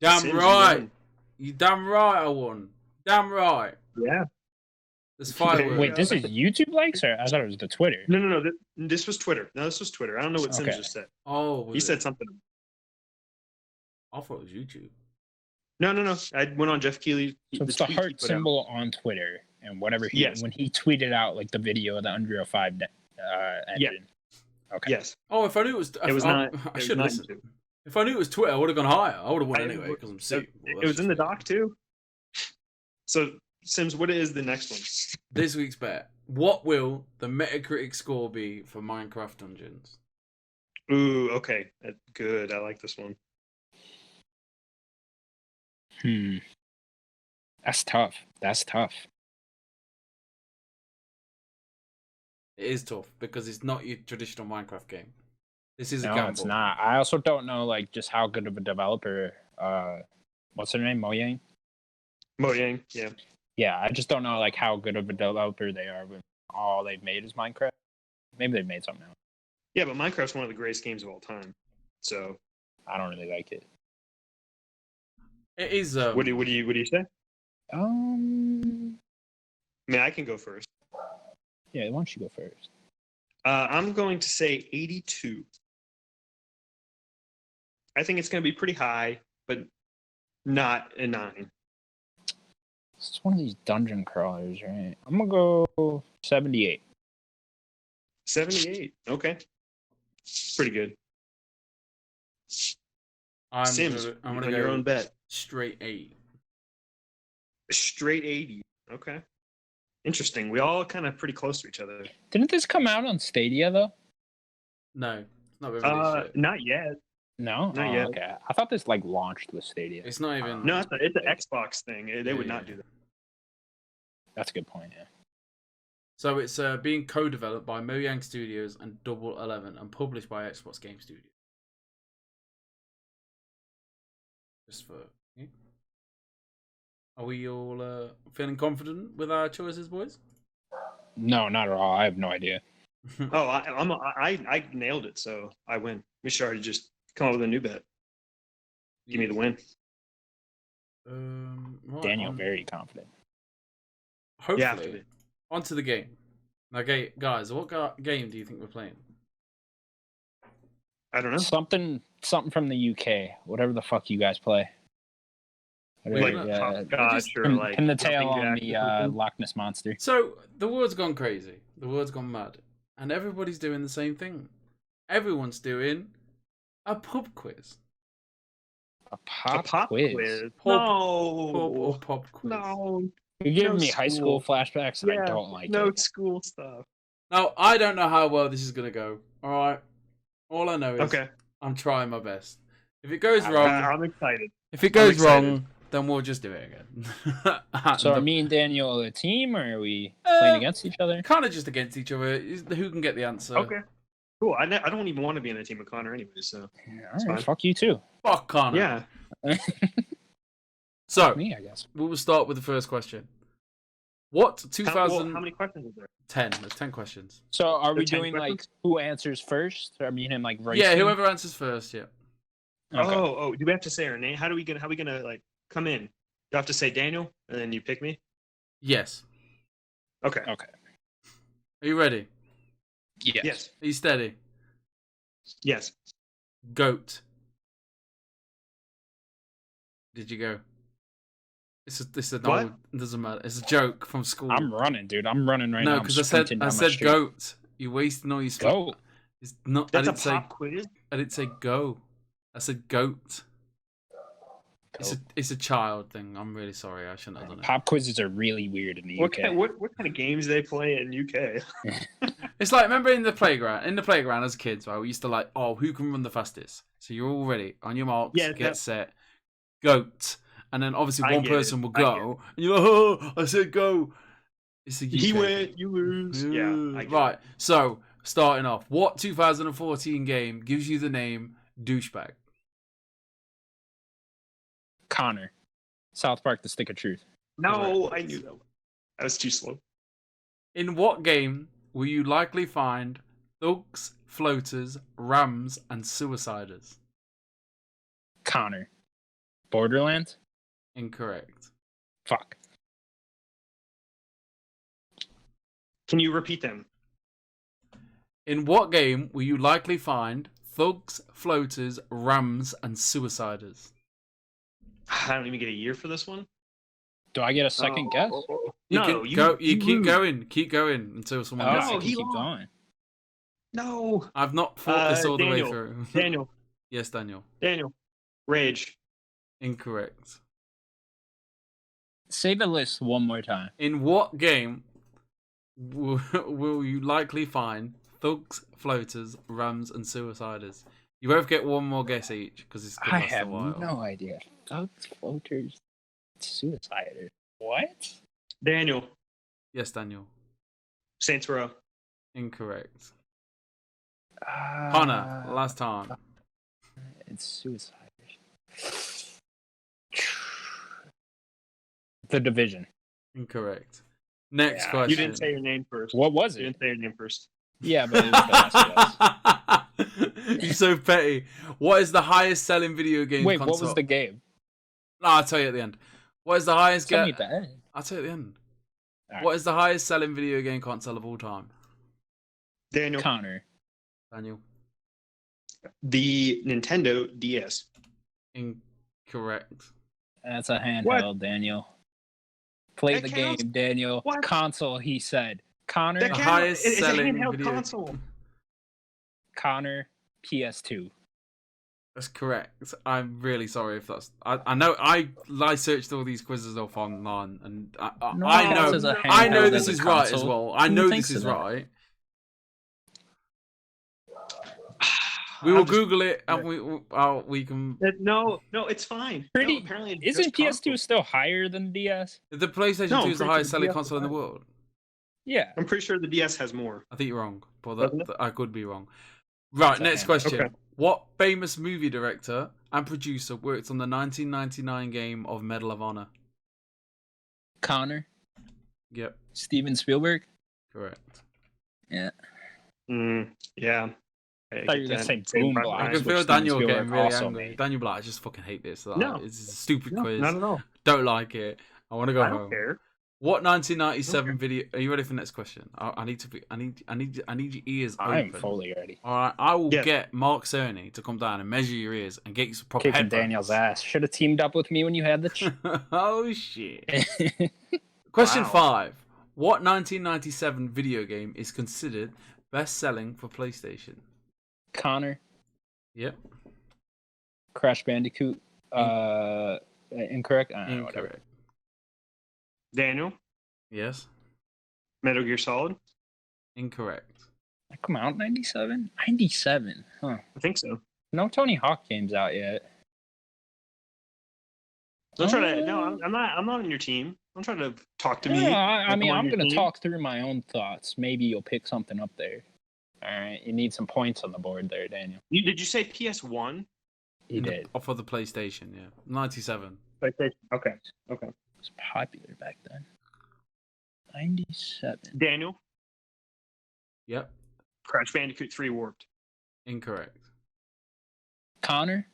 Damn Sims right. won. You damn right I won. Damn right. Yeah. There's fireworks. Wait, this is YouTube likes, or I thought it was the Twitter? No. This was Twitter. No, this was Twitter. I don't know what Sims Okay. just said. Oh, He said something. I thought it was YouTube. No. I went on Jeff Keighley. So it's the tweet he heart put out. symbol on Twitter, and whatever Yes. when he tweeted out like the video of the Unreal 5 engine. Okay. Yes. Oh, if I knew it was, It was not. I it should was listen. not YouTube. If I knew it was Twitter, I would have gone higher. I would have won I- anyway because I'm sick. It was in the doc too. So Sims, what is the next one? This week's bet. What will the Metacritic score be for Minecraft Dungeons? Ooh, okay. Good. I like this one. That's tough. That's tough. It is tough because it's not your traditional Minecraft game. This is a No, gamble. it's not. I also don't know like just how good of a developer. What's her name? Mojang. Mojang. Yeah. Yeah, I just don't know like how good of a developer they are when all they've made is Minecraft. Maybe they've made something else. Yeah, but Minecraft's one of the greatest games of all time. So I don't really like it. It is. what do you say? I Um. mean, I can go first. Yeah, why don't you go first? I'm going to say 82. I think it's going to be pretty high, but not a 9. It's one of these dungeon crawlers, right? I'm gonna go 78. 78. Okay. Pretty good. I'm Sims, gonna on go your own bet. straight 8. Straight 80. Okay. Interesting. We all kind of pretty close to each other. Didn't this come out on Stadia though? No, it's not really shit. Not yet. No, Not yet. Okay, I thought this like launched with Stadia. It's not even. No, it's an Xbox thing. They would not do that. That's a good point. Yeah. So it's being co-developed by Mojang Studios and Double 11 and published by Xbox Game Studios. Just for you. Are we all feeling confident with our choices, boys? No, not at all. I have no idea. Oh, I nailed it, so I win. We should already just come up with a new bet. Give me the win. Right, Daniel, very confident. Hopefully, Yeah. onto the game. Okay, guys, what game do you think we're playing? I don't know. Something from the UK. Whatever the fuck you guys play. Like Whatever, Hopscotch or pin, like pin the tail Jumping on Jack the or something. Loch Ness monster. So the world's gone crazy. The world's gone mad, and everybody's doing the same thing. Everyone's doing a pub quiz. A A pop, quiz. Pub No. or pub quiz. No. You're giving No me high school school. flashbacks, and I Yeah, don't like no it. school stuff. Now I don't know how well this is gonna go. All right. All I know is Okay. I'm trying my best. If it goes I'm wrong, I'm excited. if it goes excited. wrong, then we'll just do it again. So are me and Daniel a team, or are we playing against each other? Kind of just against each other. Who can get the answer? Okay. Cool. I don't even want to be in a team with Connor anyway, so All fine. right, fuck you too. Fuck Connor. yeah. So Me, I guess. we will start with the first question. What 2010? How many questions is there? There's 10 questions. So are we 10 doing like questions? who answers first? Or me and him like racing? Yeah, whoever answers first. Yeah. Okay. Oh, do we have to say our name? How are we gonna like come in? You have to say Daniel and then you pick me? Yes. Okay. Okay. Are you ready? Yes. Yes. Are you steady? Yes. Goat. Did you go? This is What? It doesn't matter. It's a joke from school. I'm running, dude. I'm running right now. No, I'm because I sprinting down my said street. goat. You're wasting all your spot. Go. It's not. That's a pop quiz. I didn't say go. I said goat. It's a child thing. I'm really sorry. I shouldn't have done it. Pop quizzes are really weird in the What UK. what kind of games do they play in UK? It's like, remember in the playground? In the playground as kids, right? We used to like, oh, who can run the fastest? So you're all ready on your marks, Yeah, get set, goat, and then obviously I one get person it. will I get go, and you're like, oh, I said go. It's a UK He thing. went, you lose. Yeah, I get Right. it. So starting off, what 2014 game gives you the name douchebag? Connor. South Park: The Stick of Truth. No, I knew that one. That was too slow. In what game will you likely find thugs, floaters, rams, and suiciders? Connor. Borderlands? Incorrect. Fuck. Can you repeat them? In what game will you likely find thugs, floaters, rams, and suiciders? I don't even get a year for this one. Do I get a second guess? You keep lose. going. Keep going until someone Oh, gets I No, it. can he keep lost. going. No, I've not thought this all the way Daniel. through. Daniel, Yes, Daniel. Daniel, Rage. Incorrect. Say the list one more time. In what game will you likely find thugs, floaters, rams, and suiciders? You both get one more guess each because it's gonna I last a have while. no idea. Thugs, floaters, suiciders. What? Daniel, Yes, Daniel. Saints Row. Incorrect. Connor, last time. It's suiciders. The Division. Incorrect. Next Yeah, question. You didn't say your name first. What was You it? didn't say your name first. Yeah, but it was the last guess. You're so petty. What is the highest selling video game Wait, console? what was the game? No, I'll tell you at the end. What is the highest Tell me at the end. I'll tell you at the end. Alright. What is the highest selling video game console of all time? Daniel, Connor. Daniel. the Nintendo DS. Incorrect. That's a handheld, Daniel. Play That the counts. game, Daniel. What? Console, he said. Connor. That The counts. highest It's a selling handheld video console. Connor. PS2. That's correct. I'm really sorry if that's. I know I searched all these quizzes off online, and No I one know counts as a I know handheld this as a is right as console. well. I Who know thinks this is of that? right. We will I'm just- Google it, and we can. No, it's fine. Pretty- No, apparently it's Isn't just PS2 console. still higher than DS? The PlayStation No, 2 is the I'm pretty highest sure selling DS console in the is world. Yeah. I'm pretty sure the DS has more. I think you're wrong, but Doesn't it? I could be wrong. Right, It's a next handheld. question. Okay. What famous movie director and producer worked on the 1999 game of Medal of Honor? Connor. Yep, Steven Spielberg. correct. Yeah. Yeah. I thought you were going to say Boom I Blast. can which feel Steven Daniel Spielberg getting really also angry. made. Daniel Black, I just fucking hate this. Like, No. It's a stupid No, quiz. not at all. Don't like it. I want to go I don't home. care. What 1997 Okay. video? Are you ready for the next question? I need to be. I need your ears I'm open. fully ready. All right, I will Yes. get Mark Cerny to come down and measure your ears and get you some proper Kicking headphones. Daniel's ass. Should have teamed up with me when you had the. Oh shit. Question Wow. 5. What 1997 video game is considered best selling for PlayStation? Connor. Yep. Crash Bandicoot. Incorrect. Whatever. Incorrect. Daniel, Yes. Metal Gear Solid. Incorrect. That come out 97. 97. Huh. I think so. No Tony Hawk games out yet. Don't try to. No, I'm not. I'm not on your team. Don't try to talk to me. No, I mean, I'm on I'm your going to team. talk through my own thoughts. Maybe you'll pick something up there. All right. You need some points on the board there, Daniel. Did you say PS1? You did. Off of the PlayStation, yeah. 97. PlayStation. Okay. It was popular back then. 97. Daniel, Yep. Crash Bandicoot 3 Warped. Incorrect. Connor.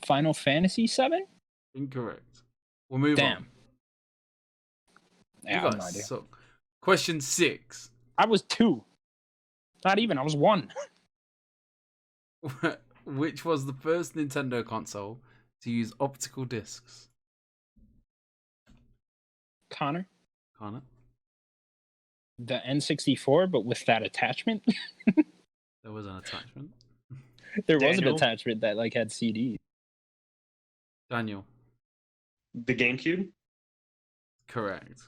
Final Fantasy 7? Incorrect. We'll move Damn. on. Yeah, You I have guys no idea. suck. Question 6. I was 2. Not even. I was 1. Which was the first Nintendo console to use optical discs? Connor, Connor? the N64, but with that attachment. There was an attachment. There was an Daniel? attachment that like had CDs. Daniel? The GameCube. Correct.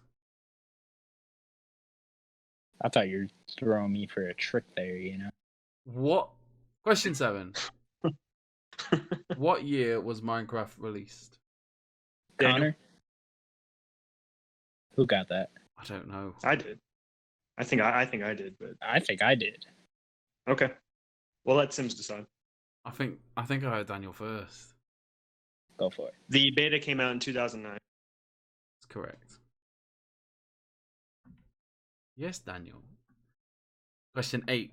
I thought you were throwing me for a trick there, What? Question 7. What year was Minecraft released? Daniel? Connor, who got that? I don't know. I did. I think I did, but I think I did. okay. We'll let Sims decide. I think I heard Daniel first. Go for it. The beta came out in 2009. That's correct. Yes, Daniel. Question 8.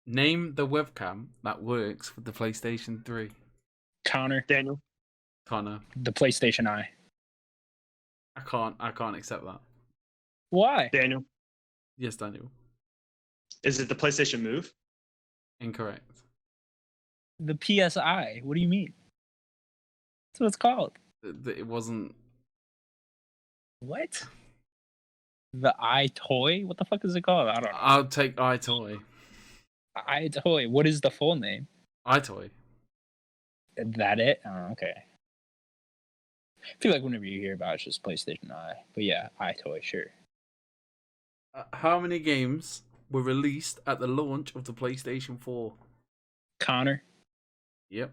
Name the webcam that works with the PlayStation 3. Connor, Daniel? Connor. the PlayStation Eye. I can't accept that. Why? Daniel? Yes, Daniel. Is it the PlayStation Move? Incorrect. The PSI. What do you mean? That's what it's called. It wasn't. What? The iToy? What the fuck is it called? I don't know. I'll take iToy. iToy. What is the full name? iToy. Is that it? Oh, okay. I feel like whenever you hear about it, it's just PlayStation Eye. But yeah, iToy, sure. How many games were released at the launch of the PlayStation 4? Connor, Yep.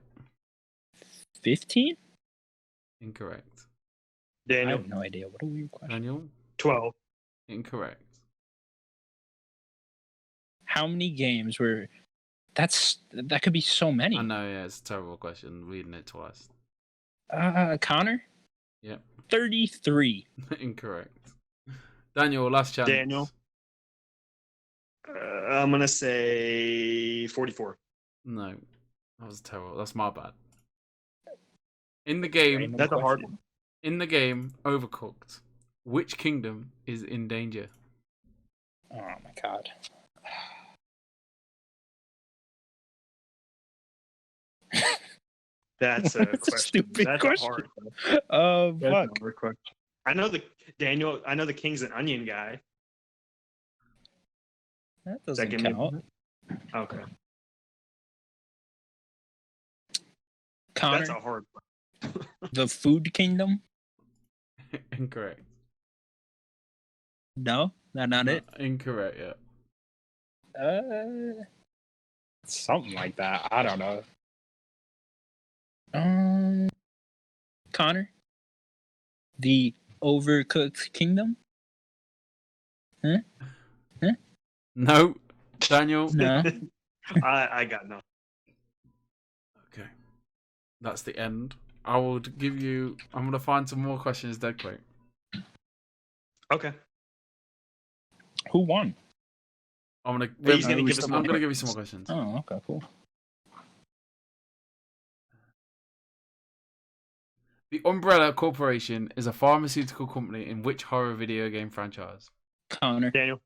15? Incorrect. I Daniel? have no idea. What a weird question. Daniel? 12. Incorrect. How many games were... That could be so many. I know, yeah, it's a terrible question. Reading it twice. Connor? Yep. 33. Incorrect. Daniel, last chance. Daniel? I'm going to say 44. No. That was terrible. That's my bad. In the game, Random That's a hard question. one. in the game, Overcooked, which kingdom is in danger? Oh my god. That's a That's a question. stupid That's question. a hard one. Fuck. That's a hard question. I know the king's an onion guy. That Does that doesn't give me- count. Okay. Connor, That's a hard one. the Food Kingdom? Incorrect. No, that's not it. Incorrect, yeah. Something like that. I don't know. Connor, the Overcooked Kingdom? No. Daniel? No. I got nothing. Okay. That's the end. I will give you... I'm going to find some more questions dead quick. Okay. Who won? I'm going He's gonna give us more give you some more questions. Oh, okay, cool. The Umbrella Corporation is a pharmaceutical company in which horror video game franchise? Connor, Daniel.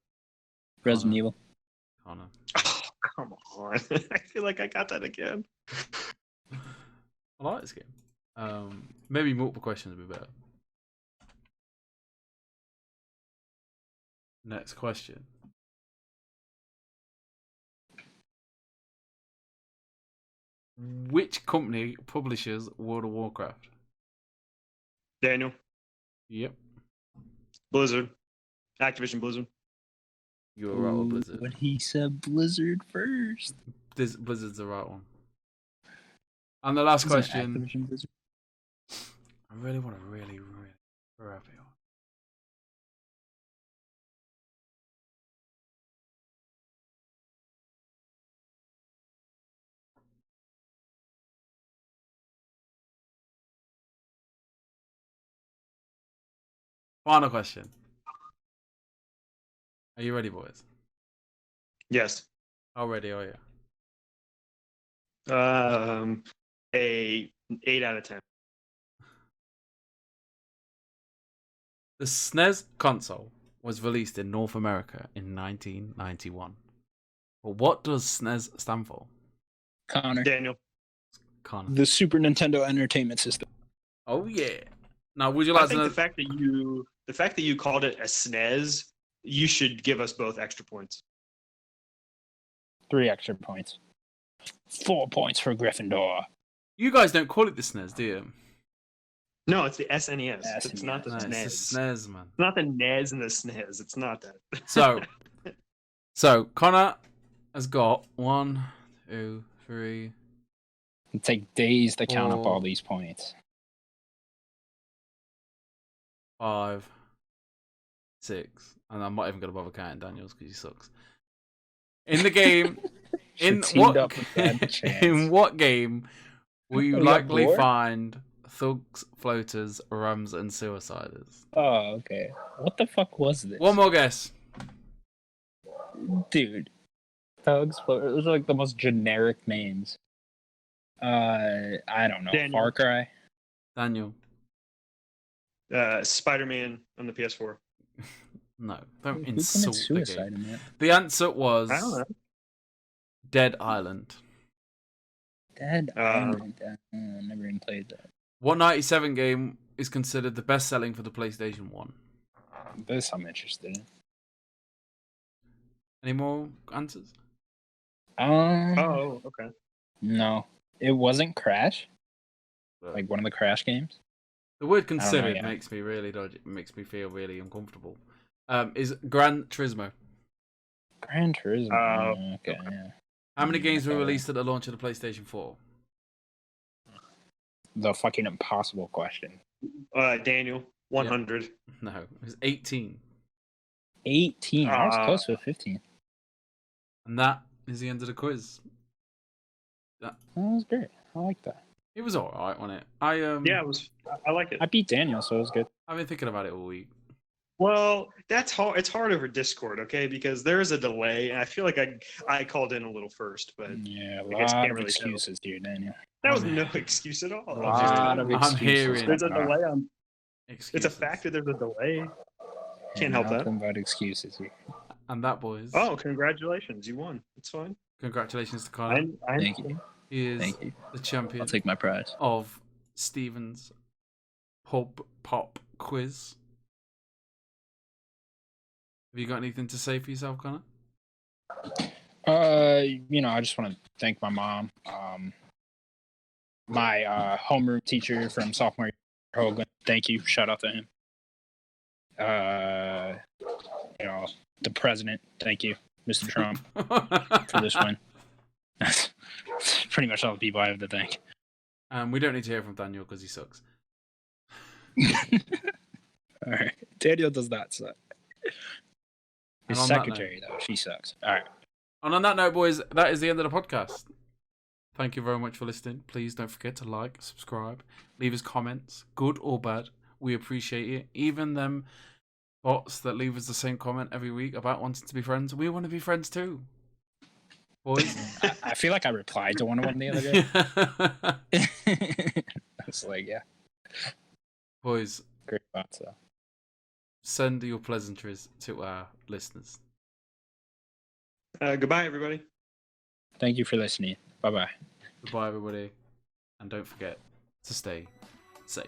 Resident Evil. Connor. Oh, come on. I feel like I got that again. I like this game. Maybe multiple questions would be better. Next question. Which company publishes World of Warcraft? Daniel. Yep. Blizzard. Activision Blizzard. You were right with Blizzard. But he said Blizzard first. Blizzard's the right one. And the last Isn't it question. Activision Blizzard? I really want to really wrap it up. Final question. Are you ready, boys? Yes. How ready are you? A 8 out of 10. The SNES console was released in North America in 1991. But what does SNES stand for? Connor. Daniel. Connor. The Super Nintendo Entertainment System. Oh yeah. Now, would you I like to think know? the fact that you called it a SNES, you should give us both extra points. 3 extra points. 4 points for Gryffindor. You guys don't call it the SNES, do you? No, it's the SNES. It's not the No, SNES. it's the SNES, man. It's not the NES and the SNES. It's not that. So Connor has got 1, 2, 3. It'll take days to count up 4, all these points. 5, 6, and I'm not even gonna bother counting Daniel's because he sucks. In the game, in what game will you likely find thugs, floaters, rums, and suiciders? Oh, okay. What the fuck was this? One more guess. Dude. Thugs, floaters. Those are like the most generic names. I don't know. Daniel. Far Cry. Daniel. Spider-Man on the PS4. No, don't Who insult commits the suicide game. in that? The answer was I don't know. Dead Island. Dead Island. Never even played that. 197 game is considered the best selling for the PlayStation 1. This I'm interested in. Any more answers? Oh, okay. No. It wasn't Crash? But Like one of the Crash games? the word I don't know, considered yeah. makes me really dodgy, makes me feel really uncomfortable. Is Gran Turismo. Gran Turismo. Okay, yeah. How many games were released at the launch of the PlayStation 4? The fucking impossible question. Daniel, 100. No, it was 18. 18. I was close to 15. And that is the end of the quiz. That was great. I like that. It was alright, wasn't it? Yeah, it was. I like it. I beat Daniel, so it was good. I've been thinking about it all week. Well, that's hard. It's hard over Discord, okay? Because there is a delay, and I feel like I called in a little first, but Yeah, a I guess lot can't of really tell. excuses here, Daniel. that was no excuse at all. A I was just- lot of I'm excuses. hearing- there's a delay on. Excuses. It's a fact that there's a delay. Can't help that. Nothing but excuses here. And that, boys. Oh, congratulations! You won. It's fine. Congratulations to Connor. Thank you. He is Thank you. the champion I'll take my prize. of Stephen's Pub Pop Quiz. Have you got anything to say for yourself, Connor? I just want to thank my mom, my homeroom teacher from sophomore year, Hogan. Thank you. Shout out to him. The president. Thank you, Mr. Trump, for this win. That's pretty much all the people I have to thank. We don't need to hear from Daniel because he sucks. All right, Daniel does not suck. And His on that secretary, though, she sucks. All right. And on that note, boys, that is the end of the podcast. Thank you very much for listening. Please don't forget to like, subscribe, leave us comments, good or bad. We appreciate it. Even them bots that leave us the same comment every week about wanting to be friends, we want to be friends too. Boys. I feel like I replied to one of them the other day. I was like, yeah, Boys, great bots, though. send your pleasantries to our listeners. Goodbye, everybody. Thank you for listening. Bye-bye. Goodbye, everybody. And don't forget to stay safe.